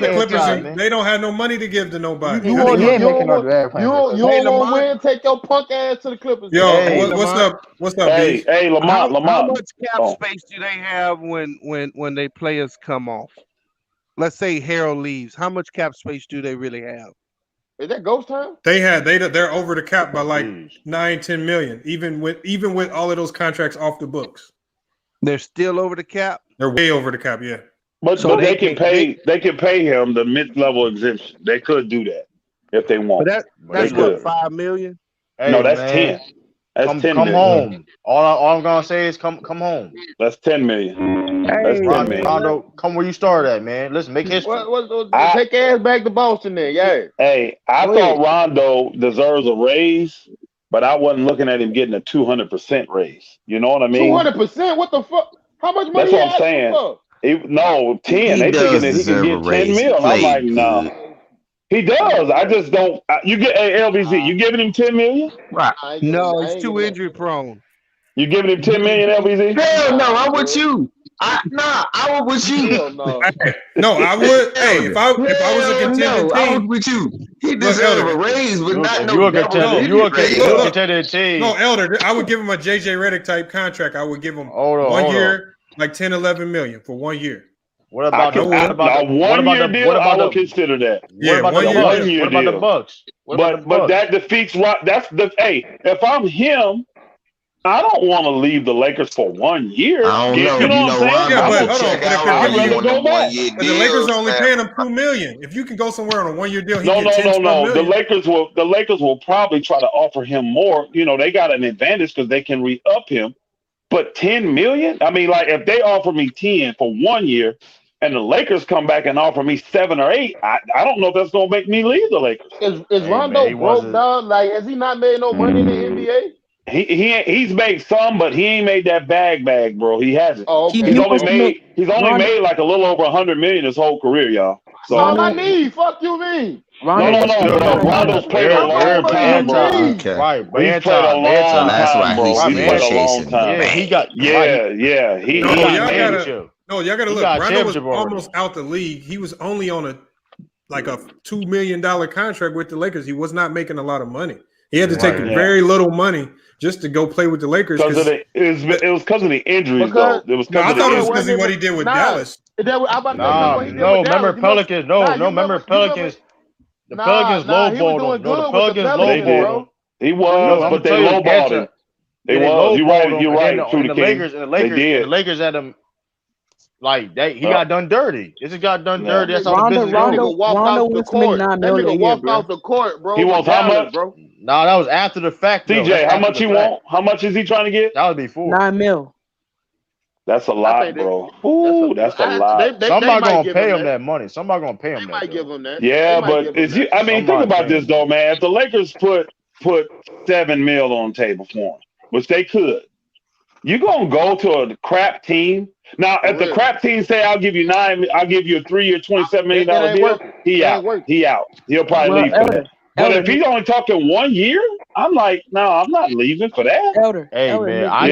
The Clippers, they don't have no money to give to nobody. You want to win? Take your punk ass to the Clippers. Yo, what's up? What's up, B? Hey, Lamont. How much cap space do they have when they players come off? Let's say Harold leaves. How much cap space do they really have? Is that ghost time? They're over the cap by like 9-10 million, even with all of those contracts off the books. They're still over the cap. They're way over the cap, yeah. But they can pay him the mid-level exemption. They could do that if they want. But that's what, $5 million? Hey, no, that's 10. That's 10 come million. Home. All I'm gonna say is come home. That's 10 million. That's 10 million. Rondo, come where you started at, man. Let's make history. Take ass back to Boston then, yeah. Hey, I thought Rondo deserves a raise, but I wasn't looking at him getting a 200% raise. You know what I mean? 200%? What the fuck? How much money? That's what I'm saying. No, 10. They thinking that he can get 10 mil. I'm like, no. He does. I just don't. You get LBZ. You giving him $10 million? Right. No, he's too injury prone. You giving him $10 million, LBZ? Hell no, I'm with you. I was with you. Hell no. No, I would. Hey, if I was a contending I was team, with you. He deserves a raise, but not no. You a contending team. no, Elder, I would give him a JJ Redick type contract. I would give him Hold 1 on. year, like 10, 11 million for 1 year. What about the one year deal? I would consider that. Yeah, what about the Bucks? But that defeats. That's the. Hey, if I'm him, I don't want to leave the Lakers for 1 year. I don't know. You know what I'm saying? Yeah, but I'd rather go back. But the Lakers are only paying him $2 million. If you can go somewhere on a 1 year deal, he No. gets $10 million. The Lakers will probably try to offer him more. You know, they got an advantage because they can re-up him. But $10 million? I mean, like if they offer me 10 for 1 year, and the Lakers come back and offer me 7 or 8, I don't know if that's gonna make me leave the Lakers. Is Rondo broke down? Like, has he not made no money in the NBA? He's made some, but he ain't made that bag, bro. He hasn't. Oh, okay. He's only made like a little over $100 million his whole career, y'all. So all I need, fuck you mean. No. Rondo's played a long time, bro. Okay. Right, but He's played a long time, bro. He's He's played a long time. Yeah, he got Y'all gotta look. Rondo was almost out the league. He was only on a $2 million contract with the Lakers. He was not making a lot of money. He had to take very little money just to go play with the Lakers. It was because of the injuries, though. It was I thought it was because of what he did with Dallas. Remember Pelicans. Remember Pelicans. The Pelicans lowballed him. The Pelicans lowballed him. He was, but they lowballed him. They was. You're right. The Lakers had him. Like that, he got done dirty. This got done dirty. That's how the business Rondo wants to make $9 million. That nigga walked off the court, bro. He wants how much, bro? Nah, that was after the fact. CJ, how much you want? How much is he trying to get? That would be $9 million. That's a lot, bro. Ooh, that's a lot. Somebody gonna pay him that money. Somebody gonna pay him that. Might give him that. Yeah, but I mean, think about this though, man. If the Lakers put $7 million on the table for him, which they could, you gonna go to a crap team? Now, if the crap team say I'll give you a 3 year, $27 million deal, he out. He'll probably leave for that. But if he's only talking 1 year, I'm like, no, I'm not leaving for that. Elder, man, I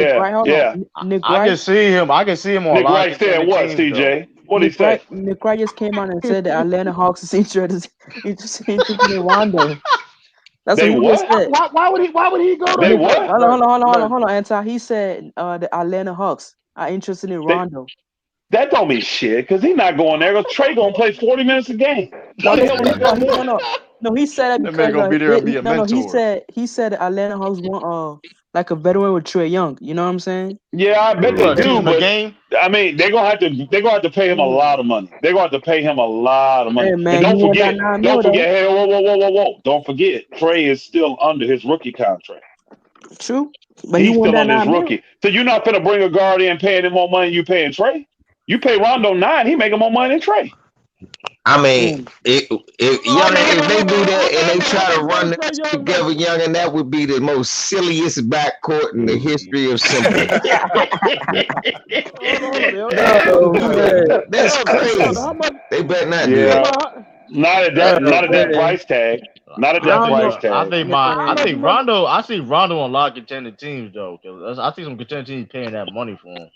can see him. I can see him on. Nick Wright said what, CJ? What did he say? Nick Wright just came out and said that Atlanta Hawks is interested in Rondo. That's what he just said. Why would he go to? They what? Hold on, Anti. He said the Atlanta Hawks are interested in Rondo. That don't mean shit because he's not going there. Trey gonna play 40 minutes a game. No, he said that because gonna be there and be a mentor. He said the Atlanta Hawks want like a veteran with Trae Young. You know what I'm saying? Yeah, I bet they do. But I mean, they're gonna have to pay him a lot of money. They're gonna have to pay him a lot of money. Hey, man, and don't forget. Hey, whoa! Don't forget, Trae is still under his rookie contract. True, but he's still under his rookie. So you're not gonna bring a guard in paying him more money than you paying Trae. You pay Rondo 9, he making more money than Trae. I mean, if they do that and they try to run this together, Young, and that would be the most silliest backcourt in the history of simple. That's crazy. They better not do that. Not at that price tag. Not at that price tag. I see Rondo on a lot of contending teams though. I see some contending teams paying that money for him.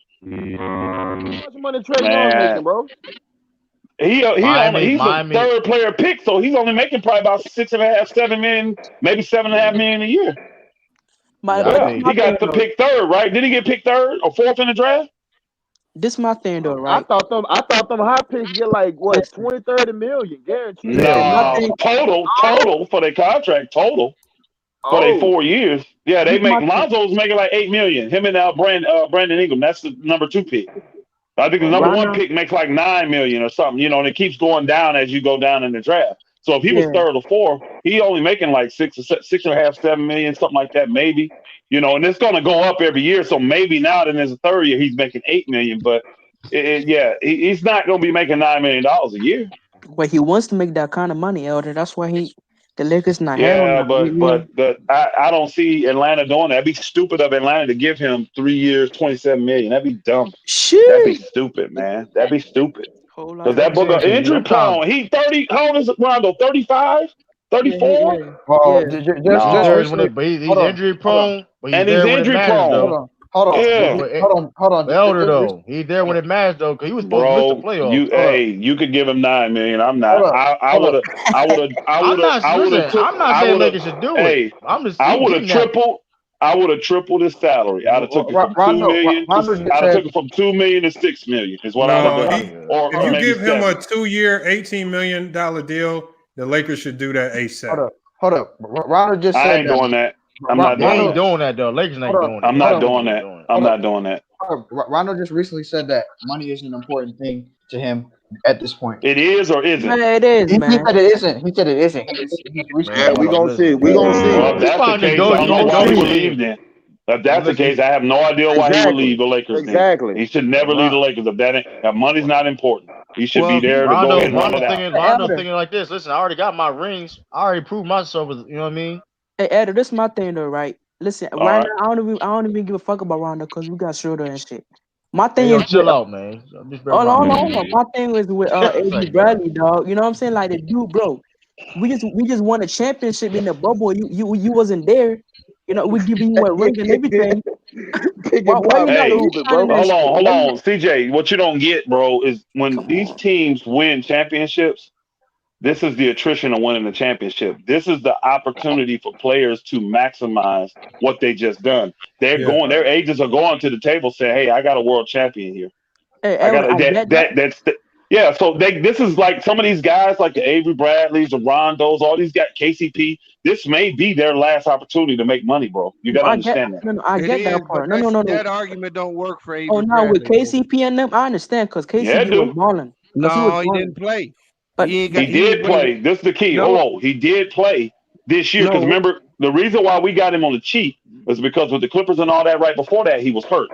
How much money Trae Young making, bro? He's a third player pick, so he's only making probably about 6.5, 7 million, maybe 7.5 million a year. He got to pick third, right? Did he get picked third or fourth in the draft? This is my thing though, right? I thought them high picks get like what 20, 30 million guaranteed. No, total for their contract, total for their 4 years. Yeah, they make Lonzo's making like 8 million. Him and Brandon Ingram. That's the number 2 pick. I think the number 1 pick makes like 9 million or something, and it keeps going down as you go down in the draft. So if he was third or fourth, he only making like 6.5, 7 million, something like that, maybe. And it's going to go up every year. So maybe now that in his third year, he's making 8 million. But he's not going to be making $9 million a year. But he wants to make that kind of money, Elder. That's why the Lakers not. Yeah, but I don't see Atlanta doing that. It'd be stupid of Atlanta to give him 3 years, $27 million. That'd be dumb. Shit. That'd be stupid, man. That'd be stupid. Whole lot Because of that injury. booger injury prone. He 30. How old is Rondo? 35? 34? Just No. recently, but he's injury prone, but he's And he's there when it injury matters, prone. though. Yeah. Hold on. Elder though, he's there when it matters though, because he was supposed to miss the playoffs. You could give him $9 million. I'm not. I would have. I'm not saying Lakers should do it. I'm just. I would have tripled. I would have tripled his salary. I'd have took it from $2 million. I'd have took it from $2 million to $6 million. Is what I'd have done. If you give him a 2-year, $18 million deal, the Lakers should do that ASAP. Hold up. Rondo just said I ain't doing that. I'm not doing that though. Lakers ain't doing that. I'm not doing that. I'm not doing that. Rondo just recently said that money isn't an important thing to him at this point. It is or isn't? Man, it is, man. He said it isn't. He said it isn't. We gonna see. We gonna see. Well, if that's the case, I don't know why he would leave then. If that's the case, I have no idea why he would leave the Lakers. Exactly. Then. He should never leave the Lakers. If money's not important, he should be there to Rondo, go ahead and run it out. Rondo thinking like this. Listen, I already got my rings. I already proved myself. You know what I mean? Hey, Ed, this is my thing though, right? Listen, All right right. now, I don't even give a fuck about Rondo because we got Schroeder and shit. My thing Hey, is chill out, man. Hold on. My thing was with Adrian Bradley, dog. You know what I'm saying? Like the dude, bro. We just won a championship in the bubble. You wasn't there. You know, we giving you a ring and everything. Hold on, CJ. What you don't get, bro, is when these teams win championships, this is the attrition of winning the championship. This is the opportunity for players to maximize what they just done. Their agents are going to the table saying, "Hey, I got a world champion here. So this is like some of these guys, like the Avery Bradleys, the Rondos, all these guys, KCP. This may be their last opportunity to make money, bro. You got to understand that. No, I get that part. No. That argument don't work for Avery. Oh, now with KCP and them, I understand because KCP was balling. No, he didn't play. But he did play. This is the key. No. He did play this year because remember the reason why we got him on the cheap was because with the Clippers and all that right before that he was hurt,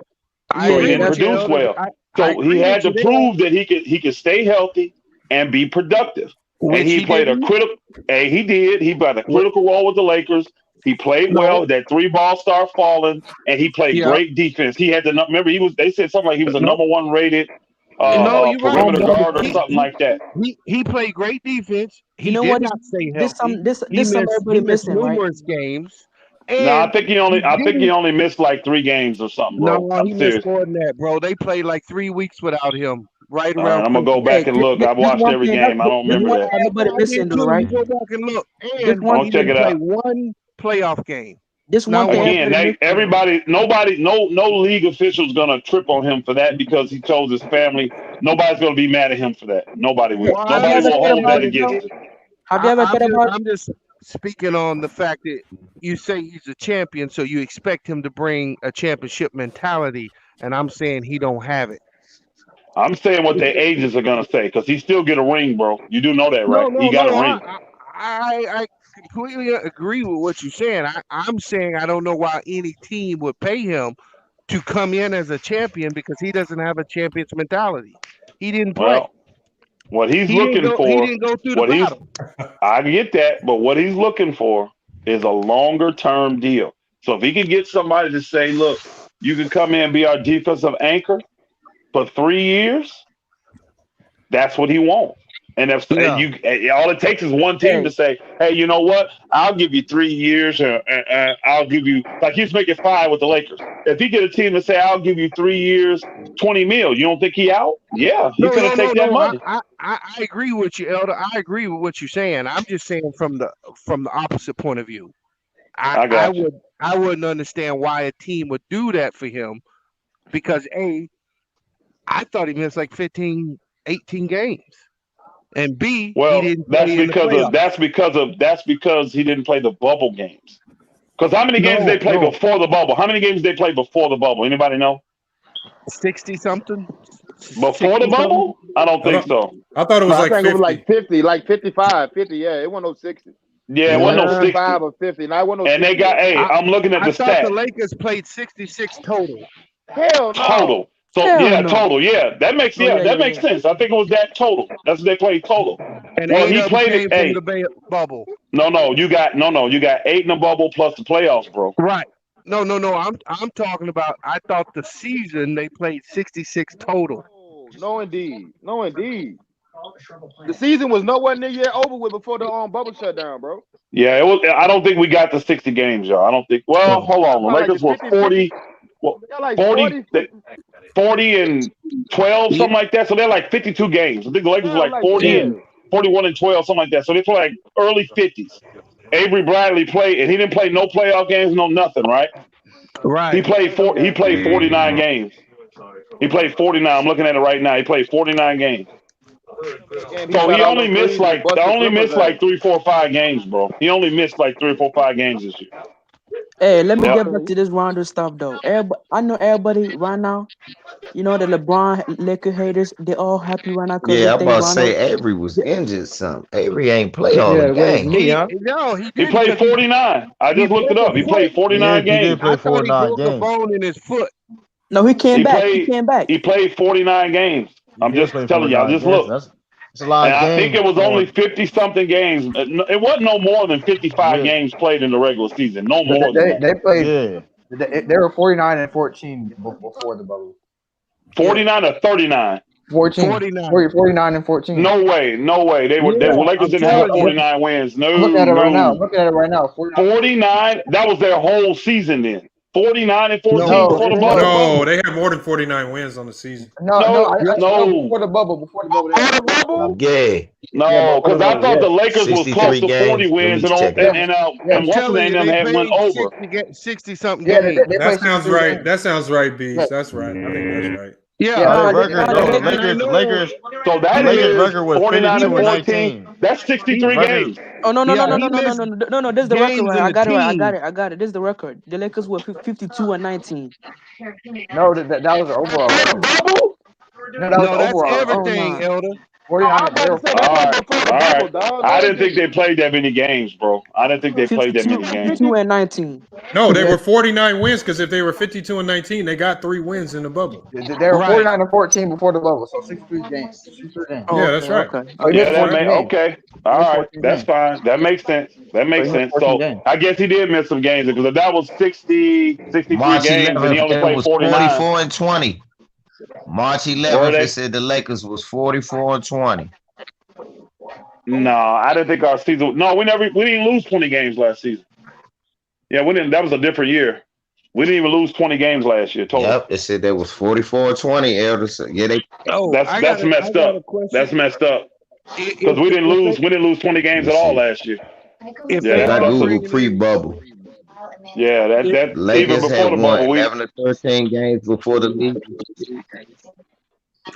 so he didn't produce well. So he had to prove that he could stay healthy and be productive. And he played a critical. He did. He played a critical role with the Lakers. He played well. That 3-ball start falling, and he played great defense. He had the remember They said something like he was a number 1 rated. Perimeter guard or something like that. He played great defense. You know what? This everybody missing, right? Numerous games. No, I think he only missed like 3 games or something, bro. No, he missed more than that, bro. They played like 3 weeks without him. Right around. I'm gonna go back and look. I've watched every game. I don't remember that. Everybody missing, though, right? Go back and look. I'll check it out. One playoff game. This one again, no league official's gonna trip on him for that because he chose his family. Nobody's gonna be mad at him for that. Nobody will. Nobody will hold that against him. Have you ever thought about it? I'm just speaking on the fact that you say he's a champion, so you expect him to bring a championship mentality, and I'm saying he don't have it. I'm saying what their agents are gonna say because he still get a ring, bro. You do know that, right? He got a ring. I completely agree with what you're saying. I'm saying I don't know why any team would pay him to come in as a champion because he doesn't have a champion's mentality. He didn't play. Well, what he's looking for, he didn't go through the battle. I get that, but what he's looking for is a longer term deal. So if he can get somebody to say, look, you can come in and be our defensive anchor for 3 years, that's what he wants. And if all it takes is one team to say, hey, you know what? I'll give you 3 years and I'll give you, like he's making 5 with the Lakers. If he get a team to say, I'll give you 3 years, 20 mil, you don't think he out? Yeah, he's going to take that money. I agree with you, Elder. I agree with what you're saying. I'm just saying from the opposite point of view. I wouldn't understand why a team would do that for him because I thought he missed like 15, 18 games. And B, well, he didn't that's because he didn't play the bubble games. Because how many games they play before the bubble? How many games they play before the bubble? Anybody know? 60 something. Before the bubble? I don't think so. I thought it was like 50. It was like 50, like 55, 50. Yeah, it wasn't no 60. Yeah, it wasn't no 60. 5 or 50. No, it wasn't no 60. And they got I'm looking at the stats. I thought the Lakers played 66 total. Hell no. Total. So total. Yeah, that makes makes sense. I think it was that total. That's what they played total. And he played it from the bubble. No, you got 8 in the bubble plus the playoffs, bro. Right. No. I'm talking about. I thought the season they played 66 total. No, indeed. The season was nowhere near yet over with before the bubble shut down, bro. Yeah, it was. I don't think we got to 60 games, y'all. I don't think. Well, hold on. The Lakers were 40. Well, 40 and 12, something like that. So they're like 52 games. I think the Lakers were like 40 and 41 and 12, something like that. So they play like early 50s. Avery Bradley played, and he didn't play no playoff games, no nothing, right? Right. He played 49 games. He played 49. I'm looking at it right now. He played 49 games. So he only missed like 3, 4, 5 games, bro. He only missed like 3 or 4, 5 games this year. Hey, let me get back to this Rondo stuff though. I know everybody right now. You know the LeBron Lakers haters. They all happy right now. Yeah, I'm about to say Avery was injured. Something. Avery ain't play all the game. He played 49. I just looked it up. He played 49 games. He did play 49 games. A bone in his foot. No, he came back. He played 49 games. I'm just telling y'all. Just look. That's a lot of games. I think it was only 50-something games. It wasn't no more than 55 games played in the regular season. No more. They played. Yeah. They were 49 and 14 before the bubble. 49 or 39. 49 and 14. No way. They Lakers didn't have 49 wins. No. Look at it right now. 49. That was their whole season then. 49 and 14 before the bubble. No, they had more than 49 wins on the season. No. Before the bubble. Yeah. No, because I thought the Lakers was close to 40 wins and what's the name had went over. 60-something games. That sounds right, Bees. That's right. I think that's right. The Lakers. So that Lakers record was 49 and 14. That's 63 games. Oh no! This is the record. Right? I got it. This is the record. The Lakers were 52 and 19. No, that was the overall record. No, that's everything, Elder. 49. All right. I didn't think they played that many games, bro. I didn't think they played that many games. 52 and 19. No, they were 49 wins because if they were 52 and 19, they got 3 wins in the bubble. They were 49 and 14 before the bubble, so 63 games. That's right. Okay. Okay. All right. That's fine. That makes sense. So I guess he did miss some games because if that was 63 March games 11th, and he only played 49. 44 and 20. March 11th, they said the Lakers was 44 and 20. No, I didn't think our season. No, we didn't lose 20 games last season. Yeah, we didn't. That was a different year. We didn't even lose 20 games last year. Total. Yep, they said they was 44 and 20. Elders, yeah, they. That's messed up. That's messed up. Because we didn't lose 20 games at all last year. Got Google pre-bubble. Yeah, that Lakers even before the bubble. 11 to 13 games before the league.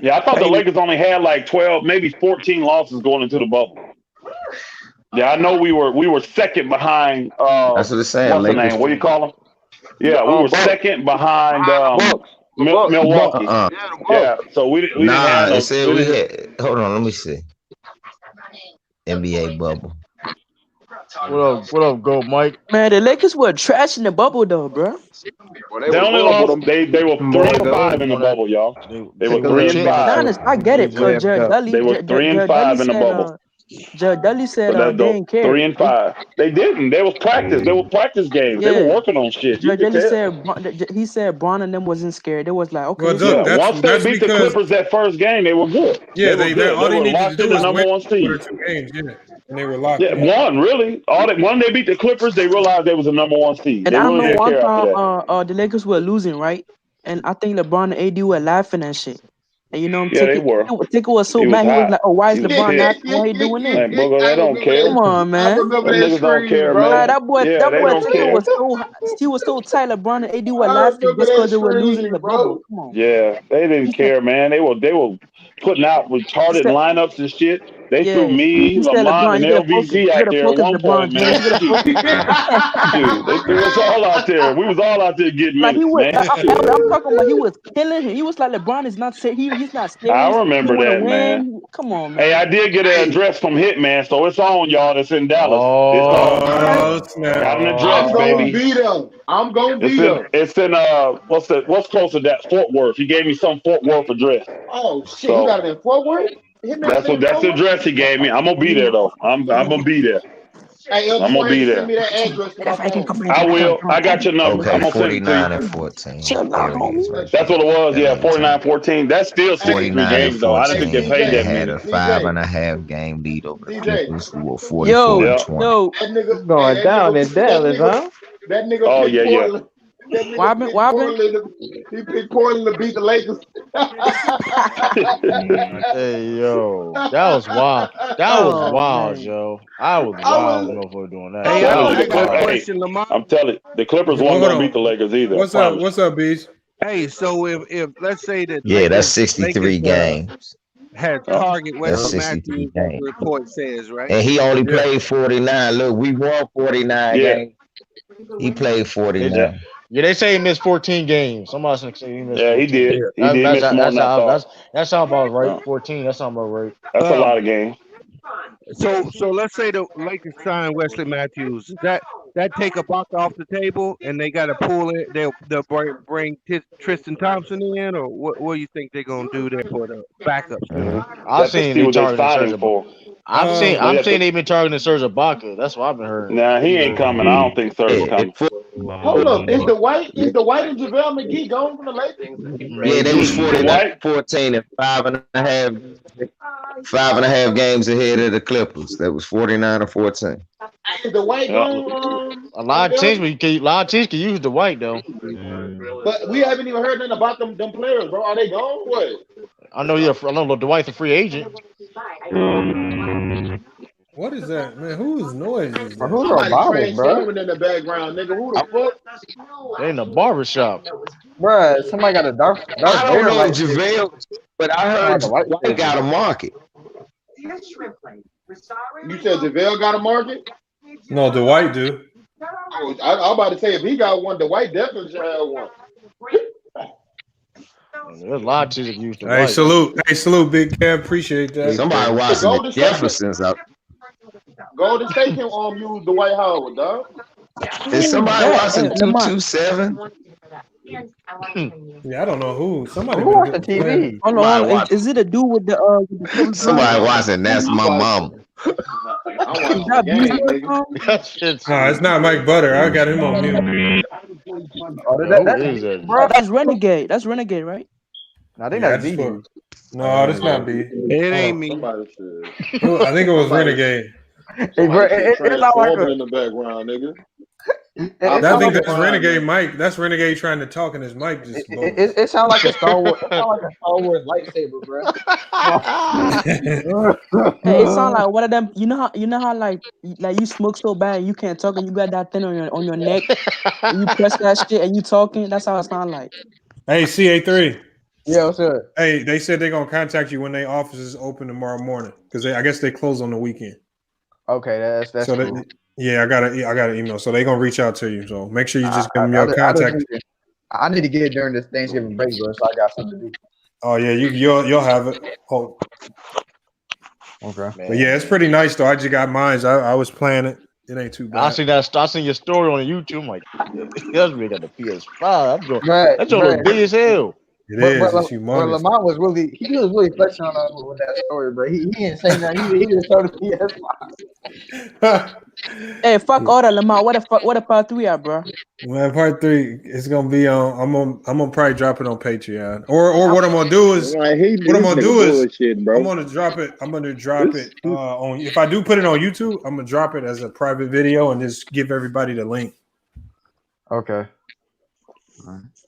Yeah, I thought the Lakers only had like 12, maybe 14 losses going into the bubble. Yeah, I know we were second behind. That's what it's saying. What's the name? What do you call them? Yeah, we were second behind Milwaukee. Yeah, so we didn't have they said we had. Hold on, let me see. NBA bubble. What up, go Mike? Man, the Lakers were trash in the bubble though, bro. They only lost. They were 3-5 in the bubble, y'all. They were 3-5. Honest, I get it, because Jared Dudley. They were 3-5 in the bubble. Jared Dudley said they didn't care. 3-5. They didn't. They was practice. They were practice games. They were working on shit. Jared Dudley said Bron and them wasn't scared. They was like, okay. Well, once they beat the Clippers that first game, they were good. Yeah, they all they needed to do was number win 1 seed. 2 games, and they were locked. Yeah, one really. When they beat the Clippers, they realized they was a number 1 seed. And I don't know one time the Lakers were losing, right? And I think LeBron and AD were laughing and shit. And you know, they were. Ticker was so mad. He was like, "Oh, why is LeBron not? Why he doing this?" Man, Booger, they don't care. Come on, man. Niggas don't care, man. That boy Ticker was so. He was so tight. LeBron and AD were laughing just because they were losing in the bubble. Come on. Yeah, they didn't care, man. They were putting out retarded lineups and shit. They threw me, Lamont, and LVG out there at one point, man. Dude, they threw us all out there. We was all out there getting minutes, man. I'm talking about he was killing him. He was like, LeBron is not he's not serious. I remember that, man. Come on, man. Hey, I did get an address from Hitman, so it's on, y'all. That's in Dallas. Got an address, baby. I'm gonna be there. It's in what's close to that? Fort Worth. He gave me some Fort Worth address. Oh shit, you got it in Fort Worth? That's the address he gave me. I'm gonna be there though. I'm gonna be there. Hey, I'm gonna be there. Send me that address to my phone. I will. I got your number. Okay, I'm gonna send it to 49 you. and 14. There it is. Right That's what it was. Yeah, 49-14. That's still 63 49 and games though. I didn't 14. get paid They that had many. a 5.5 game lead over the Clippers, who were 44 Yo, and 20. yo, That nigga Going down in Dallas, huh? That nigga Oh, picked yeah, yeah. Portland. That nigga What happened? picked What happened? Portland. He picked Portland to beat the Lakers. Hey yo, that was wild. That was wild, yo. I was wild when motherfucker doing that. Hey, I'm That telling was you, I got a wild. question, Lamont. I'm telling you, the Clippers Hold weren't gonna on. beat the Lakers either. What's I up? promise. What's up, Bees? Hey, so if let's say that Yeah, that's Lakers 63 games. had target That's Wesley 63 Matthews, as the games. report says, right? And he only Yeah. played 49. Look, we won 49 Yeah. games. He played 49. Yeah, they say he missed 14 games. Somebody say he missed. Yeah, he 14. did. He did miss more than I thought. That sounds about right. 14. That sounds about right. That's a lot of games. So let's say the Lakers sign Wesley Matthews. Does that take a buck off the table, and they got to pull it? They'll bring Tristan Thompson in, or what do you think they're gonna do there for the backup? I've seen what they're targeting fighting Serge for. I'm saying they've been targeting Serge Ibaka. That's what I've been hearing. Nah, he ain't coming. I don't think Serge coming. Hold up, is the White and JaVale McGee gone from the Lakers? Yeah, they was 14 and 5.5 games ahead of the Clippers. That was 49 and 14. Is the White gone? A lot of teams can use the White though. But we haven't even heard nothing about them players, bro. Are they gone? What? I know Dwight's a free agent. What is that, man? Whose noise is that? Who's Somebody Obama, bro? transforming in the background, nigga. Who the fuck? They in the barbershop. Bruh, somebody got a dark I don't know like JaVale, but I heard White got a market. You said JaVale got a market? No, Dwight do. Oh, I'm about to say if he got one, the White definitely should have one. There's a lot of teams that use the Hey, White. salute, Big Kev. Appreciate that. Somebody watching the Jeffersons out. Golden State can use the White Howard, dog. Is somebody watching 227? Yeah, I don't know who. Somebody Who watched the TV? Hold on. Is it a dude with the Somebody watching. That's my mom. No, it's not Mike Butter. I got him on mute. Bro, that's Renegade. That's Renegade, right? No, they Yeah, not that's B. for- No, that's not B. It ain't me. I think it was Renegade. Hey, bro, it's not like in the background, nigga. I think that's Renegade Mike. That's Renegade trying to talk, and his mic just. It sounds like a Star Wars. It sounds like a Star Wars lightsaber, bro. Hey, it sound like one of them. You know how like you smoke so bad you can't talk, and you got that thing on your neck. And you press that shit and you talking. That's how it sound like. Hey, CA3. Yeah, what's up? Hey, they said they're gonna contact you when their offices open tomorrow morning because I guess they close on the weekend. Okay, that's So cool. yeah, I got an email, so they're gonna reach out to you. So make sure you just give them your contact. I need to get it during this Thanksgiving break, bro. So I got something to do. Oh yeah, you'll have it. Oh, okay. but yeah, it's pretty nice though. I just got mine. I was playing it. It ain't too bad. I seen your story on YouTube. I'm like, that's really got the PS5. Right, That's look big as hell. It is. It's humongous. But Lamont was really flexing on us with that story, bro. He didn't say nothing. He just showed the PS5. Hey, fuck all that, Lamar. What the part 3 at, bro? Man, part 3 is gonna be on. I'm gonna probably drop it on Patreon, or what I'm gonna do is I'm gonna drop it. I'm gonna drop it on. If I do put it on YouTube, I'm gonna drop it as a private video and just give everybody the link. Okay.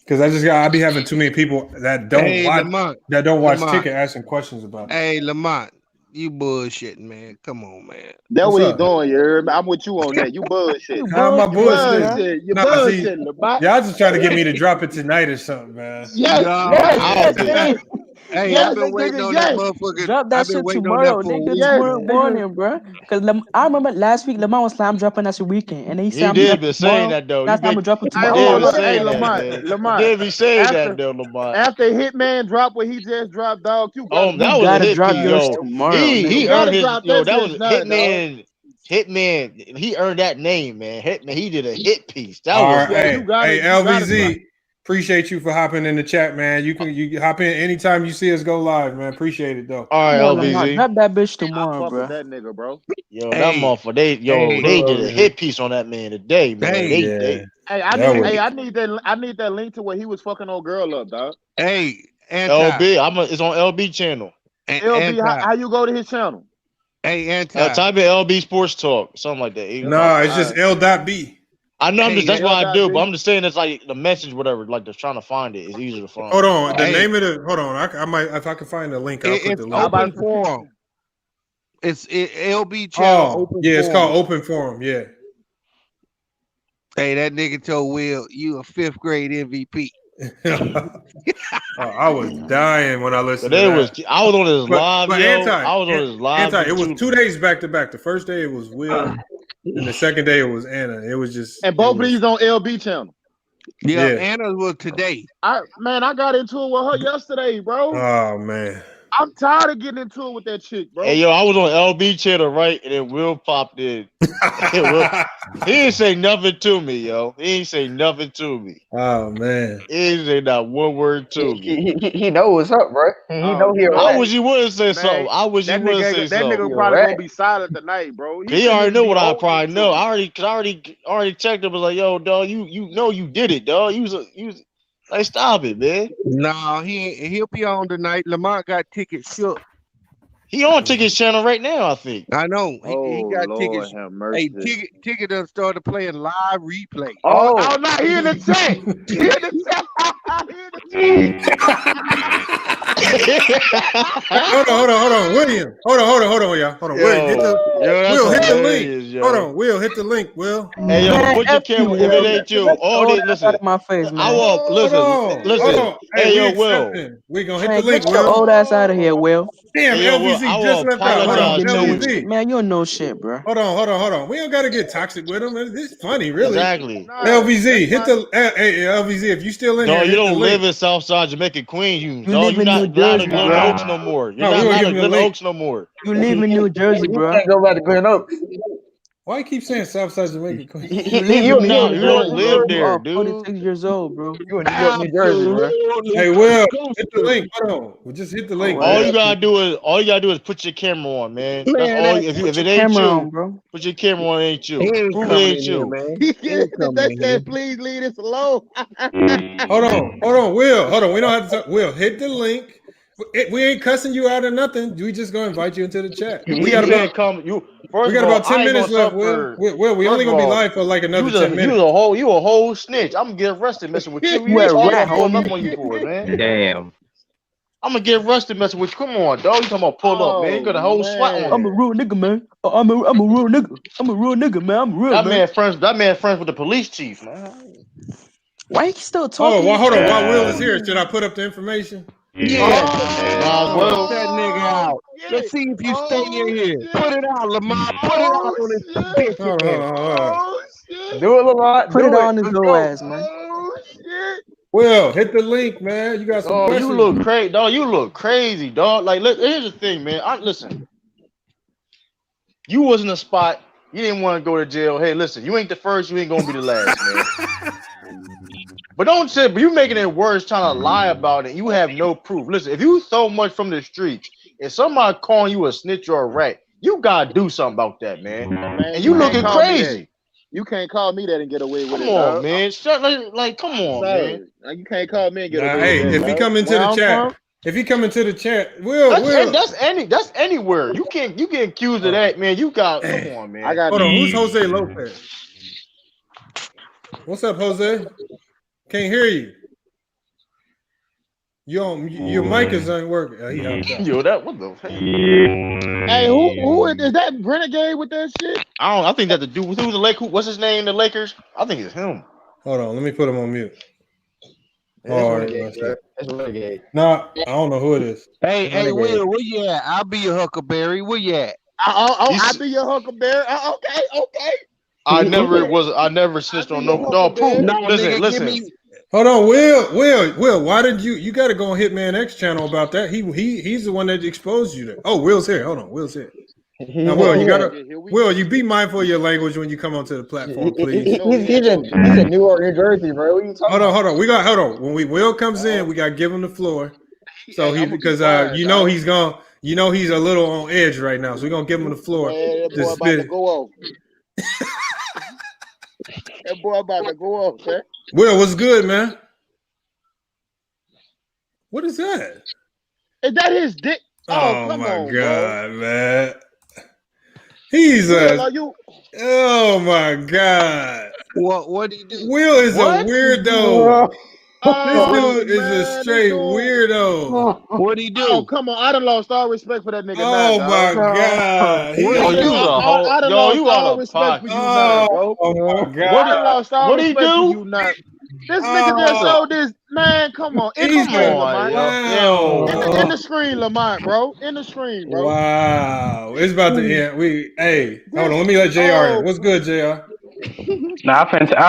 Because I be having too many people that don't watch Lamont, ticket asking questions about it. Hey, Lamont, you bullshitting, man. Come on, man. That's what he's doing. You heard me? I'm with you on that. You bullshit. How am I bullshit? You Nah, bullshitting, Lamont. Y'all just trying to get me to drop it tonight or something, man. Yes. Hey, Yes, I've been waiting on that motherfucker. Drop that shit tomorrow, nigga. Tomorrow morning, bro. Because I remember last week Lamont was saying I'm dropping that weekend, and then he said He did be saying that though. Last time I'm dropping tomorrow. Hey, Lamont. He did be saying that though, Lamont. After Hitman dropped what he just dropped, dog. That was a hit piece, yo. He earned his. Yo, that was Hitman. Hitman, he earned that name, man. Hitman, he did a hit piece. That was hey, LVZ. Appreciate you for hopping in the chat, man. You hop in anytime you see us go live, man. Appreciate it though. All right, LBZ. Drop that bitch I tomorrow, fuck bro. with that nigga, bro. Yo, that motherfucker, they did a hit piece on that man today, man. Hey, I need that link to where he was fucking old girl up, dog. Hey, LB, it's on LB channel. LB, how you go to his channel? Hey, type in LB Sports Talk, something like that. No, it's just L.B. I know. That's what I do, but I'm just saying it's like the message, whatever. Like they're trying to find it. It's easier to find. Hold on, the name of the. Hold on, I might if I can find the link. I'll put the link. Open forum. It's LB channel. Open yeah, it's forum. called Open Forum. Yeah. Hey, that nigga told Will you a 5th grade MVP. I was dying when I listened. I was on his live. I was on his live. It was 2 days back to back. The first day it was Will, and the second day it was Anna. It was just and both of these on LB channel. Yeah, Anna was today. I got into it with her yesterday, bro. Oh man. I'm tired of getting into it with that chick, bro. Hey, yo, I was on LB channel, right? And then Will popped in. He didn't say nothing to me, yo. He ain't say nothing to me. Oh, man. He didn't say not one word to me. He know what's up, bro. He know he I wish he would say something. I wish he would say something. That nigga probably gonna be silent tonight, bro. He already know what I probably know. I already checked him. Was like, yo, dog, you know you did it, dog. You was like, stop it, man. No, he'll be on tonight. Lamont got tickets shook. He on Ticket's channel right now, I think. I know. He got Lord tickets. Hey, Ticket done started playing live replay. Oh, no, he in the chat. He in the chat. Hold on, William. Hold on, y'all. Hold on, Will. Hit the link. Hold on, Will. Hit the link. Will. Hey, yo, put your camera if it ain't you. All this, listen. My face, man. I want listen. Hey, yo, Will. We gonna hit the link. Get your old ass out of here, Will. Damn, LVZ just left out. Hold on, LVZ. Man, you don't know shit, bro. Hold on. We don't gotta get toxic with him. This is funny, really. Exactly. LVZ, hit the LVZ. If you still in no, here, you don't live in Southside Jamaica, Queens. You're not in Glen Oaks no more. You're not in Glen Oaks no more. You live in New Jersey, bro. You can't go back to Glen Oaks. Why you keep saying Southside Jamaica, Queens? You don't live there, dude. 26 years old, bro. You in New York, New Jersey, bro. Hey, Will, hit the link. Hold on. We just hit the link. All you gotta do is put your camera on, man. That's all. If it ain't you, bro, put your camera on. Ain't you? Prove it ain't you, man. They said, please leave this alone. Hold on, Will. Hold on. We don't have to talk. Will, hit the link. We ain't cussing you out or nothing. We just gonna invite you into the chat. We got about 10 minutes left. Will, we only gonna be live for like another 10 minutes. You a whole snitch. I'm gonna get arrested messing with you. You pull up on you for it, man. Damn. I'm gonna get arrested messing with you. Come on, dog. You talking about pull up, man? You got a whole SWAT on. I'm a real nigga, man. I'm a real nigga. I'm a real nigga, man. I'm real. That man friends with the police chief, man. Why you still talking? Hold on. While Will is here, should I put up the information? Yeah. Put that nigga out. Let's see if you stay in here. Put it out, Lamont. Put it out on his bitch. Do it, Lamont. Put it on his little ass, man. Will, hit the link, man. You got some questions. You look crazy, dog. You look crazy, dog. Like, look, here's the thing, man. Listen. You was in a spot. You didn't want to go to jail. Hey, listen. You ain't the first. You ain't gonna be the last, man. But don't say, but you making it worse trying to lie about it. You have no proof. Listen, if you so much from the streets, if somebody calling you a snitch or a rat, you gotta do something about that, man. And you looking crazy. You can't call me that and get away with it. Come on, man. Come on, man. You can't call me and get away with it. If he come into the chat, that's anywhere. You get accused of that, man. You got come on, man. Hold on, who's Jose Lopez? What's up, Jose? Can't hear you. Your mic is ain't working. Yo, that what the heck? Hey, who is that Renegade with that shit? I think that the dude who's the Lakers. What's his name? The Lakers. I think it's him. Hold on, let me put him on mute. That's Renegade. No, I don't know who it is. Hey, Will, where you at? I'll be your Huckleberry. Where you at? I'll be your Huckleberry. Okay. I never snitched on no dog. Listen. Hold on, Will. Why did you got to go on Hitman X channel about that? He's the one that exposed you there. Oh, Will's here. Hold on, Will's here. Now, Will, you be mindful of your language when you come onto the platform, please. He's in Newark, New Jersey, bro. What are you talking Hold on. Hold on. When Will comes in, we gotta give him the floor. So because he's a little on edge right now, so we're gonna give him the floor. Man, that boy about to go off. That boy about to go off, man. Will, what's good, man? What is that? Is that his dick? Oh come my on, God, bro. Man. He's oh my God. What do you do? Will is a weirdo. This dude is a straight weirdo. What do you do? Oh, come on. I done lost all respect for that nigga. Oh my God. You out of respect for you now, bro. Oh my God. I lost all What he respect do? for you now. This nigga just showed this. Man, come on. In the screen, Lamont. In the screen, Lamont, bro. In the screen, bro. Wow. It's about to end. Hold on. Let me let JR in. What's good, JR? Nah, I'm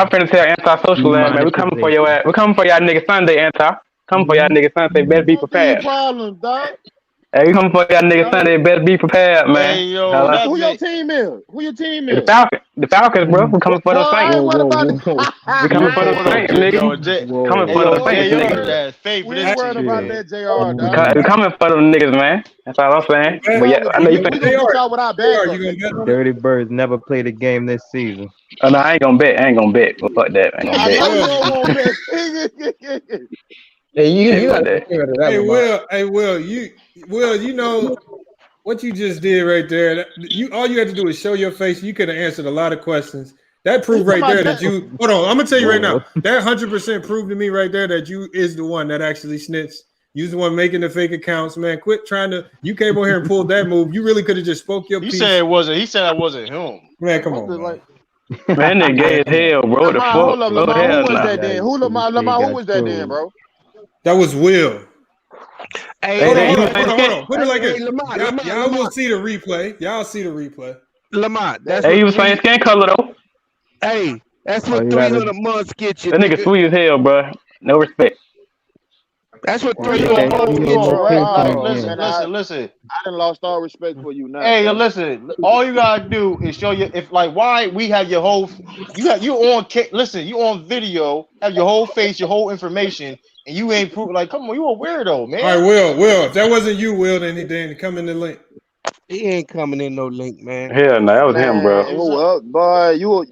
finna tell anti-social land, man. We coming for your ass. We coming for y'all niggas Sunday, anti. Coming for y'all niggas Sunday. Better be prepared. Problems, dog. Hey, we coming for y'all niggas Sunday. Better be prepared, man. Hey, yo, who your team is? Who your team is? The Falcons, bro. We coming for the Saints. We coming for the Saints, nigga. Coming for the Saints, nigga. We ain't worried about that, JR, dog. We coming for them niggas, man. That's all I'm saying. But yeah, I know you think y'all with our backup. Dirty Birds never played a game this season. Oh, no, I ain't gonna bet. But fuck that. I ain't gonna bet. Hey, Will, you know what you just did right there. All you had to do is show your face. You could have answered a lot of questions. That proved right there that you. Hold on, I'm gonna tell you right now. That 100% proved to me right there that you is the one that actually snitched. You's the one making the fake accounts, man. Quit trying to. You came over here and pulled that move. You really could have just spoke your piece. He said I wasn't him. Man, come on. Man. Man, that gay as hell, bro. The fuck? Hold up, Lamar. Who was that then? Who was that then, bro? That was Will. Hey, hold on. Put it like this. Y'all will see the replay. Y'all see the replay. Lamont. He was saying skin color though. Hey, that's what 300 months get you. That nigga sweet as hell, bro. No respect. That's what 300 months get you. Listen. I done lost all respect for you now. Hey, listen. All you gotta do is show you why we have your whole. You on video, have your whole face, your whole information, and you ain't proof. Like, come on, you a weirdo, man. All right, Will. If that wasn't you, Will, then come in the link. He ain't coming in no link, man. Hell no, that was him, bro. Well, boy, you a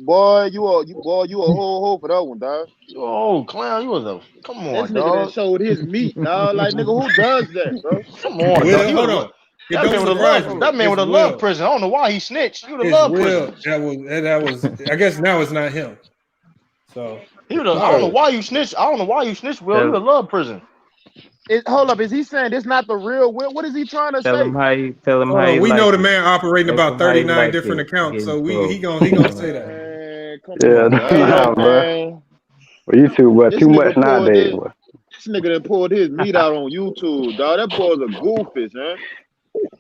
whole for that one, dog. Oh, clown, you was a come on, this nigga dog. That showed his meat, dog. Like, nigga, who does that, bro? Come on, Will, dog. Hold on. That man with a love prison. I don't know why he snitched. You the love prison. That was. I guess now it's not him. So I don't know why you snitched. Will, you the love prison. Hold up, is he saying this not the real Will? What is he trying to say? Tell him how you we like know it. the man operating about 39 different accounts, so he gonna say that. Bro. Well, you two, bro, too much nowadays, bro. This nigga done pulled his meat out on YouTube, dog. That boy's a goofus, man.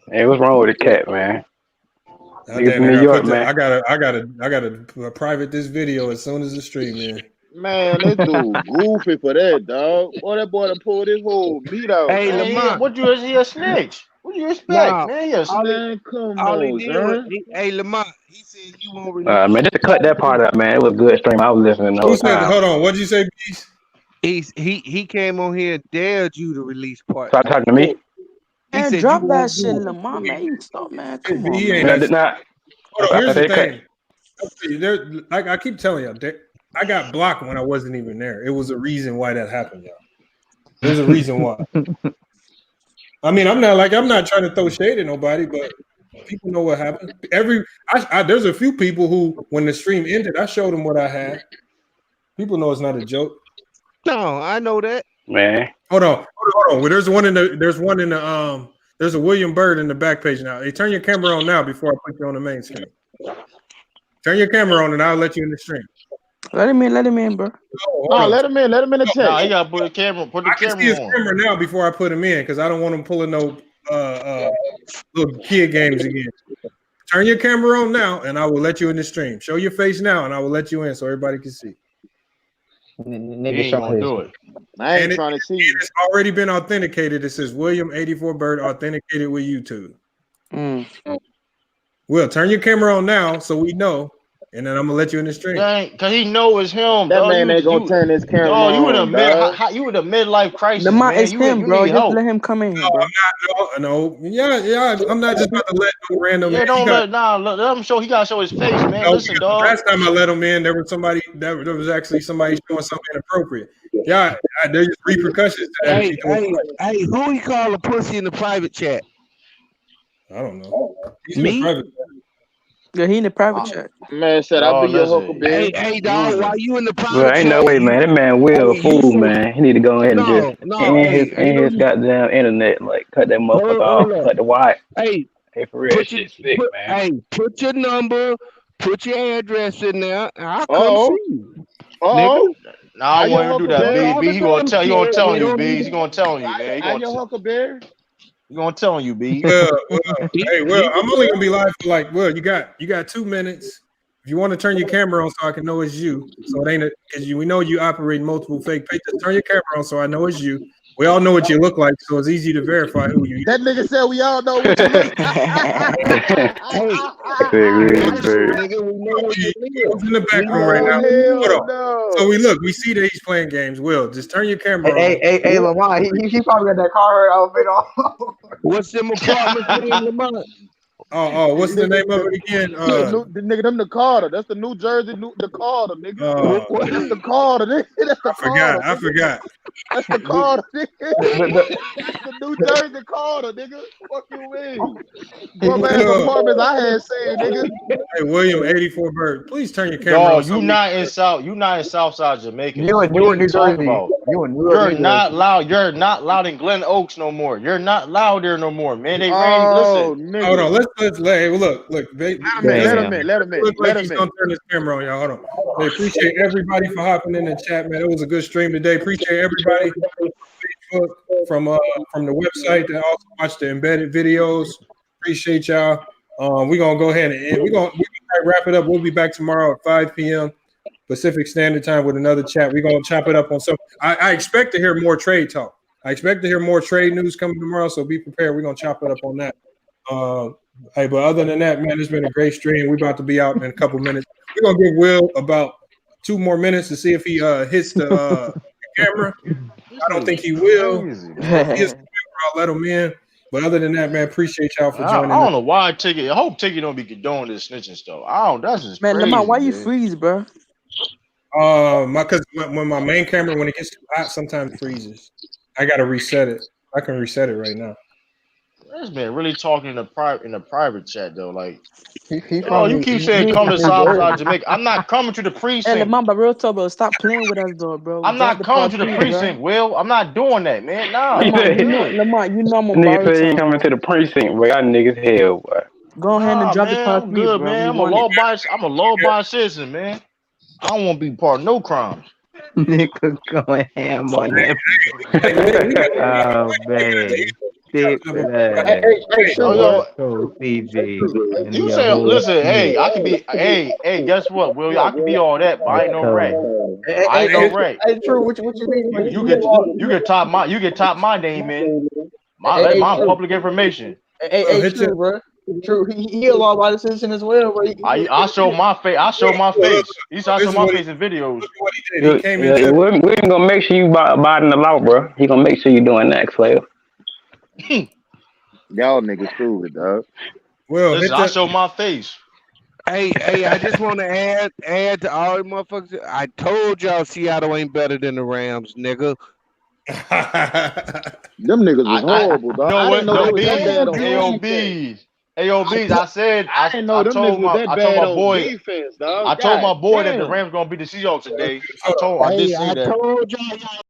Hey, what's wrong with the cat, man? I gotta private this video as soon as the stream in. Man, this dude goofy for that, dog. Boy, that boy done pulled his whole meat out. Hey, Lamont, what you is he a snitch? What do you expect, man? Yes, man, come on, man. Hey, Lamont, he said you won't release. Man, just to cut that part up, man. It was a good stream. I was listening the whole time. Hold on, what did you say, Beast? He came on here and dared you to release part. Start talking to me. Man, drop that shit, Lamont, man. You stop, man. Come on, man. Hold on, here's the thing. I keep telling y'all, I got blocked when I wasn't even there. It was a reason why that happened, y'all. There's a reason why. I mean, I'm not trying to throw shade at nobody, but people know what happened. There's a few people who, when the stream ended, I showed them what I had. People know it's not a joke. No, I know that. Man. Hold on. Well, there's a William Bird in the back page now. Hey, turn your camera on now before I put you on the main screen. Turn your camera on and I'll let you in the stream. Let him in, bro. Let him in the chat. Nah, you gotta put the camera on. I can see his camera now before I put him in because I don't want him pulling no little kid games again. Turn your camera on now and I will let you in the stream. Show your face now and I will let you in so everybody can see. Nigga, gonna do it. I ain't trying to see. It's already been authenticated. It says William 84 Bird authenticated with YouTube. Will, turn your camera on now so we know, and then I'm gonna let you in the stream. Cause he know it's him. That dog. man ain't gonna turn his camera dog, you in a on, dog. you in a midlife crisis, Lamont, man. it's You him, need bro. Just help. let him come in here, bro. No. Yeah. I'm not just about to let no random. Yeah, don't let him show. He gotta show his face, man. No, Listen, dog. last time I let him in, there was actually somebody showing something inappropriate. Yeah, there's repercussions to that. Hey, who he call a pussy in the private chat? I don't know. He's Me? in the private chat. Yeah, he in the private chat. Man said, I'll be your huckleberry. Hey, dog, why you in the private Well, ain't no way, man. That man Will a fool, man. He need to go ahead and just his goddamn internet, like cut that motherfucker off, cut the wire. Hey, for real, shit sick, man. Hey, put your number, put your address in there, and I'll come see you. Oh, nah, I want to do that, B. He gonna tell you, B. He gonna tell you, man. I'm your huckleberry. He gonna tell you, B. Hey, Will, I'm only gonna be live for like, Will, you got 2 minutes. If you want to turn your camera on so I can know it's you, so it ain't because we know you operate multiple fake pages. Turn your camera on so I know it's you. We all know what you look like, so it's easy to verify who you are. That nigga said we all know what you look He's in the back room right now. Hold on. So we see that he's playing games. Will, just turn your camera on. Hey, Lamont, he probably got that car outfit on. What's them apartments in Lamont? Oh, what's the name of it again? The nigga, them the Carter. That's the New Jersey, the Carter, nigga. That's the Carter, nigga. That's the Carter. I forgot. That's the Carter, nigga. That's the New Jersey Carter, nigga. Fuck you, mean? What ass apartments I had saying, nigga? Hey, William, 84 Bird, please turn your camera on. You not in Southside Jamaica. You in New Jersey. You're not loud. You're not loud in Glen Oaks no more. You're not loud there no more, man. They listen. Nigga. Hold on, let's hey, look. Let him in. He's gonna turn his camera on, y'all. Hold on. Hey, appreciate everybody for hopping in the chat, man. It was a good stream today. Appreciate everybody from the website that also watched the embedded videos. Appreciate y'all. We're gonna go ahead and we're gonna wrap it up. We'll be back tomorrow at 5 p.m. Pacific Standard Time with another chat. We're gonna chop it up on some. I expect to hear more trade talk. I expect to hear more trade news coming tomorrow, so be prepared. We're gonna chop it up on that. Hey, but other than that, man, it's been a great stream. We're about to be out in a couple minutes. We're gonna give Will about 2 more minutes to see if he hits the camera. I don't think he will. I'll let him in. But other than that, man, appreciate y'all for joining. I don't know why I hope Ticket don't be condoning this snitching stuff. That's just man. Crazy, Lamont, why you freeze, bro? Because when my main camera, when it gets too hot, sometimes freezes. I gotta reset it. I can reset it right now. This man really talking in the private chat though. Like, you keep he saying come to from Southside Jamaica. I'm not coming to the precinct. Hey, Lamont, but real talk, bro. Stop playing with us, though, bro. I'm not coming to the precinct, Will. I'm not doing that, man. Nah. Lamont, you know I'm on Nigga said he coming to the precinct, boy. Y'all niggas hell, boy. Go ahead and drop the class I'm good, man. I'm a law-abiding citizen, man. I don't want to be part of no crimes. Nigga going ham on that. Oh, man. You say, listen, hey, I can be, hey, guess what, Will? I can be all that, but I ain't no rat. I ain't no rat. Hey, True, what you mean? You can top my name in. My public information. Hey, True, bro. True, he a law-abiding citizen as well. Bro. I show my face. I show my face. He saw my face in videos. We're gonna make sure you abiding the law, bro. He gonna make sure you doing that, Slayer. Y'all niggas stupid, dog. Well, listen, I show my face. Hey, I just want to add to all the motherfuckers. I told y'all Seattle ain't better than the Rams, nigga. Them niggas was horrible, dog. I didn't know they was that bad on AOBs. I told my boy that the Rams gonna beat the Seahawks today. I did say that. I told y'all